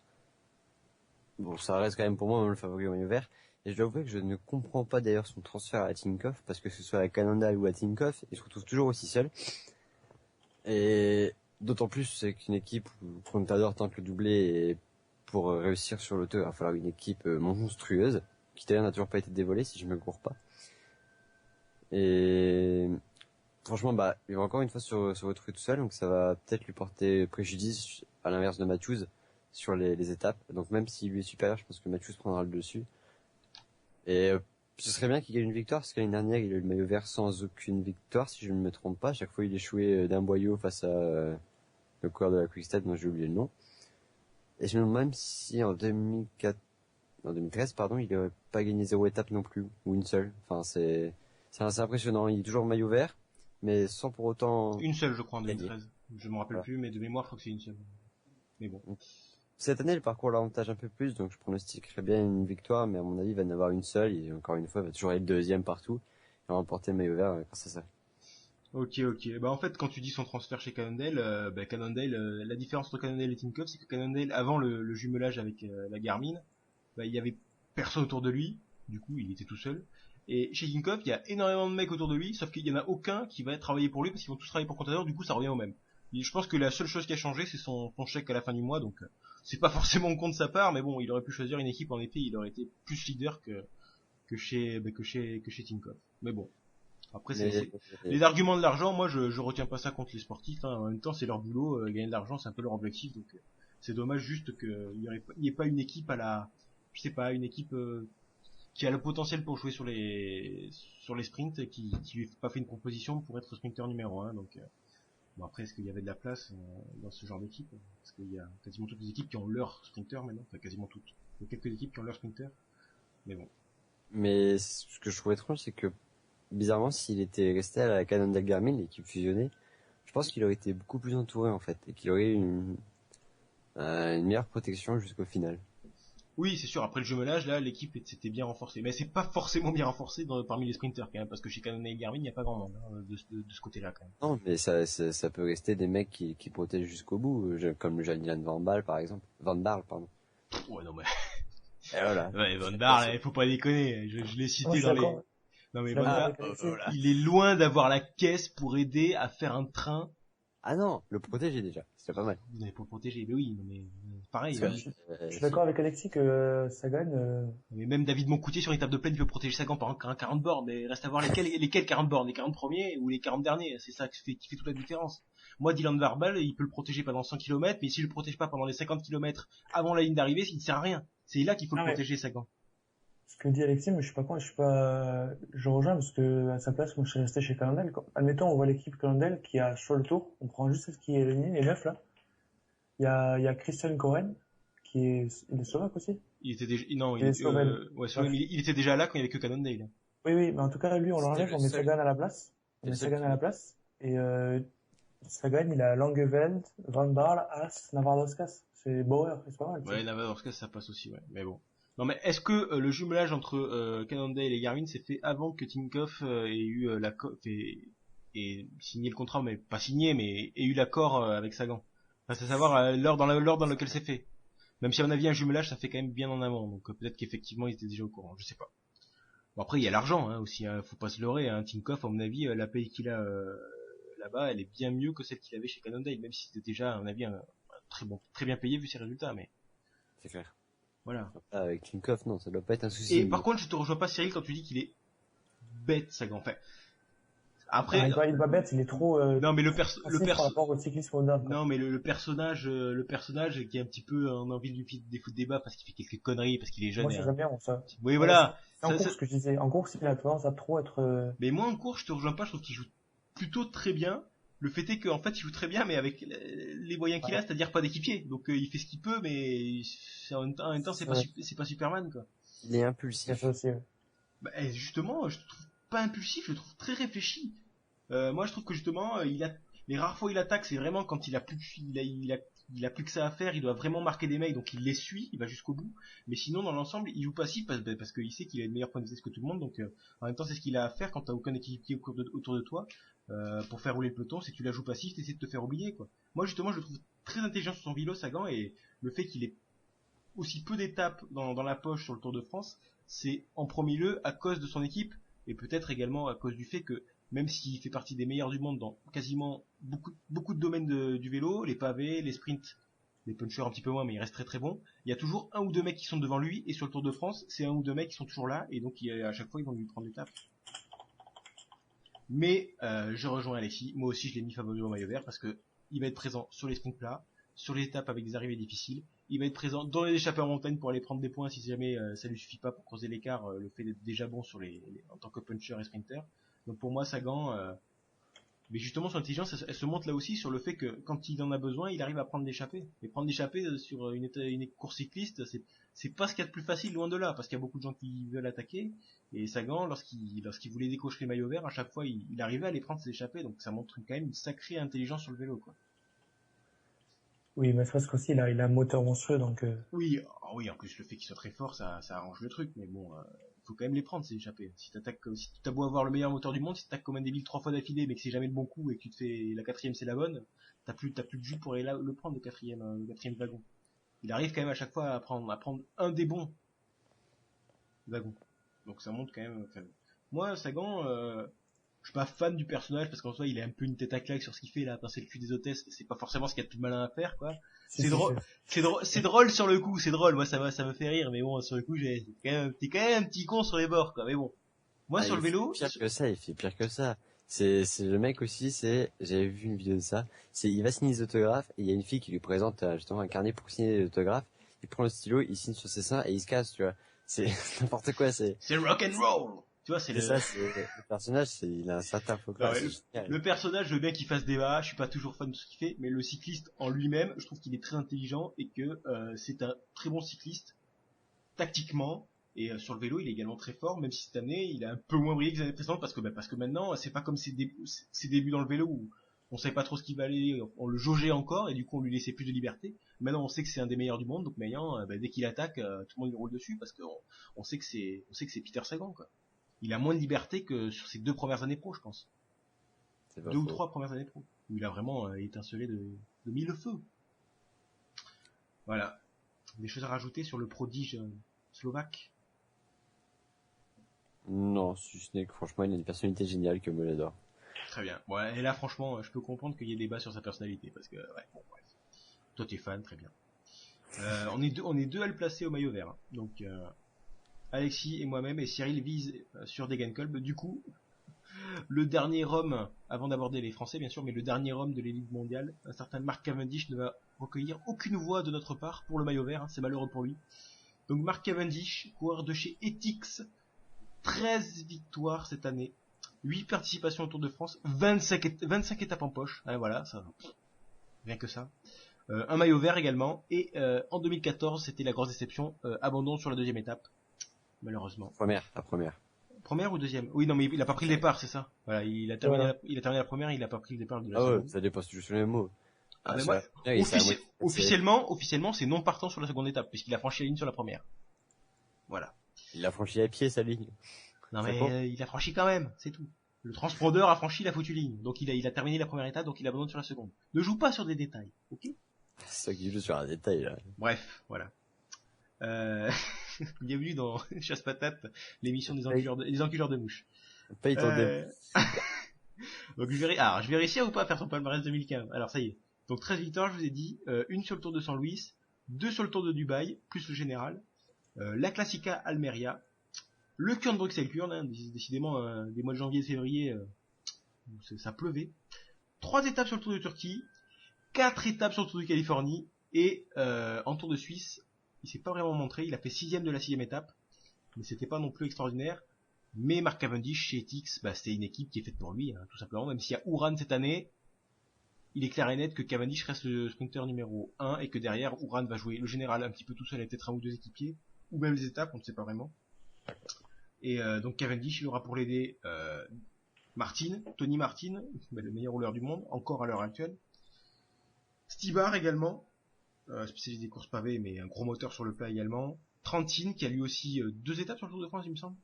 Bon, ça reste quand même pour moi le favori au maillot vert. Et je dois avouer que je ne comprends pas d'ailleurs son transfert à Tinkoff, parce que ce soit à Cannondale ou à Tinkoff, il se retrouve toujours aussi seul. Et d'autant plus c'est qu'une équipe où Contador tente le doublé, et pour réussir sur le tour, il va falloir une équipe monstrueuse, qui d'ailleurs n'a toujours pas été dévoilée si je me gourre pas. Et franchement, il va encore une fois se retrouver tout seul, donc ça va peut-être lui porter préjudice, à l'inverse de Matthews, sur les étapes. Donc même s'il lui est supérieur, je pense que Matthews prendra le dessus. Et ce serait bien qu'il gagne une victoire, parce que l'année dernière, il a eu le maillot vert sans aucune victoire, si je ne me trompe pas. À chaque fois, il échouait d'un boyau face à le coureur de la Quick-Step, dont j'ai oublié le nom. Et je me demande même si en 2013, il n'aurait pas gagné 0 étape non plus, ou une seule. Enfin, c'est impressionnant. Il est toujours maillot vert, mais sans pour autant... Une seule, je crois, en 2013. Je me rappelle plus, mais de mémoire, je crois que c'est une seule. Mais bon. Cette année, le parcours l'avantage un peu plus, donc je pronostiquerais bien une victoire, mais à mon avis, il va en avoir une seule, et encore une fois, il va toujours être deuxième partout, et remporter le maillot vert grâce à ça. Ok. En fait, quand tu dis son transfert chez Cannondale, la différence entre Cannondale et Tinkoff, c'est que Cannondale, avant le jumelage avec la Garmin, il y avait personne autour de lui, du coup, il était tout seul. Et chez Tinkoff, il y a énormément de mecs autour de lui, sauf qu'il y en a aucun qui va travailler pour lui, parce qu'ils vont tous travailler pour Contador, du coup, ça revient au même. Et je pense que la seule chose qui a changé, c'est son chèque à la fin du mois, donc c'est pas forcément con de sa part, mais bon, il aurait pu choisir une équipe, en effet, il aurait été plus leader que chez Tinkoff. Mais bon. Après, Mais, les arguments de l'argent, moi, je retiens pas ça contre les sportifs. Hein. En même temps, c'est leur boulot, gagner de l'argent, c'est un peu leur objectif. Donc, c'est dommage juste qu'il y ait pas une équipe je sais pas, une équipe qui a le potentiel pour jouer sur les sprints, et qui lui a pas fait une proposition pour être sprinter numéro 1. Donc, bon, après, est-ce qu'il y avait de la place dans ce genre d'équipe? Parce qu'il y a quasiment toutes les équipes qui ont leur sprinter maintenant, enfin quasiment toutes. Il y a quelques équipes qui ont leur sprinter, mais bon. mais ce que je trouve étrange, c'est que bizarrement, s'il était resté à la Cannondale Garmin, l'équipe fusionnée, je pense qu'il aurait été beaucoup plus entouré en fait, et qu'il aurait eu une meilleure protection jusqu'au final. Oui, c'est sûr. Après le jumelage, là, l'équipe s'était bien renforcée, mais c'est pas forcément bien renforcé parmi les sprinters quand même, parce que chez Canon et Garmin, il n'y a pas grand monde de ce côté-là quand même. Non, mais ça peut rester des mecs qui protègent jusqu'au bout, comme le jeune Dylan Van Baarle par exemple. Van Baarle, pardon. Ouais, non mais. Et voilà. Ouais, Van Baarle, faut pas déconner. Je l'ai cité dans les. Non mais Van Baarle, il est loin d'avoir la caisse pour aider à faire un train. Ah non, le protéger déjà, c'est pas mal. Vous n'avez pas protégé, mais oui, non mais pareil. Je suis d'accord avec Alexis que Sagan. Mais même David Moncoutier sur l'étape de plaine peut protéger Sagan par un 40 bornes, mais reste à voir lesquels 40 bornes, les 40 premiers ou les 40 derniers, c'est ça qui fait toute la différence. Moi, Dylan Van Baarle, il peut le protéger pendant 100 km, mais s'il le protège pas pendant les 50 km avant la ligne d'arrivée, il ne sert à rien. C'est là qu'il faut le protéger, Sagan. Ce que dit Alexis, mais je rejoins parce que à sa place, moi je serais resté chez Cannondale. Admettons, on voit l'équipe Cannondale qui a sur le tour, on prend juste celle qui est éliminée, les 9 là. Il y a Christian Coren, il est slovaque aussi. Il était déjà, non, il est slovène. Il était déjà là quand il y avait que Cannondale. Oui, mais en tout cas, lui, on l'enlève, on met Sagan à la place. Et, Sagan, il a Langeveld, Van Baarle, Haas, Navarro-Doskas. C'est Bauer, c'est pas mal. Ouais, Navarro-Doskas, ça passe aussi, ouais. Mais bon. Non, mais est-ce que le jumelage entre Cannondale et Garmin s'est fait avant que Tinkoff ait eu et signé le contrat, mais pas signé, mais ait eu l'accord avec Sagan? Enfin, c'est savoir l'ordre dans lequel c'est fait. Même si à mon avis un jumelage ça fait quand même bien en amont, donc peut-être qu'effectivement ils étaient déjà au courant, je sais pas. Bon, après il y a l'argent hein, aussi, hein, faut pas se leurrer. Hein. Tinkoff, à mon avis, la paye qu'il a là-bas, elle est bien mieux que celle qu'il avait chez Cannondale, même si c'était déjà à mon avis très bien payé vu ses résultats, mais. C'est clair. Voilà. Avec Tinkoff, non, ça doit pas être un souci. Et par contre, je te rejoins pas, Cyril, quand tu dis qu'il est bête, Sagan. Enfin, après, il est pas bête, il est trop. Non, mais par rapport au cyclisme moderne. Non, mais le personnage qui est un petit peu en envie de lui défoutre des bas parce qu'il fait quelques conneries, parce qu'il est jeune. Moi, j'aime bien ça. Oui, voilà. C'est en course, ce que je disais. En course, il a tendance à trop être. Mais moi, en course, je te rejoins pas. Je trouve qu'il joue plutôt très bien. Le fait est qu'en fait, il joue très bien, mais avec les moyens qu'il a, c'est-à-dire pas d'équipier. Donc, il fait ce qu'il peut, mais en même temps, c'est pas Superman, quoi. Il est impulsif. Ça aussi, ouais. Bah, justement, je le trouve pas impulsif, je le trouve très réfléchi. Moi, je trouve que justement, les rares fois où il attaque, c'est vraiment quand il a plus que ça à faire. Il doit vraiment marquer des mecs, donc il les suit, il va jusqu'au bout. Mais sinon, dans l'ensemble, il joue passif parce qu'il sait qu'il a le meilleur point de vitesse que tout le monde. Donc, en même temps, c'est ce qu'il a à faire quand t'as aucun équipier autour de toi. Pour faire rouler le peloton, c'est que tu la joues passif, t'essaies de te faire oublier, quoi. Moi, justement, je le trouve très intelligent sur son vélo, Sagan, et le fait qu'il ait aussi peu d'étapes dans la poche sur le Tour de France, c'est en premier lieu à cause de son équipe, et peut-être également à cause du fait que même s'il fait partie des meilleurs du monde dans quasiment beaucoup de domaines du vélo, les pavés, les sprints, les punchers un petit peu moins, mais il reste très très bon. Il y a toujours un ou deux mecs qui sont devant lui, et sur le Tour de France, c'est un ou deux mecs qui sont toujours là, et donc à chaque fois ils vont lui prendre l'étape. Mais je rejoins Alexis, moi aussi je l'ai mis favori au maillot vert parce que il va être présent sur les sprints plats, sur les étapes avec des arrivées difficiles, il va être présent dans les échappées en montagne pour aller prendre des points si jamais ça lui suffit pas pour creuser l'écart, le fait d'être déjà bon sur en tant que puncher et sprinter. Donc pour moi Sagan, mais justement son intelligence elle se montre là aussi sur le fait que quand il en a besoin, il arrive à prendre l'échappée. Et prendre l'échappée sur une course cycliste, c'est pas ce qu'il y a de plus facile, loin de là, parce qu'il y a beaucoup de gens qui veulent attaquer. Et Sagan, lorsqu'il voulait décocher les maillots verts, à chaque fois il arrivait à les prendre, ses échappées, donc ça montre quand même une sacrée intelligence sur le vélo, quoi. Oui, mais c'est parce qu'aussi il a un moteur monstrueux, donc. Oui, en plus le fait qu'il soit très fort, ça arrange le truc, mais bon, faut quand même les prendre, ces échappées. Si t'as beau avoir le meilleur moteur du monde, si t'attaques comme un débile 3 fois d'affilée, mais que c'est jamais le bon coup et que tu te fais la quatrième c'est la bonne, t'as plus de jus pour aller le prendre le quatrième wagon. Il arrive quand même à chaque fois à prendre un des bons wagons. Donc ça montre quand même. Moi, Sagan, je suis pas fan du personnage parce qu'en soi il est un peu une tête à claque sur ce qu'il fait là, pincer le cul des hôtesses, c'est pas forcément ce qu'il y a de plus malin à faire, quoi. C'est drôle sur le coup, c'est drôle, moi ça me fait rire, mais bon, sur le coup t'es quand même un petit con sur les bords, quoi, mais bon. Moi, sur le vélo, il fait pire que ça. C'est le mec aussi, j'avais vu une vidéo de ça. Il va signer des autographes et il y a une fille qui lui présente justement un carnet pour signer des autographes. Il prend le stylo, il signe sur ses seins et il se casse, tu vois. C'est n'importe quoi, c'est rock and roll. Tu vois, c'est le personnage, il a un certain folklore. Le personnage, je veux bien qu'il fasse débat, je suis pas toujours fan de ce qu'il fait, mais le cycliste en lui-même, je trouve qu'il est très intelligent et que c'est un très bon cycliste tactiquement. Et sur le vélo, il est également très fort, même si cette année, il a un peu moins brillé que les années précédentes, parce que maintenant, c'est pas comme ses débuts dans le vélo où on savait pas trop ce qu'il valait, on le jaugeait encore, et du coup, on lui laissait plus de liberté. Maintenant, on sait que c'est un des meilleurs du monde, donc maintenant, dès qu'il attaque, tout le monde lui roule dessus, parce qu'on sait que c'est Peter Sagan, quoi. Il a moins de liberté que sur ses 2 premières années pro, je pense. 2 ou 3 premières années pro, où il a vraiment étincelé de mille feux. Voilà. Des choses à rajouter sur le prodige slovaque? Non, si ce n'est que franchement, il a une personnalité géniale que me l'adore. Très bien. Ouais, et là, franchement, je peux comprendre qu'il y ait débat sur sa personnalité, parce que, ouais, bon, bref. Toi, t'es fan, très bien. On est deux à le placer au maillot vert. Hein. Donc, Alexis et moi-même, et Cyril vise sur Degenkolb. Du coup, le dernier homme, avant d'aborder les Français, bien sûr, mais le dernier homme de l'élite mondiale, un certain Mark Cavendish, ne va recueillir aucune voix de notre part pour le maillot vert. Hein, c'est malheureux pour lui. Donc, Mark Cavendish, coureur de chez Ethics, 13 victoires cette année, 8 participations au Tour de France, 25 étapes en poche, voilà, ça, rien que ça. Un maillot vert également, et en 2014, c'était la grosse déception, abandon sur la 2e étape, malheureusement. La première. Première ou 2e? Oui, non, mais il a pas pris le départ, c'est ça. Voilà, il a terminé la première, il a pas pris le départ de la seconde. Ouais, ça dépasse toujours sur les mots. Mais moi, officiellement, c'est non partant sur la seconde étape, puisqu'il a franchi la ligne sur la première. Voilà. Il a franchi à pied sa ligne. Non mais il a franchi quand même, c'est tout. Le transpondeur a franchi la foutue ligne, donc il a terminé la première étape, donc il abandonne sur la seconde. Ne joue pas sur des détails, ok? C'est ça qui joue sur un détail là. Bref, voilà. Bienvenue dans Chasse Patate, l'émission des enculeurs de mouches. Paye ton dé. Donc je vais réussir ou pas à faire son palmarès 2015. Alors ça y est. Donc 13 victoires, je vous ai dit, une sur le Tour de San Luis, 2 sur le Tour de Dubaï, plus le général, la Classica Almeria, le Kurn Bruxelles Kurn, hein, décidément des mois de janvier et février, ça pleuvait. 3 étapes sur le Tour de Turquie, 4 étapes sur le Tour de Californie, et en Tour de Suisse, il s'est pas vraiment montré, il a fait 6ème de la 6ème étape, mais c'était pas non plus extraordinaire. Mais Mark Cavendish chez Ethics, c'était une équipe qui est faite pour lui, hein, tout simplement, même s'il y a Uran cette année, il est clair et net que Cavendish reste le sprinter numéro 1 et que derrière, Uran va jouer le général un petit peu tout seul avec peut-être un ou 2 équipiers, ou même les étapes, on ne sait pas vraiment. Et donc Cavendish, il aura pour l'aider Tony Martin, le meilleur rouleur du monde, encore à l'heure actuelle. Stibar également, spécialiste des courses pavées, mais un gros moteur sur le plat également. Trentin, qui a lui aussi 2 étapes sur le Tour de France, il me semble.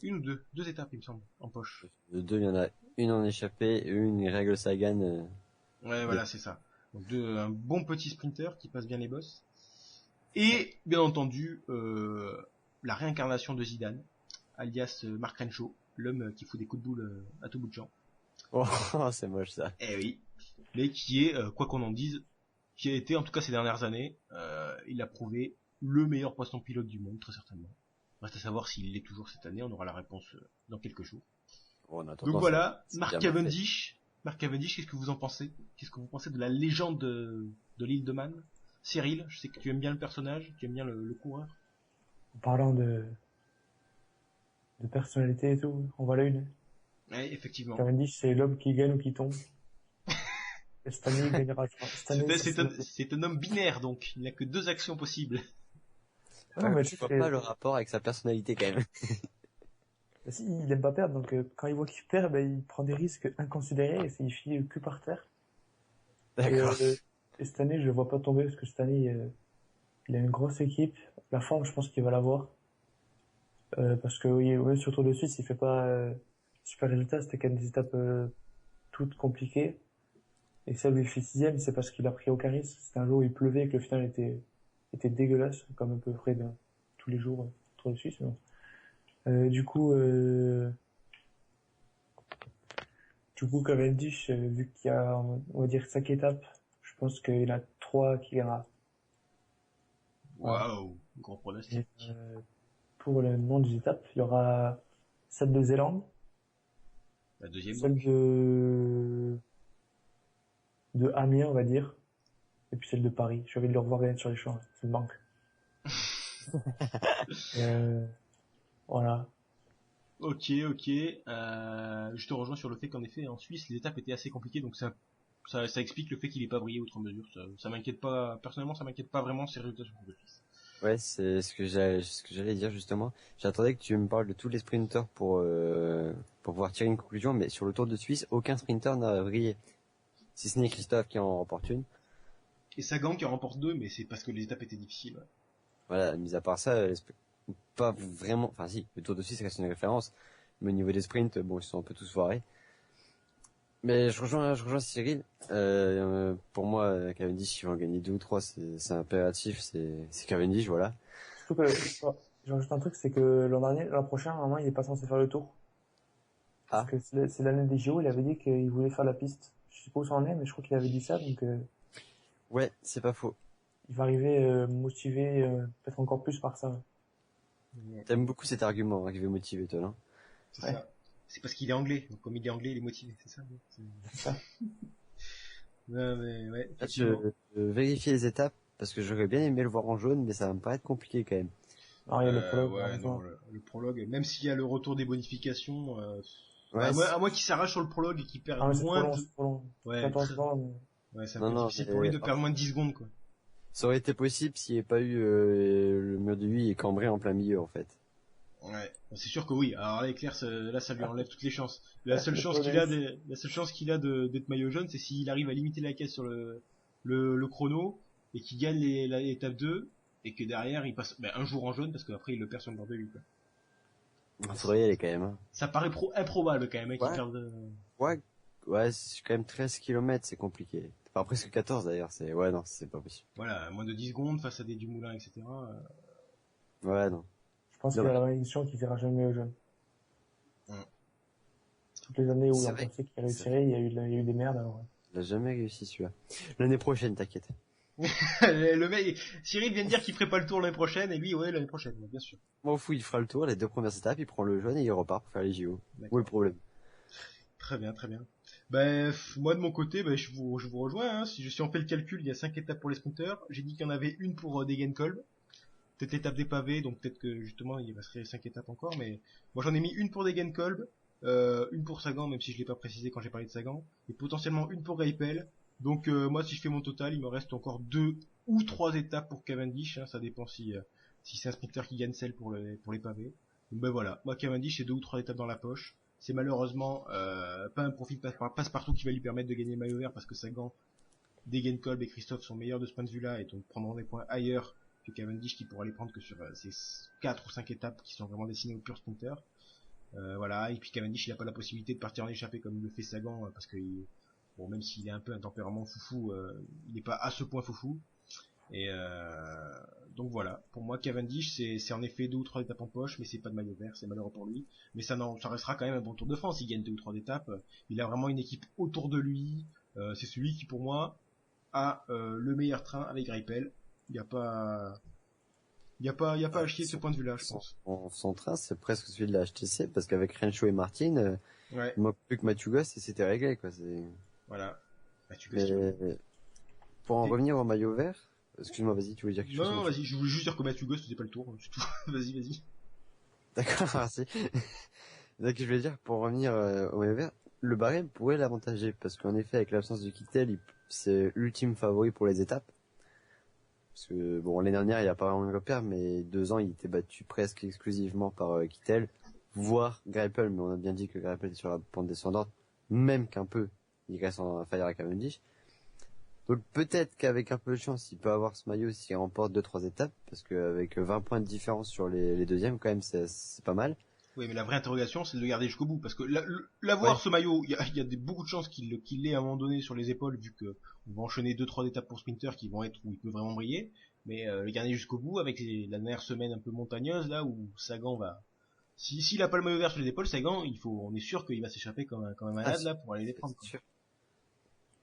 Une ou deux étapes, il me semble, en poche. De 2, il y en a une en échappée et une règle Sagan. Ouais, voilà, c'est ça. Donc un bon petit sprinter qui passe bien les bosses. Et, bien entendu, la réincarnation de Zidane, alias Marc Renshaw, l'homme qui fout des coups de boule à tout bout de champ. Oh, c'est moche ça. Eh oui. Mais qui est, quoi qu'on en dise, qui a été, en tout cas ces dernières années, il a prouvé le meilleur poisson pilote du monde, très certainement. Reste à savoir s'il l'est toujours cette année, on aura la réponse dans quelques jours. Donc voilà, Mark Cavendish. Mark Cavendish, qu'est-ce que vous en pensez? Qu'est-ce que vous pensez de la légende de l'île de Man? Cyril, je sais que tu aimes bien le personnage, tu aimes bien le coureur. En parlant de personnalité et tout, on va la une. Ouais, effectivement. Cavendish, c'est l'homme qui gagne ou qui tombe. Et cette année, il gagnera. C'est un homme binaire, donc. Il n'a que 2 actions possibles. Non, mais je vois pas le rapport avec sa personnalité quand même. Si, il aime pas perdre, donc quand il voit qu'il perd, il prend des risques inconsidérés et il finit le cul par terre. D'accord. Et cette année, je le vois pas tomber parce que cette année, il a une grosse équipe. La forme, je pense qu'il va l'avoir. Parce que oui, sur Tour de Suisse, il fait pas super résultat. C'était quand même des étapes toutes compliquées. Et celle où il fait 6ème, c'est parce qu'il a pris aucun risque. C'était un jour où il pleuvait et que le final était dégueulasse, comme à peu près de tous les jours Tour de Suisse. Du coup, Cavendish, vu qu'il y a, on va dire, 5 étapes, je pense qu'il y en a 3 qui gagnera. Waouh, gros pronostic. Pour le nom des étapes, il y aura celle de Zélande, La deuxième. celle de Amiens, on va dire, et puis celle de Paris. J'ai envie de le revoir gagner sur les champs, ça me manque. Euh, voilà. Ok. Je te rejoins sur le fait qu'en effet, en Suisse, les étapes étaient assez compliquées, donc ça explique le fait qu'il ait pas brillé outre mesure. Ça m'inquiète pas, personnellement, ça m'inquiète pas vraiment ces résultats sur le Tour de Suisse. Ouais, c'est ce que j'allais dire justement. J'attendais que tu me parles de tous les sprinters pour pouvoir tirer une conclusion, mais sur le Tour de Suisse, aucun sprinter n'a brillé. Si ce n'est Christophe qui en remporte une. Et Sagan qui en remporte 2, mais c'est parce que les étapes étaient difficiles. Ouais. Voilà, mis à part ça, pas vraiment, enfin si, le Tour de Suisse reste une référence, mais au niveau des sprints, bon, ils sont un peu tous foirés. Mais je rejoins Cyril. Pour moi, Cavendish, il va en gagner 2 ou 3, c'est impératif, c'est Cavendish, voilà. Surtout que, j'en rajoute un truc, c'est que l'an prochain, normalement, il est pas censé faire le Tour. Parce Ah. que c'est l'année des JO, il avait dit qu'il voulait faire la piste. Je sais pas où ça en est, mais je crois qu'il avait dit ça, donc Ouais, c'est pas faux. il va arriver motivé, peut-être encore plus par ça. T'aimes beaucoup cet argument, arriver motivé, toi, non? C'est Ouais. ça. C'est parce qu'il est anglais. Donc comme il est anglais, il est motivé, c'est ça. C'est ça. Non, mais ouais, Là, effectivement. je vérifie les étapes, parce que j'aurais bien aimé le voir en jaune, mais ça va me paraître compliqué quand même. Non, il y a le prologue, Ouais, malheureusement. non, le prologue, même s'il y a le retour des bonifications, Ouais, à moins qu'il s'arrache sur le prologue et qu'il perd Ah, mais c'est trop moins long, de... c'est trop long. Ouais, 14 ans, mais... ouais, c'est un non, peu non, difficile pour lui de perdre moins de 10 secondes, quoi. ça aurait été possible s'il n'y avait pas eu le mur de vie et cambré en plein milieu, en fait. Ouais, c'est sûr que oui. Alors là, Leclerc, là, ça lui enlève toutes les chances. La seule le chance qu'il Polonaise. a, la seule chance qu'il a d'être maillot jaune, c'est s'il arrive à limiter la caisse sur le chrono et qu'il gagne l'étape 2 et que derrière il passe un jour en jaune parce qu'après il le perd sur le bord de lui, quoi. Il faudrait y aller quand même. Hein. Ça paraît improbable quand même, hein, qu'il Ouais. perde. Ouais, c'est quand même 13 kilomètres, c'est compliqué. Enfin, presque 14 d'ailleurs, ouais, non, c'est pas possible. Voilà, moins de 10 secondes face à des Dumoulin, etc. Ouais, non. Je pense qu'il a Dommage. la malédiction qu'il verra jamais au jaune. Ouais. Toutes les années où C'est on vrai. pensait qu'il réussirait, il y a eu des merdes, alors. Il a jamais réussi celui-là. L'année prochaine, t'inquiète. Le mec, Cyril vient de dire qu'il ferait pas le tour l'année prochaine et lui, ouais, l'année prochaine, bien sûr. M'en fous, il fera le tour, les 2 premières étapes, il prend le jaune et il repart pour faire les JO. D'accord. Où est le problème? Très bien, très bien. Moi de mon côté, je vous rejoins. Hein. Si on fait le calcul, il y a 5 étapes pour les sprinters. J'ai dit qu'il y en avait une pour Degenkolb. Peut-être l'étape des pavés, donc peut-être que justement il resterait 5 étapes encore. Mais moi j'en ai mis une pour Degenkolb, une pour Sagan, même si je l'ai pas précisé quand j'ai parlé de Sagan, et potentiellement une pour Greipel. Donc moi si je fais mon total, il me reste encore 2 ou 3 étapes pour Cavendish. Hein. Ça dépend si c'est un sprinter qui gagne celle pour les pavés. Donc voilà, moi Cavendish c'est 2 ou 3 étapes dans la poche. C'est malheureusement pas un profil passe-partout qui va lui permettre de gagner le maillot vert parce que Sagan, Degenkolb et Christophe sont meilleurs de ce point de vue-là et donc prendront des points ailleurs que Cavendish qui pourra les prendre que sur ces 4 ou 5 étapes qui sont vraiment destinées au pur sprinter. Voilà, et puis Cavendish il a pas la possibilité de partir en échappée comme le fait Sagan parce que bon, même s'il est un peu un tempérament foufou, il n'est pas à ce point foufou. Et donc voilà, pour moi Cavendish c'est en effet 2 ou 3 étapes en poche, mais c'est pas de maillot vert, c'est malheureux pour lui. Mais ça restera quand même un bon Tour de France, il gagne 2 ou 3 étapes, il a vraiment une équipe autour de lui, c'est celui qui pour moi a le meilleur train avec Greipel. Il y a pas à chier de ce point de vue-là, je pense. Son train, c'est presque celui de la HTC, parce qu'avec Renshaw et Martin, Ouais, il manque plus que Mathieu Goss et c'était réglé, quoi. voilà. Mais, pour en revenir au maillot vert, excuse-moi, vas-y, tu voulais dire quelque chose? Non, vas-y, je voulais juste dire que Mathieu Goss faisait pas le tour, c'est tout. Vas-y. D'accord, merci. Donc, je voulais dire, pour revenir au maillot vert, le barème pourrait l'avantager, parce qu'en effet, avec l'absence de Kittel, c'est l'ultime favori pour les étapes. Parce que, bon, l'année dernière, il n'y a pas vraiment de repère, mais 2 ans, il était battu presque exclusivement par Kittel, voire Greipel, mais on a bien dit que Greipel est sur la pente descendante, même qu'un peu, il reste en faillite à Cavendish. Donc peut-être qu'avec un peu de chance, il peut avoir ce maillot s'il remporte 2-3 étapes, parce qu'avec 20 points de différence sur les deuxièmes, quand même, c'est pas mal. Oui, mais la vraie interrogation, c'est de le garder jusqu'au bout, parce que l'avoir, Ouais. ce maillot, il y a beaucoup de chances qu'il l'ait à un moment donné sur les épaules, vu que on va enchaîner 2-3 étapes pour sprinter qui vont être où il peut vraiment briller, mais le garder jusqu'au bout avec la dernière semaine un peu montagneuse, là, où Sagan va... S'il a pas le maillot vert sur les épaules, Sagan, on est sûr qu'il va s'échapper comme un malade, là, pour aller les prendre. C'est sûr.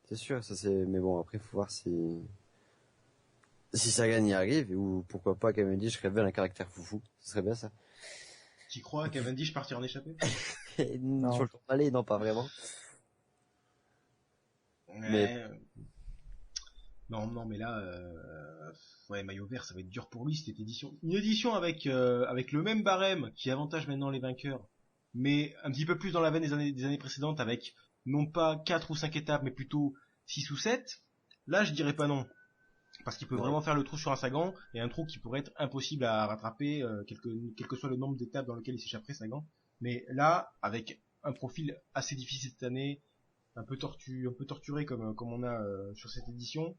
C'est sûr, ça c'est, mais bon, après, faut voir si Sagan y arrive, ou pourquoi pas Cavendish révèle un caractère foufou. Ce serait bien ça. Tu crois Cavendish partir en échappée? Sur le tour d'aller, non, pas vraiment. Mais... Non, mais là, ouais, maillot vert, ça va être dur pour lui cette édition. Une édition avec le même barème qui avantage maintenant les vainqueurs, mais un petit peu plus dans la veine des années précédentes, avec non pas 4 ou 5 étapes, mais plutôt 6 ou 7. Là, je dirais pas non. Parce qu'il peut vraiment faire le trou sur un Sagan, et un trou qui pourrait être impossible à rattraper, quel que soit le nombre d'étapes dans lequel il s'échapperait, Sagan. Mais là, avec un profil assez difficile cette année, un peu torturé comme on a sur cette édition,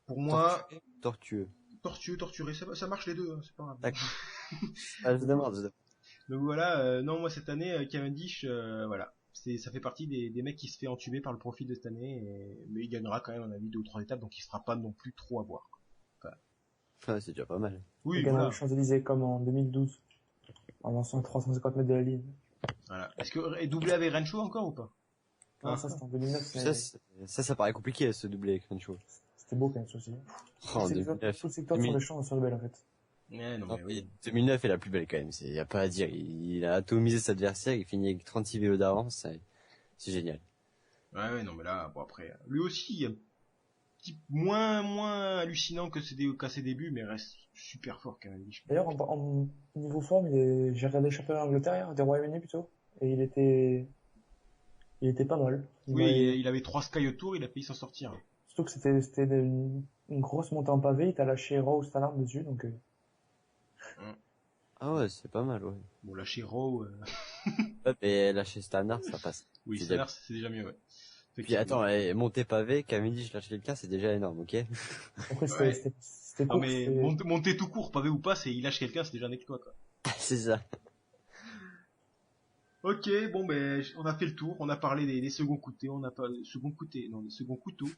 pour moi... Tortueux. Torturé, ça marche les deux, hein, c'est pas grave. D'accord. Je demande. Donc voilà, non, moi cette année, Cavendish, voilà. Ça fait partie des mecs qui se fait entuber par le profil de cette année, mais il gagnera quand même, à mon avis, 2 ou 3 étapes, donc il se fera pas non plus trop avoir. Voilà. Ouais, c'est déjà pas mal. Oui, Il gagnera voilà. les Champs-Élysées comme en 2012, en lançant 350 mètres de la ligne. Voilà. Est-ce que doublé avec Rencho encore ou pas? Non, ça c'était en 2009, mais Ça paraît compliqué, ce doublé avec Rencho. c'était beau quand même, ça aussi. En Tout 2009. le secteur sur les champs sur le bel, en fait. Ouais, non, Non, mais oui. 2009 est la plus belle quand même, y a pas à dire. Il a atomisé cet adversaire, il finit avec 36 vélos d'avance, c'est génial. Ouais, non, mais là, bon après, lui aussi, un petit moins hallucinant qu'à ses débuts, mais reste super fort quand même. D'ailleurs, en niveau forme, j'ai regardé le championnat d'Angleterre, des Royaumes-Unis plutôt, et il était pas mal. Il avait 3 Sky autour, il a failli s'en sortir. Surtout que c'était une grosse montée en pavé, il t'a lâché Rose Stallard dessus, donc Ah ouais, c'est pas mal, ouais. Bon, lâcher Rowe, Ouais, mais lâcher Standard, ça passe. oui, C'est c'est déjà mieux, ouais. Puis attends, monter pavé, Cavendish lâche quelqu'un, c'est déjà énorme, ok? après Ouais. c'était Non, court. mais monter tout court, pavé ou pas, il lâche quelqu'un, c'est déjà un exploit, quoi. C'est ça. Ok, bon, ben, on a fait le tour, on a parlé des seconds couteaux, des seconds couteaux,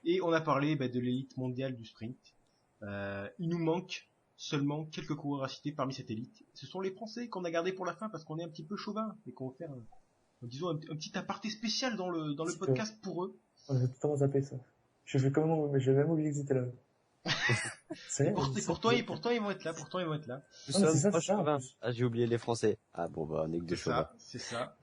et on a parlé de l'élite mondiale du sprint. Il nous manque seulement quelques coureurs à citer parmi cette élite. Ce sont les Français qu'on a gardés pour la fin parce qu'on est un petit peu chauvin et qu'on va faire, disons, un petit aparté spécial dans le podcast pour eux. J'ai tout le temps zappé ça. J'ai même oublié que c'était là. Pourtant, ils vont être là, Nous mais c'est sommes ça, pas c'est ça, en chauvins. plus. Ah, j'ai oublié les Français. Ah bon, bah, on est que des chauvins. C'est ça.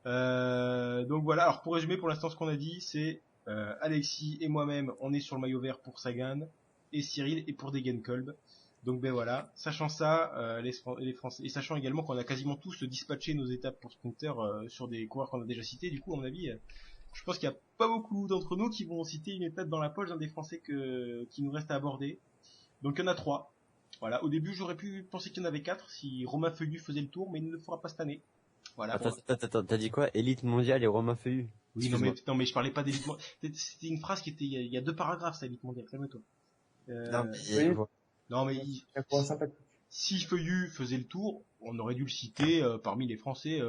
Donc voilà, alors pour résumer, pour l'instant, ce qu'on a dit, c'est Alexis et moi-même, on est sur le maillot vert pour Sagan, et Cyril est pour Degenkolb. Donc ben voilà, sachant ça, les Français, et sachant également qu'on a quasiment tous dispatché nos étapes pour Sprinter sur des coureurs qu'on a déjà cités, du coup, à mon avis, je pense qu'il n'y a pas beaucoup d'entre nous qui vont citer une étape dans la poche d'un des Français qui nous reste à aborder. Donc il y en a 3. Voilà, au début j'aurais pu penser qu'il y en avait 4 si Romain Feuillu faisait le tour, mais il ne le fera pas cette année. Voilà. Attends, t'as dit quoi? Élite mondiale et Romain Feuillu? Oui, non mais je parlais pas d'élite mondiale. C'était une phrase qui était, il y a 2 paragraphes, ça, élite mondiale, calme-toi. Non mais si Feuillu faisait le tour, on aurait dû le citer parmi les Français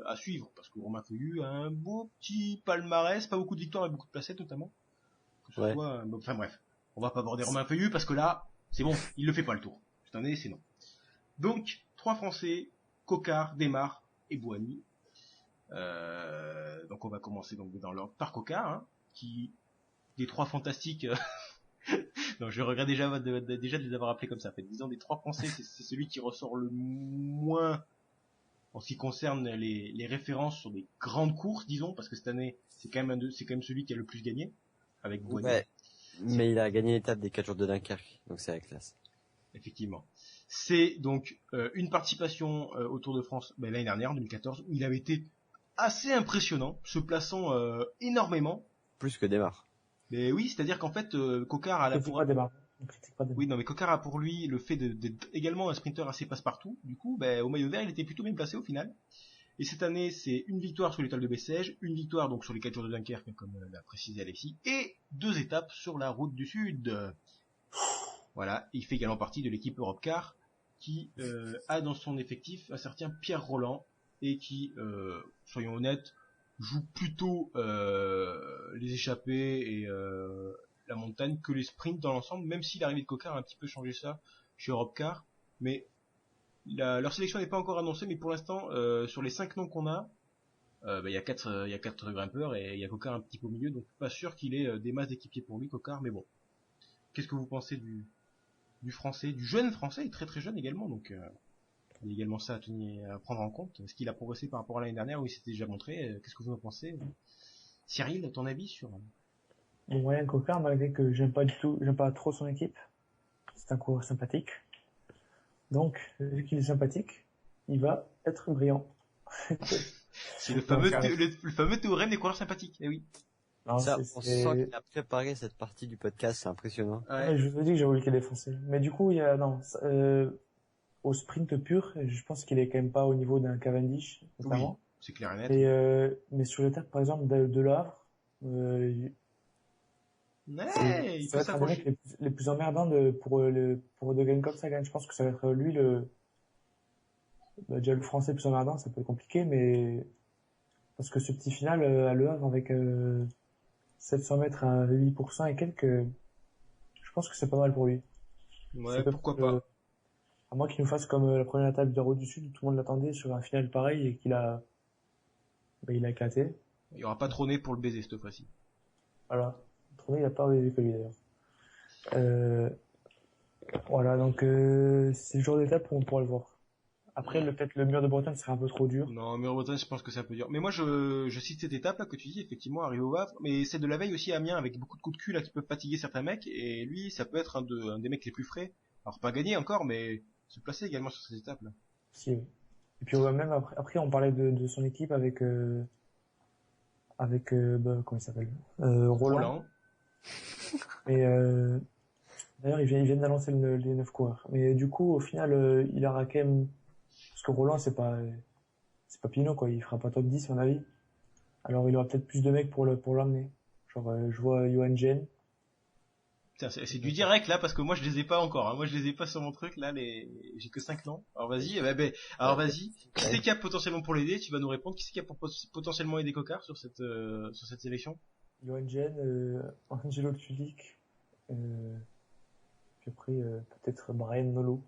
à suivre, parce que Romain Feuillu a un beau petit palmarès, pas beaucoup de victoires et beaucoup de placettes notamment. Que ce soit, enfin bref, on va pas aborder Romain Feuillu parce que là, c'est bon, il le fait pas le tour. Cette année, c'est non. Donc, 3 Français, Coquard, Desmar et Bouhanni. Donc on va commencer donc dans l'ordre par Coquard, hein, qui des 3 fantastiques. Donc je regrette déjà de les avoir appelés comme ça. En fait, disons des 3 Français, c'est celui qui ressort le moins en ce qui concerne les références sur des grandes courses, disons, parce que cette année c'est quand même celui qui a le plus gagné avec Bouhanni. Ouais, mais il a gagné l'étape des 4 jours de Dunkerque, donc c'est la classe. Effectivement. C'est donc une participation au Tour de France l'année dernière, en 2014, où il avait été assez impressionnant, se plaçant énormément. Plus que Desmar. Mais oui, c'est-à-dire qu'en fait, Coquard a Oui, non, mais Coquard a pour lui le fait d'être également un sprinter assez passe-partout. Du coup, au maillot vert, il était plutôt bien placé au final. Et cette année, c'est une victoire sur l'étoile de Bessèges, une victoire donc sur les 4 jours de Dunkerque, comme l'a précisé Alexis, et 2 étapes sur la route du Sud. Voilà, il fait également partie de l'équipe Europcar, qui a dans son effectif un certain Pierre Roland, et qui, soyons honnêtes, joue plutôt les échappées et la montagne que les sprints dans l'ensemble, même si l'arrivée de Coquard a un petit peu changé ça chez Europcar. Mais leur sélection n'est pas encore annoncée, mais pour l'instant, sur les 5 noms qu'on a, il y a 4 grimpeurs et il y a Coquard un petit peu au milieu, donc pas sûr qu'il ait des masses d'équipiers pour lui, Coquard, mais bon. Qu'est-ce que vous pensez du français, du jeune français, très très jeune également, donc Il y a également ça à prendre en compte. Est-ce qu'il a progressé par rapport à l'année dernière où il s'était déjà montré? Qu'est-ce que vous en pensez? Cyril, ton avis sur... Bon, Ryan Coquard, malgré que j'aime pas trop son équipe, c'est un coureur sympathique. Donc, vu qu'il est sympathique, il va être brillant. C'est le fameux théorème des coureurs sympathiques. Eh oui. Non, Ça, on sent qu'il a préparé cette partie du podcast, c'est impressionnant. Ouais. Je vous ai dit que j'ai voulu qu'il défoncer. Mais du coup, au sprint pur, je pense qu'il est quand même pas au niveau d'un Cavendish, notamment. Oui, c'est clair et net. Mais sur l'étape, par exemple, de Le Havre, Ouais, il ça peut va être un des s'approcher. mecs les plus emmerdants pour De Genkolb Sagan. Je pense que ça va être lui déjà le français le plus emmerdant, ça peut être compliqué, mais parce que ce petit final à Le Havre avec 700 mètres à 8% et quelques, je pense que c'est pas mal pour lui. Ouais, C'est pourquoi pas. À moins qu'il nous fasse comme la première étape de la Route du Sud où tout le monde l'attendait sur un final pareil et il a éclaté. Il y aura pas trop nez pour le baiser cette fois-ci. Voilà. Autrement, il a pas réussi que lui d'ailleurs. Voilà, donc c'est le jour d'étape où on pourra le voir. Après, peut-être le mur de Bretagne serait un peu trop dur. Non, mais en Bretagne, je pense que c'est un peu dur. Mais moi, je cite cette étape là que tu dis, effectivement, arrivé au Havre, mais c'est de la veille aussi à Amiens avec beaucoup de coups de cul là qui peuvent fatiguer certains mecs, et lui, ça peut être un des mecs les plus frais. Alors pas gagner encore, mais se placer également sur cette étape là. Si, oui. Et puis même après, on parlait de son équipe avec comment il s'appelle Roland. Et d'ailleurs, ils viennent d'annoncer les 9 coureurs. Mais du coup, au final, il aura quand même, parce que Roland, c'est pas Pinot, quoi. Il fera pas top 10, à mon avis. Alors, il aura peut-être plus de mecs pour l'emmener. Genre, je vois Johan Jen. Putain, c'est du direct là parce que moi je les ai pas encore. Hein. Moi je les ai pas sur mon truc là. J'ai que 5 noms. Alors vas-y. Alors vas-y. Qui c'est qui a potentiellement pour l'aider? Tu vas nous répondre. Qui c'est qui a pour potentiellement aider Cocard sur cette sélection? Johan Jen, Angelo Tulik, puis après peut-être Brian Nolo.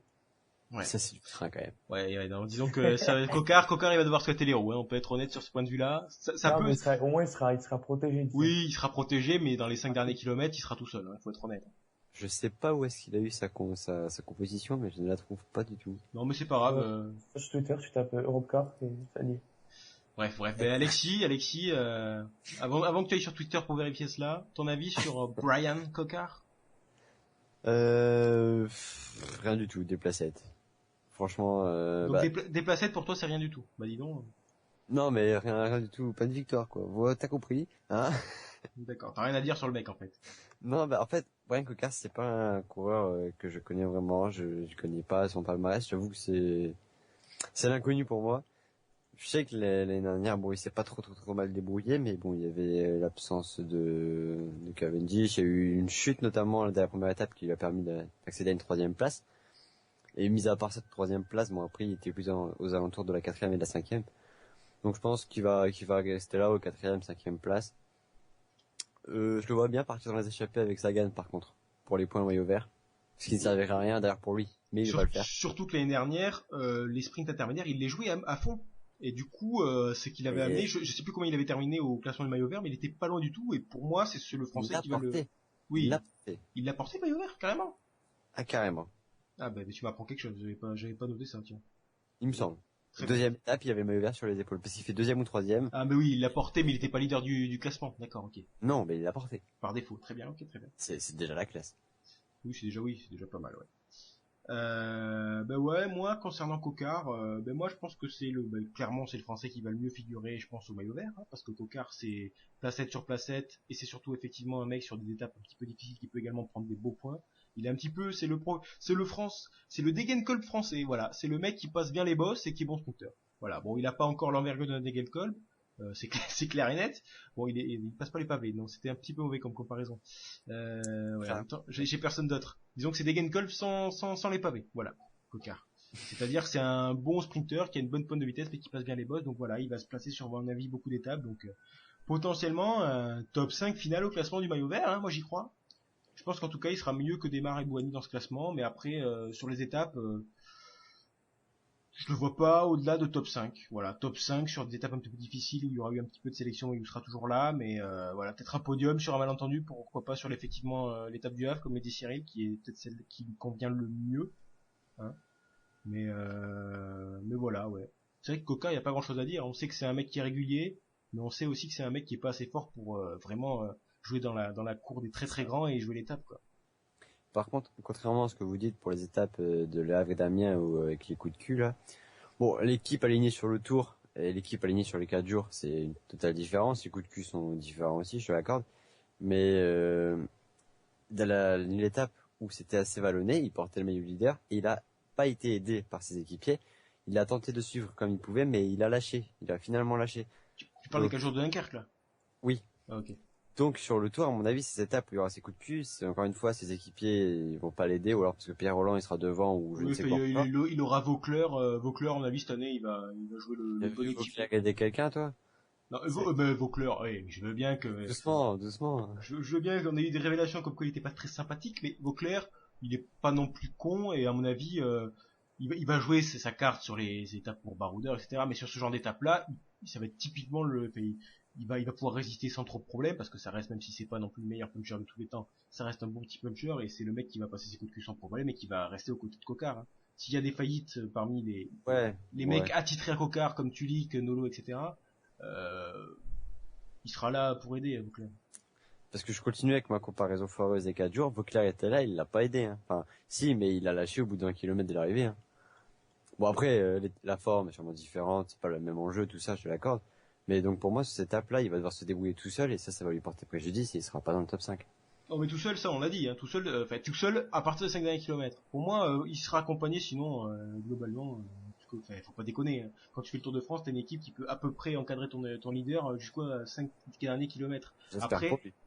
Ouais. Ça c'est du train quand même. Ouais, donc, disons que Cocard il va devoir souhaiter les roues. Hein. On peut être honnête sur ce point de vue-là. Ça Non, peut. mais au moins il sera protégé. Oui, il sera protégé, mais dans les 5 derniers kilomètres, il sera tout seul. Hein. Faut être honnête. Je sais pas où est-ce qu'il a eu sa composition, mais je ne la trouve pas du tout. Non, mais c'est pas grave. Sur Twitter, tu tapes Europcar et ça dit. Bref. Ben, Alexis, avant que tu ailles sur Twitter pour vérifier cela, ton avis sur Brian Cocard? Rien du tout, des placettes. Franchement, Donc des placettes pour toi c'est rien du tout. Bah dis donc. Non mais rien du tout, pas de victoire quoi. Voilà, t'as compris, hein? D'accord, t'as rien à dire sur le mec en fait. Non, bah en fait, Brian Cocard c'est pas un coureur que je connais vraiment, je connais pas son palmarès, j'avoue que c'est l'inconnu pour moi. Je sais que l'année dernière, bon, il s'est pas trop mal débrouillé, mais bon, il y avait l'absence de Cavendish, il y a eu une chute notamment dès la première étape qui lui a permis d'accéder à une 3e place. Et mis à part cette 3e place, bon après il était plus aux alentours de la 4e et de la 5e. Donc je pense qu'il va rester là aux 4e, 5e place. Je le vois bien partir dans les échappées avec Sagan par contre, pour les points au maillot vert. Ce qui ne servira à rien d'ailleurs pour lui, mais il va le faire. Surtout que l'année dernière, les sprints intermédiaires, il les jouait à fond. Et du coup, c'est qu'il avait amené, je sais plus comment il avait terminé au classement du maillot vert, mais il était pas loin du tout. Et pour moi, c'est le français qui va le... Oui, il l'a porté le maillot vert, carrément. Ah, carrément. Ah bah tu m'apprends quelque chose, j'avais pas noté ça, tiens. Il me semble. Deuxième étape, il y avait le maillot vert sur les épaules, parce qu'il fait 2e ou 3e. Ah mais oui, il l'a porté, mais il était pas leader du classement, d'accord, ok. Non, mais il l'a porté. Par défaut, très bien, ok, très bien. C'est déjà la classe. Oui, c'est déjà pas mal, ouais. Moi concernant Cocard, moi je pense que clairement c'est le français qui va le mieux figurer, je pense au maillot vert, hein, parce que Cocard c'est placette sur placette et c'est surtout effectivement un mec sur des étapes un petit peu difficiles qui peut également prendre des beaux points. Il est un petit peu, c'est le Degenkolb français, voilà, c'est le mec qui passe bien les bosses et qui est bon sprinter. Voilà, bon, il a pas encore l'envergure d'un Degenkolb, c'est clair et net. Bon, il passe pas les pavés, donc c'était un petit peu mauvais comme comparaison. En même temps, j'ai personne d'autre. Disons que c'est Degenkolb sans les pavés, voilà, Cocard. C'est-à-dire que c'est un bon sprinter qui a une bonne pointe de vitesse mais qui passe bien les bosses, donc voilà, il va se placer sur, à mon avis, beaucoup d'étapes, donc potentiellement top 5 final au classement du maillot vert, hein, moi j'y crois. Je pense qu'en tout cas il sera mieux que Desmar et Bouhanni dans ce classement, mais après sur les étapes je le vois pas au-delà de top 5. Voilà, top 5 sur des étapes un peu plus difficiles où il y aura eu un petit peu de sélection où il sera toujours là, mais voilà, peut-être un podium sur un malentendu, pourquoi pas sur effectivement l'étape du Havre comme l'a dit Cyril, qui est peut-être celle qui lui convient le mieux. Hein. Mais voilà, ouais. C'est vrai que Coca, il y a pas grand-chose à dire. On sait que c'est un mec qui est régulier, mais on sait aussi que c'est un mec qui est pas assez fort pour vraiment jouer dans la cour des très très grands et jouer l'étape, quoi. Par contre, contrairement à ce que vous dites pour les étapes de Le Havre et d'Amiens ou avec les coups de cul là, bon, l'équipe alignée sur le Tour et l'équipe alignée sur les 4 jours, c'est une totale différence. Les coups de cul sont différents aussi, je te l'accorde. Mais dans l'étape où c'était assez vallonné, il portait le maillot leader et il a pas été aidé par ses équipiers. Il a tenté de suivre comme il pouvait, mais il a lâché. Il a finalement lâché. Tu parles des Donc, 4 jours de Dunkerque, là? oui. Ah, ok. Donc sur le Tour, à mon avis, ces étapes où il y aura ses coups de cul, c'est encore une fois ses équipiers, ils vont pas l'aider, ou alors parce que Pierre Roland il sera devant ou je ne Oui, sais quoi. il aura Vaucler. Vaucler, à mon avis, cette année, il va jouer le bon équipe. Tu as regardé quelqu'un, toi? Non, Vaucler, oui, je veux bien que... Doucement, doucement. Je veux bien qu'on ait eu des révélations comme quoi il était pas très sympathique, mais Vaucler, il est pas non plus con, et à mon avis, il va jouer sa carte sur les étapes pour baroudeur, etc. Mais sur ce genre d'étape-là, ça va être typiquement il va pouvoir résister sans trop de problèmes, parce que ça reste, même si c'est pas non plus le meilleur puncher de tous les temps, ça reste un bon petit puncher, et c'est le mec qui va passer ses coups de cul sans problème, et qui va rester aux côtés de Cocard, hein. S'il y a des faillites parmi les mecs attitrés à Cocard, comme Tulik, Nolo, etc., il sera là pour aider, Vaucler. Parce que je continue avec ma comparaison foireuse des 4 jours, Vauclair était là, il l'a pas aidé, hein. Enfin, si, mais il a lâché au bout d'un kilomètre de l'arrivée, hein. Bon après, la forme est sûrement différente, c'est pas le même enjeu, tout ça, je te l'accorde. Mais donc pour moi, sur cette étape-là, il va devoir se débrouiller tout seul, et ça va lui porter préjudice, et il sera pas dans le top 5. Non mais tout seul, ça on l'a dit, hein, tout seul à partir des 5 derniers kilomètres. Pour moi, il sera accompagné, sinon globalement, faut pas déconner, hein. Quand tu fais le Tour de France, t'as une équipe qui peut à peu près encadrer ton leader jusqu'aux 5 derniers kilomètres.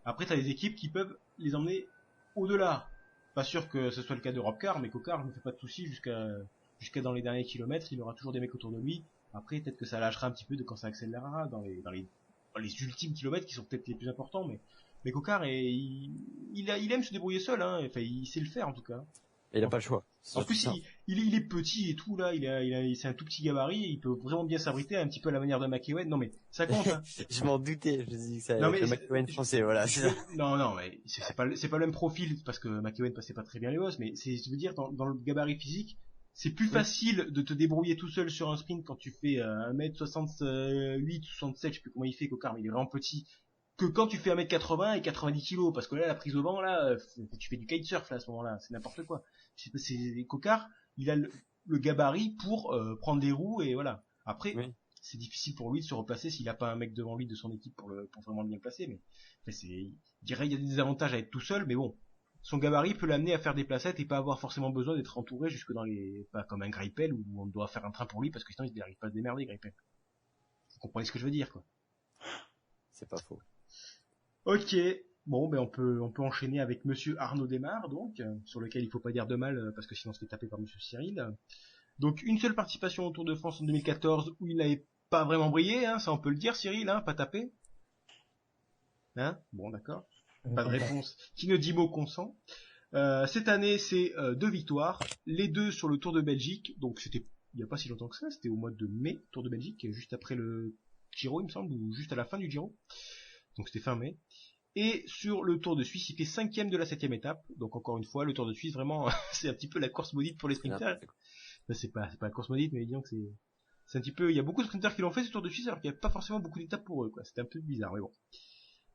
Après t'as des équipes qui peuvent les emmener au-delà. Pas sûr que ce soit le cas de Robcar, mais Cocard ne fait pas de soucis jusqu'à dans les derniers kilomètres, il aura toujours des mecs autour de lui. Après peut-être que ça lâchera un petit peu de quand ça accélérera dans les ultimes kilomètres qui sont peut-être les plus importants, mais Cocard il aime se débrouiller seul, hein. Enfin, il sait le faire en tout cas. Et il a pas le choix. En plus, il est petit et tout là, c'est un tout petit gabarit, et il peut vraiment bien s'abriter un petit peu à la manière de McEwen. Non mais ça compte, hein. Je m'en doutais, je me dis que ça Non, allait être le McEwen français, voilà. Non, mais c'est pas le même profil, parce que McEwen passait pas très bien les bosses, mais je veux dire, dans le gabarit physique, c'est plus facile de te débrouiller tout seul sur un sprint quand tu fais 1m68, 67, je sais plus comment il fait, Cocard, mais il est vraiment petit, que quand tu fais 1m80 et 90 kg, parce que là, la prise au vent, là, tu fais du kitesurf, là, à ce moment-là, c'est n'importe quoi. C'est Cocard, il a le gabarit pour prendre les roues, et voilà. Après, c'est difficile pour lui de se replacer s'il a pas un mec devant lui de son équipe pour vraiment le bien placer, mais je dirais, il y a des avantages à être tout seul, mais bon, son gabarit peut l'amener à faire des placettes et pas avoir forcément besoin d'être entouré jusque pas comme un Greipel où on doit faire un train pour lui parce que sinon il n'arrive pas à se démerder, Greipel. Vous comprenez ce que je veux dire, quoi. C'est pas faux. Ok. Bon, ben on peut enchaîner avec Monsieur Arnaud Desmar, donc, sur lequel il faut pas dire de mal parce que sinon on se fait taper par Monsieur Cyril. Donc une seule participation au Tour de France en 2014 où il n'avait pas vraiment brillé, hein, ça on peut le dire, Cyril, hein, pas tapé. Hein, bon, d'accord. Pas de réponse. Qui ne dit mot consent. Cette année, c'est 2 victoires, les 2 sur le Tour de Belgique. Donc c'était il y a pas si longtemps que ça, c'était au mois de mai, Tour de Belgique, juste après le Giro, il me semble, ou juste à la fin du Giro. Donc c'était fin mai. Et sur le Tour de Suisse, il fait 5e de la 7e étape. Donc encore une fois, le Tour de Suisse, vraiment, c'est un petit peu la course maudite pour les sprinters. C'est pas la course maudite, mais disons que c'est un petit peu, il y a beaucoup de sprinters qui l'ont fait ce Tour de Suisse alors qu'il n'y a pas forcément beaucoup d'étapes pour eux, quoi. C'était un peu bizarre, mais bon.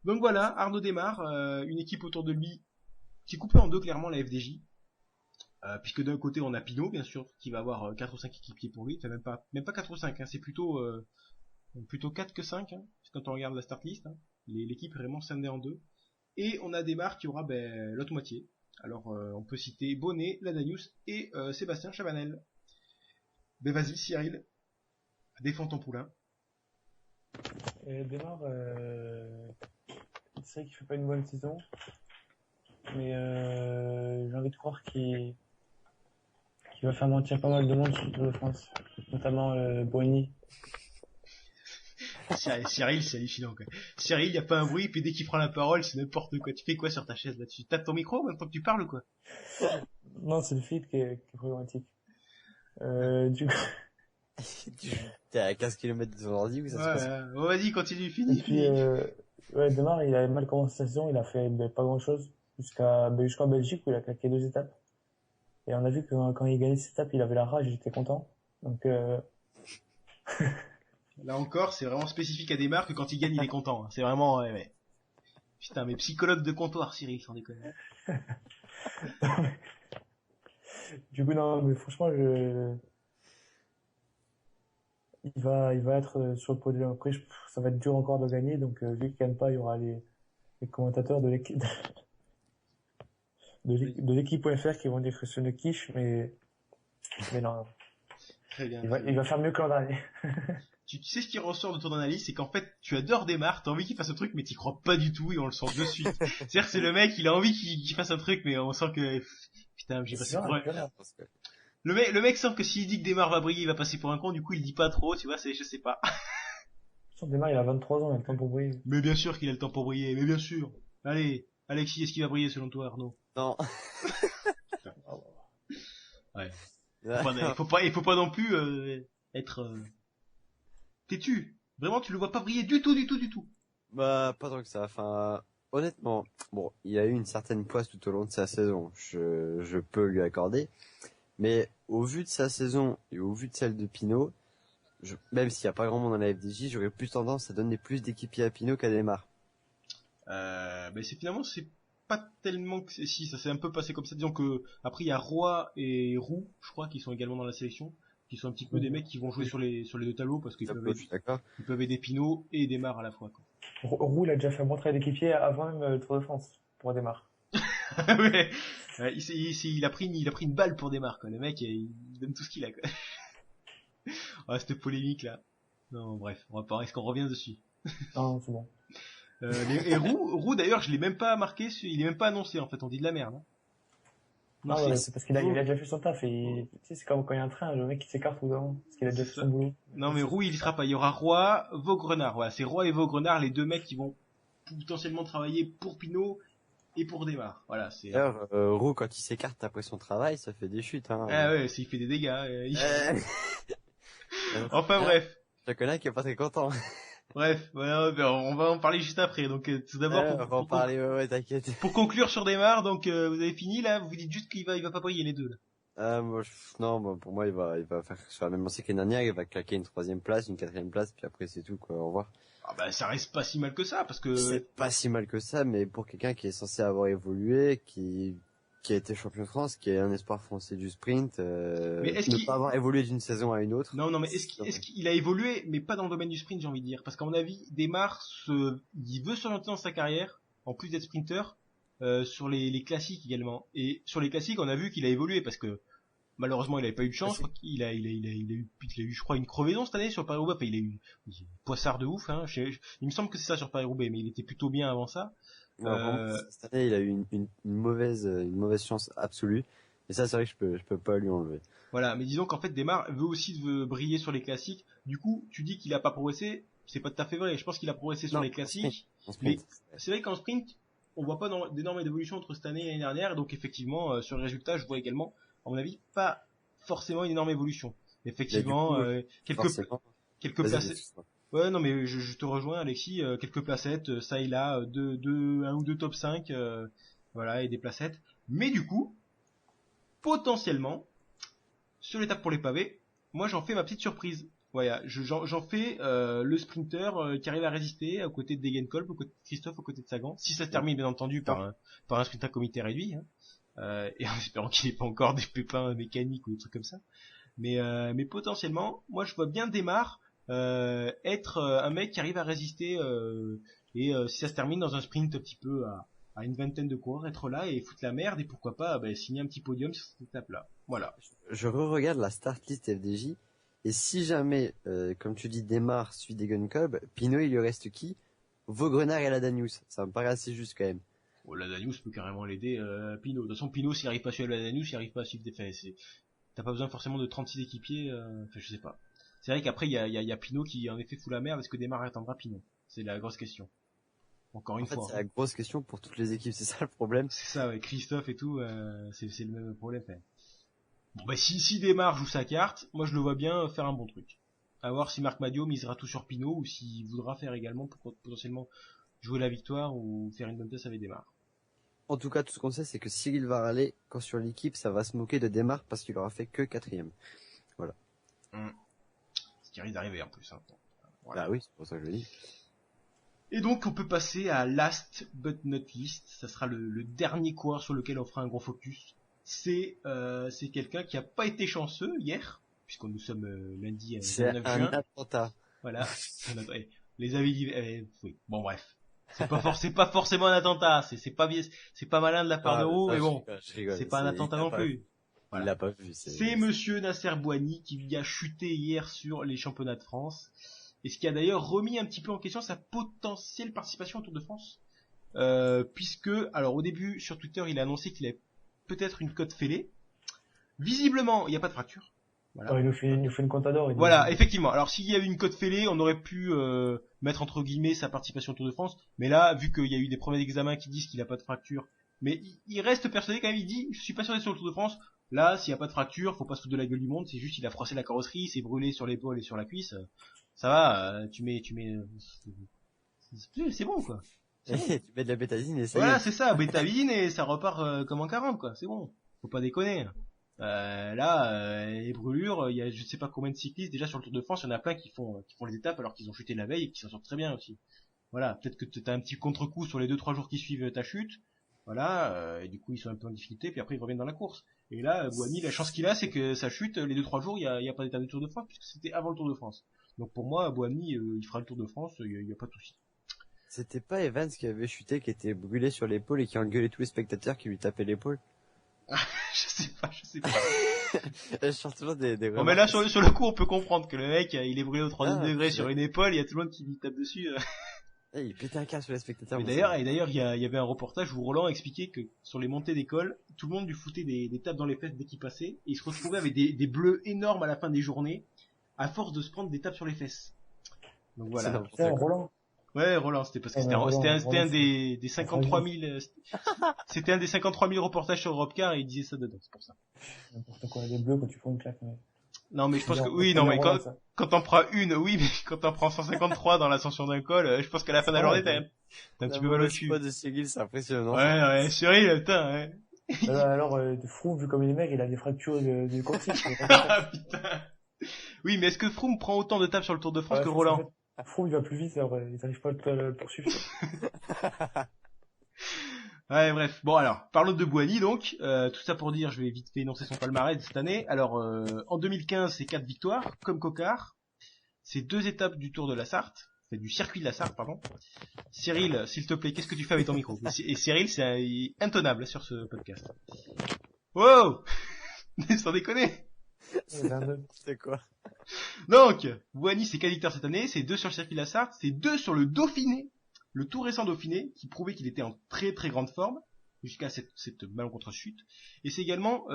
Donc voilà, Arnaud Desmar, une équipe autour de lui qui est coupée en deux clairement, la FDJ. Puisque d'un côté on a Pinot, bien sûr, qui va avoir 4 ou 5 équipiers pour lui, enfin même pas 4 ou 5, hein, c'est plutôt 4 que 5, hein, quand on regarde la start list, hein. L'équipe est vraiment scindée en deux. Et on a Desmar qui aura l'autre moitié. Alors on peut citer Bonnet, Ladanius et Sébastien Chavanel. Ben vas-y Cyril, défends ton poulain. Desmar, c'est vrai qu'il fait pas une bonne saison, mais j'ai envie de croire qu'il va faire mentir pas mal de monde sur le Tour de France, notamment Bonny. Cyril, c'est hallucinant, quoi. Cyril, il y a pas un bruit, puis dès qu'il prend la parole, c'est n'importe quoi. Tu fais quoi sur ta chaise là? Tu tapes ton micro en même temps que tu parles ou quoi? Non, c'est le feed qui est problématique. Du coup... T'es à 15 km de ton ordi ou ça se passe? Bon, vas-y, continue, fini. Et puis, Desmar, il a mal commencé sa saison, il a fait pas grand chose jusqu'en Belgique où il a claqué 2 étapes. Et on a vu que quand il gagnait cette étape, il avait la rage, il était content. Donc, Là encore, c'est vraiment spécifique à Desmar que quand il gagne, il est content. Hein. C'est vraiment, ouais. Putain, mais psychologue de comptoir, Cyril, sans déconner. du coup, non, mais franchement, il va être sur le podium. Après, ça va être dur encore de gagner. Donc, vu qu'il gagne pas, il y aura les commentateurs de l'équipe, de l'équipe.fr qui vont dire que c'est une quiche, mais non, Très bien. il va faire mieux que l'an dernier. Tu sais ce qui ressort de ton analyse, c'est qu'en fait, tu adores Desmar, t'as envie qu'il fasse un truc, mais t'y crois pas du tout, et on le sent de suite. C'est-à-dire que c'est le mec, il a envie qu'il fasse un truc, mais on sent que, putain, j'ai passé pour un... Le mec sent que s'il dit que Desmar va briller, il va passer pour un con, du coup, il dit pas trop, tu vois, je sais pas. Son démarre, il a 23 ans, il a le temps pour briller. Mais bien sûr qu'il a le temps pour briller, mais bien sûr. Allez, Alexis, est-ce qu'il va briller selon toi, Arnaud? Non. Ouais. Il faut pas non plus, être, têtu. Vraiment, tu le vois pas briller du tout. Bah, pas tant que ça. Enfin, honnêtement, bon, il a eu une certaine poisse tout au long de sa saison. Je peux lui accorder. Mais au vu de sa saison et au vu de celle de Pinot, même s'il n'y a pas grand monde dans la FDJ, j'aurais plus tendance à donner plus d'équipiers à Pinot qu'à Desmar. Mais c'est pas tellement que si ça s'est un peu passé comme ça. Disons que après il y a Roy et Roux, je crois, qui sont également dans la sélection, qui sont un petit peu des mecs qui vont jouer sur les deux tableaux parce qu'ils peuvent aider Pinot et Desmar à la fois. Quoi. Roux, il a déjà fait montrer d'équipier avant même le Tour de France pour Desmar. Ouais. Il a pris une balle pour Desmar, quoi. Le mec, il donne tout ce qu'il a, quoi. Ah, cette polémique, là. Non, bref, est-ce qu'on revient dessus? Non, c'est bon. Et Roux, d'ailleurs, je l'ai même pas marqué, il est même pas annoncé, en fait, on dit de la merde. Hein. Non, ouais, c'est parce qu'il a déjà fait son taf et, tu sais, c'est comme quand il y a un train, le mec qui s'écarte tout devant, parce qu'il a déjà fait son boulot. Non, mais Roux, il y sera pas. Il y aura Roy, Vaugrenard. Voilà, c'est Roy et Vaugrenard, les deux mecs qui vont potentiellement travailler pour Pinot et pour Desmar. Voilà, c'est. D'ailleurs, Roux, quand il s'écarte après son travail, ça fait des chutes, hein. Ah ouais, il fait des dégâts. Enfin bref. Je connais qui est pas très content. Bref, on va en parler juste après. Donc tout d'abord, on va en parler, ouais, t'inquiète. Pour conclure sur Desmar, donc vous avez fini là, vous dites juste qu'il va pas briller les deux. Là. Non, pour moi, il va faire sur la même lancée que l'année dernière, il va claquer une 3e place, une 4e place, puis après c'est tout, quoi. Au revoir. Ah bah ça reste pas si mal que ça, parce que. C'est pas si mal que ça, mais pour quelqu'un qui est censé avoir évolué, qui a été champion de France, qui est un espoir français du sprint, mais ne pas avoir évolué d'une saison à une autre. Non, mais est-ce qu'il a évolué, mais pas dans le domaine du sprint, j'ai envie de dire, parce qu'à mon avis, Desmar il veut s'orienter dans sa carrière, en plus d'être sprinter, sur les classiques également. Et sur les classiques, on a vu qu'il a évolué, parce que malheureusement, il avait pas eu de chance. Il a eu, je crois, une crevaison cette année sur Paris-Roubaix. Il a eu poissard de ouf. Hein. Il me semble que c'est ça sur Paris-Roubaix, mais il était plutôt bien avant ça. Cette année, il a eu une mauvaise chance absolue. Et ça, c'est vrai que je peux pas lui enlever. Voilà, mais disons qu'en fait, Desmar veut aussi briller sur les classiques. Du coup, tu dis qu'il a pas progressé. C'est pas tout à fait vrai. Je pense qu'il a progressé sur les classiques. Mais c'est vrai qu'en sprint, on voit pas d'énormes évolutions entre cette année et l'année dernière. Et donc, effectivement, sur le résultat, je vois également, à mon avis, pas forcément une énorme évolution. Effectivement, quelques placettes. Ouais, non, mais je te rejoins, Alexis. Quelques placettes, ça et là, un ou deux top 5, voilà, et des placettes. Mais du coup, potentiellement, sur l'étape pour les pavés, moi j'en fais ma petite surprise. Voilà, j'en fais le sprinter qui arrive à résister aux côtés de Degenkolb, aux côtés de Christophe, aux côtés de Sagan. Si ça se termine bien entendu par un sprint à comité réduit, hein, et en espérant qu'il n'ait pas encore des pépins mécaniques ou des trucs comme ça. Mais potentiellement, moi je vois bien Desmar être un mec qui arrive à résister et si ça se termine dans un sprint un petit peu à une vingtaine de coureurs, être là et foutre la merde et pourquoi pas signer un petit podium sur cette étape-là. Voilà. Je re-regarde la start list FDJ et si jamais, comme tu dis, Desmar suit Degenkolb, Pinot il lui reste qui? Vaugrenard et Ladanius. Ça me paraît assez juste quand même. Oh, Ladanius peut carrément l'aider Pinot. De toute façon, Pinot s'il arrive pas à suivre Ladanius, il arrive pas à suivre des faits. T'as pas besoin forcément de 36 équipiers. Enfin, je sais pas. C'est vrai qu'après il y a Pinot qui en effet fout la merde. Est-ce que Desmar attendra Pinot? C'est la grosse question. Encore une fois. C'est la grosse question pour toutes les équipes, c'est ça le problème. C'est ça, ouais, Christophe et tout, c'est le même problème. Bon, si Desmar joue sa carte, moi je le vois bien faire un bon truc. À voir si Marc Madio misera tout sur Pinot ou s'il voudra faire également pour potentiellement jouer la victoire ou faire une bonne place avec Desmar. En tout cas, tout ce qu'on sait, c'est que Cyril Varalé, quand sur l'équipe, ça va se moquer de Desmarques parce qu'il aura fait que 4ème. Voilà. Ce qui risque d'arriver en plus. Hein. Voilà. Bah oui, c'est pour ça que je le dis. Et donc on peut passer à last but not least. Ça sera le dernier coureur sur lequel on fera un gros focus. C'est quelqu'un qui a pas été chanceux hier, puisque nous sommes lundi 29 un juin. attentat. Voilà. Les avis oui. Bon bref. C'est pas forcément un attentat. C'est pas malin de la part de Roux, mais bon. Je rigole. C'est pas un attentat non plus. Il l'a pas vu. C'est monsieur Nasser Bouhanni qui lui a chuté hier sur les championnats de France. Et ce qui a d'ailleurs remis un petit peu en question sa potentielle participation au Tour de France. Puisque, alors au début, sur Twitter, il a annoncé qu'il avait peut-être une côte fêlée. Visiblement, il n'y a pas de fracture. Voilà. Il nous fait une Contador. Voilà, effectivement. Alors s'il y avait une côte fêlée, on aurait pu mettre entre guillemets sa participation au Tour de France. Mais là, vu qu'il y a eu des premiers examens qui disent qu'il n'a pas de fracture, mais il reste persuadé quand même, il dit, je suis pas sûr d'être sur le Tour de France. Là, s'il n'y a pas de fracture, faut pas se foutre de la gueule du monde, c'est juste il a froissé la carrosserie, il s'est brûlé sur l'épaule et sur la cuisse. Ça va, tu mets, c'est bon quoi. Tu mets de la bétadine et ça y Voilà, est. c'est ça, bétadine et ça repart comme en 40 quoi, c'est bon. Faut pas déconner. Les brûlures, il y a je sais pas combien de cyclistes déjà sur le Tour de France, il y en a plein qui font les étapes alors qu'ils ont chuté la veille et qui s'en sortent très bien aussi. Voilà, peut-être que t'as un petit contre-coup sur les 2-3 jours qui suivent ta chute. Voilà, et du coup ils sont un peu en difficulté, puis après ils reviennent dans la course. Et là, Bouhanni, la chance qu'il a, c'est que sa chute, les 2-3 jours, il y a pas d'étape de Tour de France, puisque c'était avant le Tour de France. Donc pour moi, Bouhanni, il fera le Tour de France, il y a pas de souci. C'était pas Evans qui avait chuté, qui était brûlé sur l'épaule et qui engueulait tous les spectateurs qui lui tapaient l'épaule? Je sais pas. Je sors toujours des Bon, mais là, sur le coup, on peut comprendre que le mec, il est brûlé au 30 degrés c'est sur une épaule, il y a tout le monde qui lui tape dessus. Il pétait un câble sur les spectateurs. Et d'ailleurs, il y avait un reportage où Roland expliquait que sur les montées d'école, tout le monde lui foutait des tapes dans les fesses dès qu'il passait, et il se retrouvait avec des bleus énormes à la fin des journées, à force de se prendre des tapes sur les fesses. Donc voilà. C'est Roland. Ouais, Roland, c'était parce que c'était un des 53 000, c'était un des 53 000 reportages sur Europcar et il disait ça dedans, c'est pour ça. N'importe quoi, les bleus quand tu prends une claque, mais... Non, mais je pense que, oui, non, mais quand t'en prends une, oui, mais quand t'en prends 153 dans l'ascension d'un col, je pense qu'à la fin de la journée, t'as un petit peu mal au cul. de Cyril, c'est impressionnant. Ouais, Cyril, putain, ouais. Alors, Froome, vu comme il est maigre, il a des fractures du cortex. Ah, putain. Oui, mais est-ce que Froome prend autant de tapes sur le Tour de France que Roland? Froome, il va plus vite, alors, ils n'arrivent pas à le poursuivre. Ouais, bref. Bon, alors, parlons de Bouhanni, donc. Tout ça pour dire, je vais vite fait énoncer son palmarès de cette année. Alors, en 2015, c'est 4 victoires, comme Coquard. C'est 2 étapes du Tour de la Sarthe. C'est du circuit de la Sarthe, pardon. Cyril, s'il te plaît, qu'est-ce que tu fais avec ton micro? Et Cyril, c'est intenable sur ce podcast. Wow! Sans déconner! C'est quoi? Donc, Bouhanni, c'est 4 victoires cette année, c'est 2 sur le circuit de la Sarthe, c'est 2 sur le Dauphiné, le tout récent Dauphiné, qui prouvait qu'il était en très très grande forme, jusqu'à cette malencontreuse chute. Et c'est également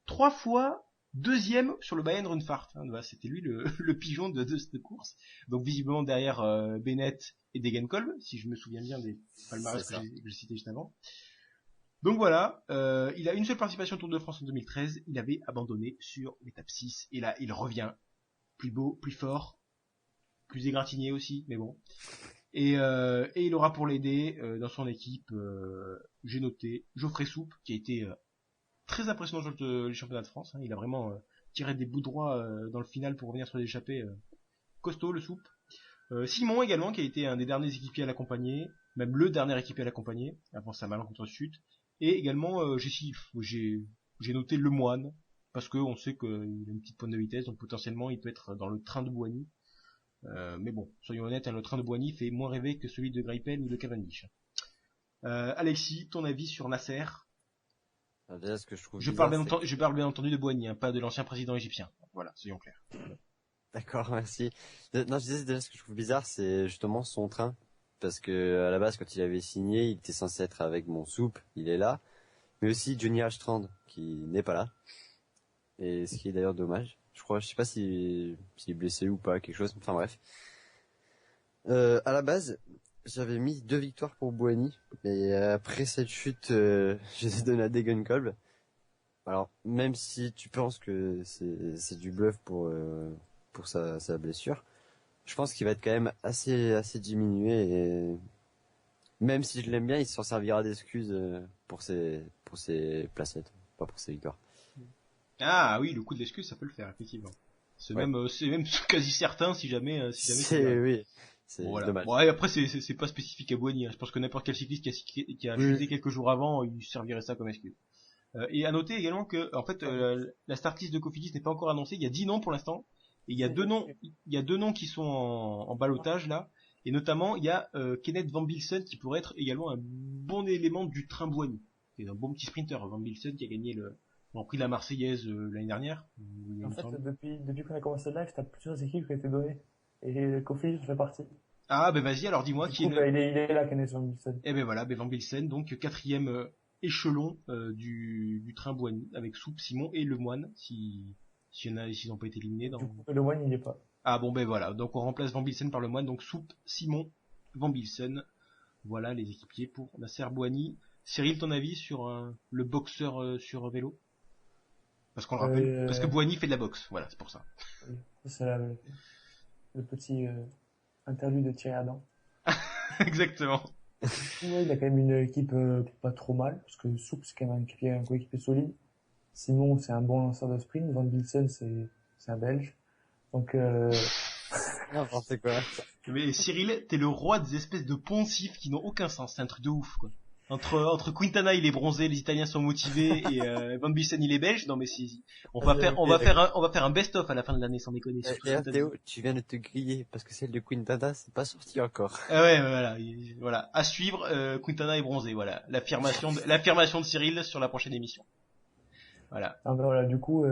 3 fois deuxième sur le Bayern Rundfahrt. Hein, voilà, c'était lui le pigeon de cette course. Donc visiblement derrière Bennett et Degenkolb, si je me souviens bien des palmarès que j'ai cités juste avant. Donc voilà, il a une seule participation au Tour de France en 2013, il avait abandonné sur l'étape 6, et là il revient, plus beau, plus fort, plus égratigné aussi, mais bon. Et il aura pour l'aider dans son équipe, j'ai noté, Geoffrey Soupe, qui a été très impressionnant sur les championnats de France, hein. Il a vraiment tiré des bouts droits dans le final pour revenir sur les échappées, costaud le Soupe. Simon également, qui a été un des derniers équipiers à l'accompagner, même le dernier équipier à l'accompagner, avant sa malencontreuse chute. Et également, j'ai noté Lemoine, parce qu'on sait qu'il a une petite pointe de vitesse, donc potentiellement il peut être dans le train de Bouhanni. Mais bon, soyons honnêtes, hein, le train de Bouhanni fait moins rêver que celui de Greipel ou de Cavendish. Alexis, ton avis sur Nasser? Déjà, ce que je trouve je parle bien entendu de Bouhanni, hein, pas de l'ancien président égyptien. Voilà, soyons clairs. D'accord, merci. Non, je disais déjà ce que je trouve bizarre, c'est justement son train. Parce que à la base, quand il avait signé, il était censé être avec mon Soupe, il est là, mais aussi Johnny Ashtrand qui n'est pas là, et ce qui est d'ailleurs dommage. Je sais pas s'il est blessé ou pas, quelque chose. Enfin bref. À la base, j'avais mis 2 victoires pour Bouhanni, mais après cette chute, je les ai donné à Degenkolb. Alors même si tu penses que c'est du bluff pour sa blessure. Je pense qu'il va être quand même assez diminué Même si je l'aime bien, il s'en servira d'excuse pour ses placettes, pas pour ses victoires. Ah oui, le coup de l'excuse, ça peut le faire, effectivement. Ouais. C'est même quasi certain si jamais c'est vrai. Oui, c'est Bon, voilà. dommage. Bon, et après, c'est pas spécifique à Boigny, hein. Je pense que n'importe quel cycliste qui a Oui. chuté quelques jours avant, il servirait ça comme excuse. Et à noter également que, en fait, la start list de Cofidis n'est pas encore annoncée. Il y a 10 noms pour l'instant. Et il y a deux noms qui sont en ballottage, là. Et notamment, il y a Kenneth Van Bilsen qui pourrait être également un bon élément du train Boigny. C'est un bon petit sprinter, Van Bilsen, qui a gagné le Grand Prix de la Marseillaise l'année dernière. Il En me fait, semble. depuis qu'on a commencé le live, t'as plusieurs équipes qui ont été données. Et Kofi en fait partie. Ah, ben vas-y, alors dis-moi Du qui est coup, le... il est là, Kenneth Van Bilsen. Eh ben voilà, ben Van Bilsen, donc quatrième échelon du train Boigny, avec Soupe, Simon et Lemoine, s'ils n'ont pas été éliminés Du dans... coup, le one, il y est pas. Ah bon ben voilà, donc on remplace Van Bilsen par Lemoine, donc Soupe, Simon, Van Bilsen, voilà les équipiers pour la Serre Boigny. Cyril, ton avis sur le boxeur sur vélo? Parce qu'on le rappelle, parce que Boigny fait de la boxe, voilà, c'est pour ça. Oui. C'est le petit interlude de Thierry Adam. Exactement. Ouais, il a quand même une équipe pas trop mal, parce que Soup, c'est quand même un coéquipier solide. Simon, c'est un bon lanceur de sprint. Van Bilsen, c'est un Belge. Donc, N'importe quoi. Mais Cyril, t'es le roi des espèces de poncifs qui n'ont aucun sens, c'est un truc de ouf, quoi. Entre Quintana il est bronzé, les Italiens sont motivés et Van Bilsen il est belge. Non mais si on va faire un best-of à la fin de l'année sans déconner. Sur tout Et ce Théo, tu viens de te griller parce que celle de Quintana, c'est pas sorti encore. Ah ouais, voilà, voilà. À suivre, Quintana est bronzé, voilà. L'affirmation de Cyril sur la prochaine émission. Voilà. ah, ben voilà, du coup,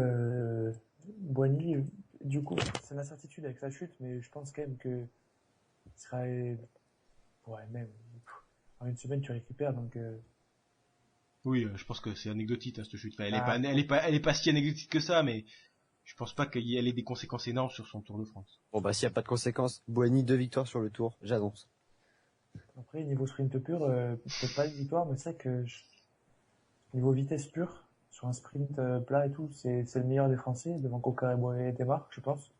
Boigny, du coup, c'est une incertitude avec sa chute, mais je pense quand même que il sera, ouais, même, en une semaine, tu récupères, donc, Oui, je pense que c'est anecdotique hein, cette chute. Enfin, ah, elle est pas si anecdotique que ça, mais je pense pas qu'elle ait des conséquences énormes sur son Tour de France. Bon bah s'il y a pas de conséquences, Boigny 2 victoires sur le tour, j'annonce. après, niveau sprint pur, peut-être pas une victoire, mais c'est vrai que niveau vitesse pure, sur un sprint plat et tout, c'est le meilleur des Français, devant Coca et Desmarques, je pense.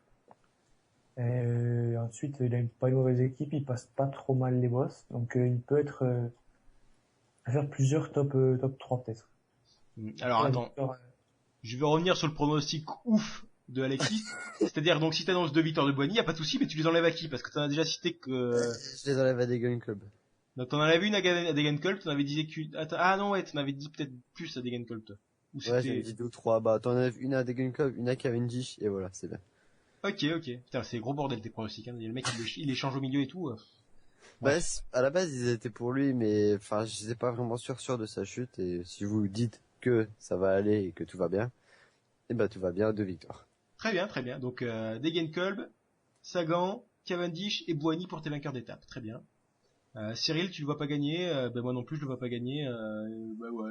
Et ensuite, il a pas une mauvaise équipe, il passe pas trop mal les bosses, donc il peut être faire plusieurs top 3 peut-être. Alors La attends, victoire, je vais revenir sur le pronostic ouf de Alexis. C'est-à-dire donc si t'annonces 2 victoires de Boigny, y a pas de souci, mais tu les enlèves à qui? Parce que t'en as déjà cité que... Je les enlève à des Gun Club. Donc t'en avais une à Degenkolb, t'en avais dit que... Ah non ouais, t'en avais dit peut-être plus à Degenkolb toi. Ou Ouais, j'avais dit 2 ou 3. Bah t'en enlèves une à des Gun Club, une à Cavendish, et voilà, c'est bien. Ok. Putain, c'est gros bordel tes pronostics. Hein. Le mec il les change au milieu et tout. Bah, Ouais. à la base, ils étaient pour lui, mais enfin, je n'étais pas vraiment sûr de sa chute. Et si vous dites que ça va aller et que tout va bien, et bah tout va bien, 2 victoires. Très bien. Donc Degenkolb, Sagan, Cavendish et Boigny pour tes vainqueurs d'étape. Très bien. Cyril, tu le vois pas gagner. Ben moi non plus, je le vois pas gagner. Bah ouais.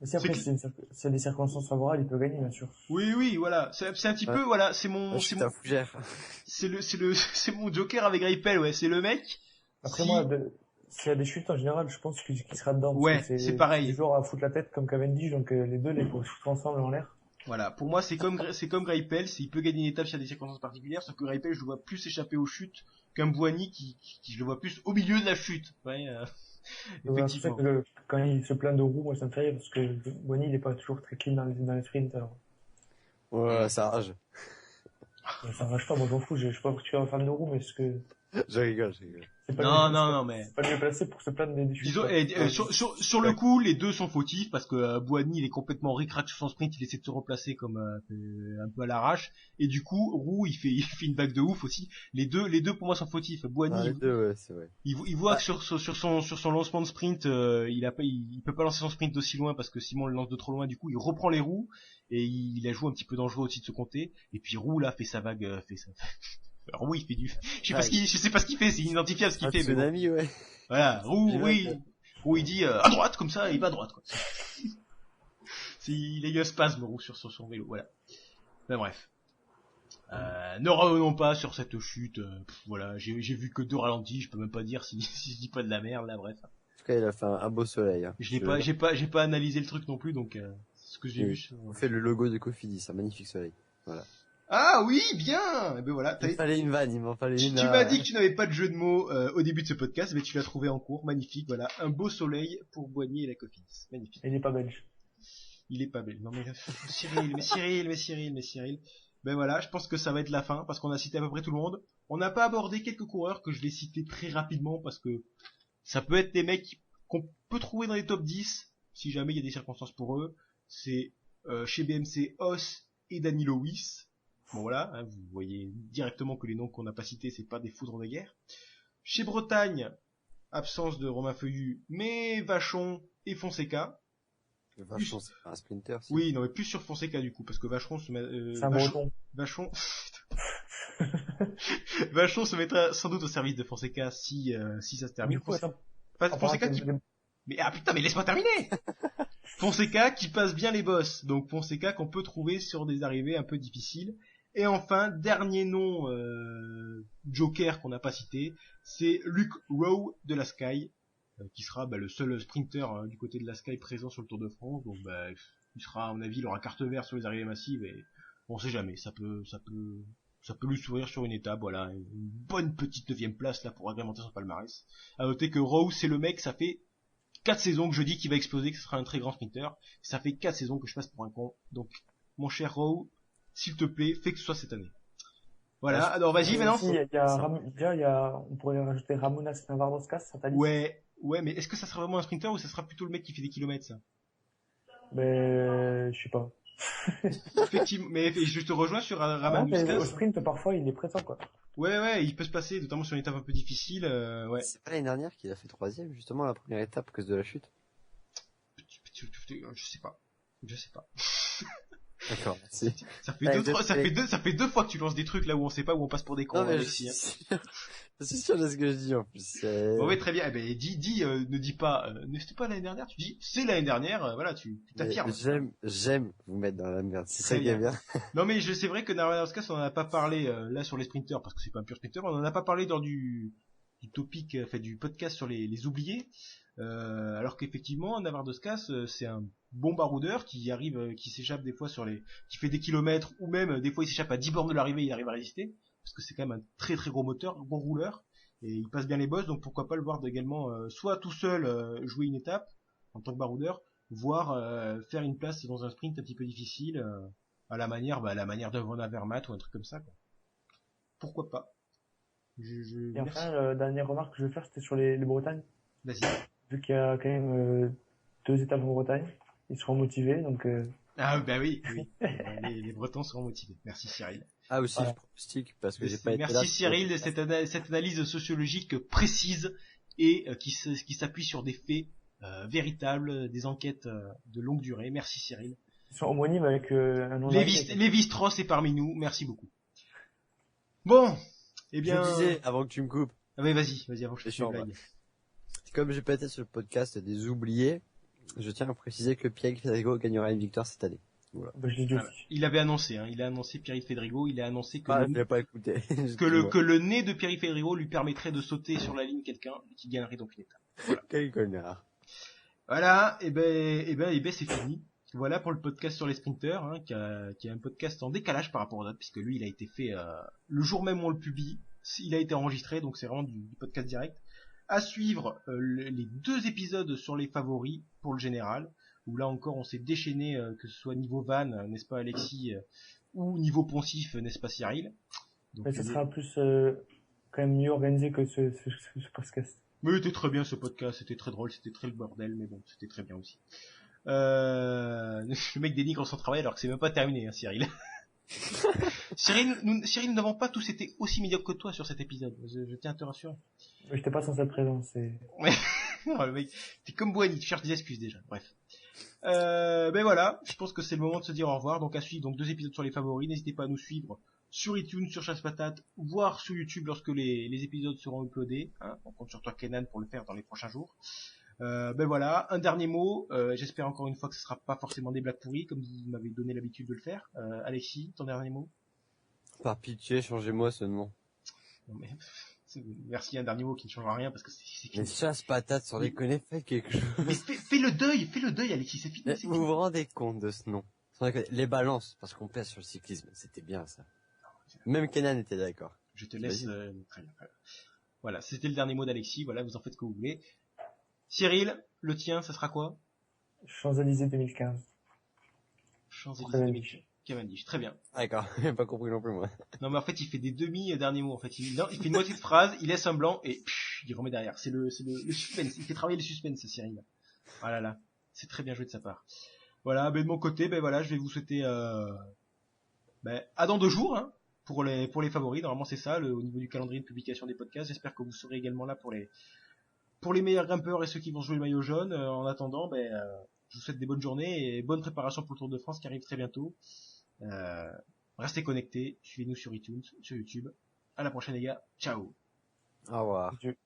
mais si après, C'est s'il y a des circonstances favorables, il peut gagner, bien sûr. Oui, voilà. C'est un petit Ouais. peu, voilà. Je suis un fougère. C'est mon Joker avec Greipel, ouais. C'est le mec. Après, Si... moi, s'il y a des chutes en général, je pense qu'il sera dedans. Parce Ouais, que c'est pareil. c'est du genre à foutre la tête comme Cavendish, donc les deux, les faut foutre ensemble en l'air. Voilà, pour moi c'est comme Greipel, il peut gagner une étape s'il y a des circonstances particulières, sauf que Greipel je le vois plus échapper aux chutes qu'un Boigny qui je le vois plus au milieu de la chute. Ouais, Donc, c'est pour ça effectivement. que quand il se plaint de roue, moi ça me fait rire parce que Boigny il est pas toujours très clean dans les sprints. Alors, Ouais, ça rage. ça rage pas, moi j'en fous, je sais pas que tu es un fan de roue, mais Je rigole. c'est pas Non, mais c'est pas le mieux placé pour se plaindre des chutes. disons, quoi. sur le coup, les deux sont fautifs parce que Boigny il est complètement ric-rac sur son sprint, il essaie de se replacer comme un peu à l'arrache, et du coup Roux il fait une vague de ouf aussi. Les deux pour moi sont fautifs. Boigny Ah, les deux, ouais, c'est vrai. il voit que sur son lancement de sprint, il peut pas lancer son sprint d'aussi loin parce que Simon le lance de trop loin. Du coup, il reprend les roues et il la joue un petit peu dangereux aussi de se compter. Et puis Roux là fait sa vague, Alors Roux il fait du, je sais pas ce qu'il fait, c'est inidentifiable ce qu'il Un fait. Mais bon. tsunami, ouais. Voilà, Roux, J'ai oui, hâte. Roux il dit à droite comme ça, il va à droite quoi. Il a eu un spasme Roux sur son vélo, voilà. Ben bref. Ne revenons pas sur cette chute. Voilà, j'ai vu que 2 ralentis. Je peux même pas dire si je dis pas de la merde là. Bref, En tout cas, il a fait un beau soleil. Hein. j'ai pas analysé le truc non plus, donc c'est ce que j'ai vu. On fait le logo de Cofidis, un magnifique soleil. Voilà. Ah oui, bien. Et ben voilà. Il m'en fallait une vanne, il m'en fallait Tu une. m'as dit que tu n'avais pas de jeu de mots au début de ce podcast, mais tu l'as trouvé en cours. Magnifique. Voilà, un beau soleil pour Boigny et la Cofidis. Magnifique. Il est pas belge. Il est pas belle. Non mais Cyril. Ben voilà, je pense que ça va être la fin parce qu'on a cité à peu près tout le monde. On n'a pas abordé quelques coureurs que je vais citer très rapidement parce que ça peut être des mecs qu'on peut trouver dans les top 10 si jamais il y a des circonstances pour eux. C'est chez BMC Os et Danilo Wyss. Bon voilà, hein, vous voyez directement que les noms qu'on n'a pas cités, c'est pas des foudres de guerre. Chez Bretagne, absence de Romain Feuillu, mais Vachon et Fonseca. Vachon, c'est pas un sprinter. Si. Oui, non, mais plus sur Fonseca du coup, parce que Vachon se met, C'est un breton. Vachon, Vachon se mettra sans doute au service de Fonseca si ça se termine. Du coup, attends. Fonseca qui... Mais ah putain, mais laisse-moi terminer. Fonseca qui passe bien les bosses, donc Fonseca qu'on peut trouver sur des arrivées un peu difficiles. Et enfin, dernier nom Joker qu'on n'a pas cité, c'est Luke Rowe de la Sky, qui sera le seul sprinter du côté de la Sky présent sur le Tour de France. Donc il sera, à mon avis, il aura carte verte sur les arrivées massives et on sait jamais, ça peut lui sourire sur une étape. Voilà, une bonne petite 9e place là pour agrémenter son palmarès. À noter que Rowe, c'est le mec, ça fait 4 saisons que je dis qu'il va exploser, que ce sera un très grand sprinter. Ça fait 4 saisons que je passe pour un con. Donc, mon cher Rowe, s'il te plaît, fais que ce soit cette année. Voilà, alors vas-y maintenant. On pourrait rajouter Ramonas Navarroskas, ça t'a dit? Ouais, mais est-ce que ça sera vraiment un sprinter ou ça sera plutôt le mec qui fait des kilomètres, ça? Mais je sais pas. Effectivement, mais je te rejoins sur Ramonas. Au sprint, parfois, il est présent, quoi. Ouais, il peut se passer, notamment sur une étape un peu difficile, ouais. C'est pas l'année dernière qu'il a fait 3ème, justement, la première étape, à cause de la chute? Je sais pas. D'accord, merci. Ça fait deux fois que tu lances des trucs là où on sait pas, où on passe pour des cons. Non, mais je suis sûr de ce que je dis, en plus. Bon, ouais, très bien. Eh ben, ne dis pas, c'était pas l'année dernière, tu dis, c'est l'année dernière, voilà, tu t'affirmes. J'aime vous mettre dans la merde, c'est ça qui est bien. Non, mais c'est vrai que Navarroskas, on en a pas parlé, là, sur les sprinters, parce que c'est pas un pur sprinter, on en a pas parlé dans du topic, du podcast sur les oubliés, alors qu'effectivement, Navarroskas, c'est un bon baroudeur qui arrive, qui s'échappe des fois qui fait des kilomètres, ou même, des fois, il s'échappe à 10 bornes de l'arrivée, il arrive à résister, parce que c'est quand même un très très gros moteur, un bon rouleur, et il passe bien les bosses, donc pourquoi pas le voir également, soit tout seul, jouer une étape, en tant que baroudeur, voire, faire une place dans un sprint un petit peu difficile, à la manière de Van Avermaet ou un truc comme ça, quoi. Pourquoi pas? Et enfin, la dernière remarque que je vais faire, c'était sur les Bretagnes. Vas-y. Vu qu'il y a quand même 2 étapes en Bretagne, ils seront motivés, donc... Ah bah oui. les Bretons seront motivés. Merci Cyril. Ah aussi, voilà. je pronostique, parce que j'ai pas été là. Merci Cyril de cette analyse sociologique précise et qui s'appuie sur des faits véritables, des enquêtes de longue durée. Merci Cyril. Ils sont homonymes avec un nom Lévi-Strauss est parmi nous. Merci beaucoup. Bon, eh bien... Je disais, avant que tu me coupes. Ah oui, vas-y, avant que je te Sûr, blague. Comme j'ai pas été sur le podcast des oubliés, je tiens à préciser que Pierre Federico gagnera une victoire cette année. Voilà. Bah, je l'ai dit Voilà. aussi. Il avait annoncé, il a annoncé Pierre Federico, il a annoncé que, je l'ai pas écouté. que le nez de Pierre Federico lui permettrait de sauter sur la ligne quelqu'un qui gagnerait donc une étape. Voilà. Quel connard. Voilà, et ben c'est fini. Voilà pour le podcast sur les sprinters, hein, qui est un podcast en décalage par rapport aux autres, puisque lui il a été fait le jour même où on le publie, il a été enregistré, donc c'est vraiment du podcast direct. À suivre les 2 épisodes sur les favoris pour le général, où là encore on s'est déchaîné, que ce soit niveau van, n'est-ce pas Alexis, ou niveau poncif, n'est-ce pas Cyril. Donc, Mais ça sera plus quand même mieux organisé que ce podcast. Mais c'était très bien ce podcast, c'était très drôle, c'était très le bordel, mais bon, c'était très bien aussi. Le mec dénigre son travail alors que c'est même pas terminé, hein, Cyril. Cyril, nous n'avons pas tous été aussi médiocres que toi sur cet épisode, je tiens à te rassurer. J'étais pas censé être présent, c'est... Ouais. Non, le mec, t'es comme Boigny, tu cherches des excuses déjà, bref. Ben voilà, je pense que c'est le moment de se dire au revoir, donc à suivre donc 2 épisodes sur les favoris, n'hésitez pas à nous suivre sur iTunes, sur Chasse Patate, voire sur YouTube lorsque les épisodes seront uploadés, hein. On compte sur toi Kenan pour le faire dans les prochains jours. Ben voilà, un dernier mot, j'espère encore une fois que ce sera pas forcément des blagues pourries comme vous m'avez donné l'habitude de le faire. Alexis, ton dernier mot? Par pitié, changez-moi ce nom. Non, mais... Merci, un dernier mot qui ne changera rien parce que c'est Mais Chasse Patate, sans déconner, faites quelque chose. Mais fais le deuil Alexis, c'est fini. Vous vous rendez compte de ce nom? Sans déconner, les balances, parce qu'on pèse sur le cyclisme, c'était bien ça. Même Kenan était d'accord. Je te laisse, T'imagines très bien. Voilà, c'était le dernier mot d'Alexis, voilà, vous en faites ce que vous voulez. Cyril, le tien, ça sera quoi? Champs-Élysées 2015. Champs-Élysées Cavendish. 2000. Cavendish, très bien. D'accord, j'ai pas compris non plus moi. Non mais en fait il fait des derniers mots en fait. Non, il fait une moitié de phrase, il laisse un blanc et il remet derrière. C'est le suspense. Il fait travailler le suspense, Cyril. Ah là là, c'est très bien joué de sa part. Voilà, ben de mon côté, ben voilà, je vais vous souhaiter à dans 2 jours hein, pour les favoris. Normalement c'est ça, au niveau du calendrier de publication des podcasts. J'espère que vous serez également là pour les meilleurs grimpeurs et ceux qui vont jouer le maillot jaune. En attendant, je vous souhaite des bonnes journées et bonne préparation pour le Tour de France qui arrive très bientôt. Restez connectés, suivez-nous sur iTunes, sur YouTube. À la prochaine les gars, ciao. Au revoir. Dieu.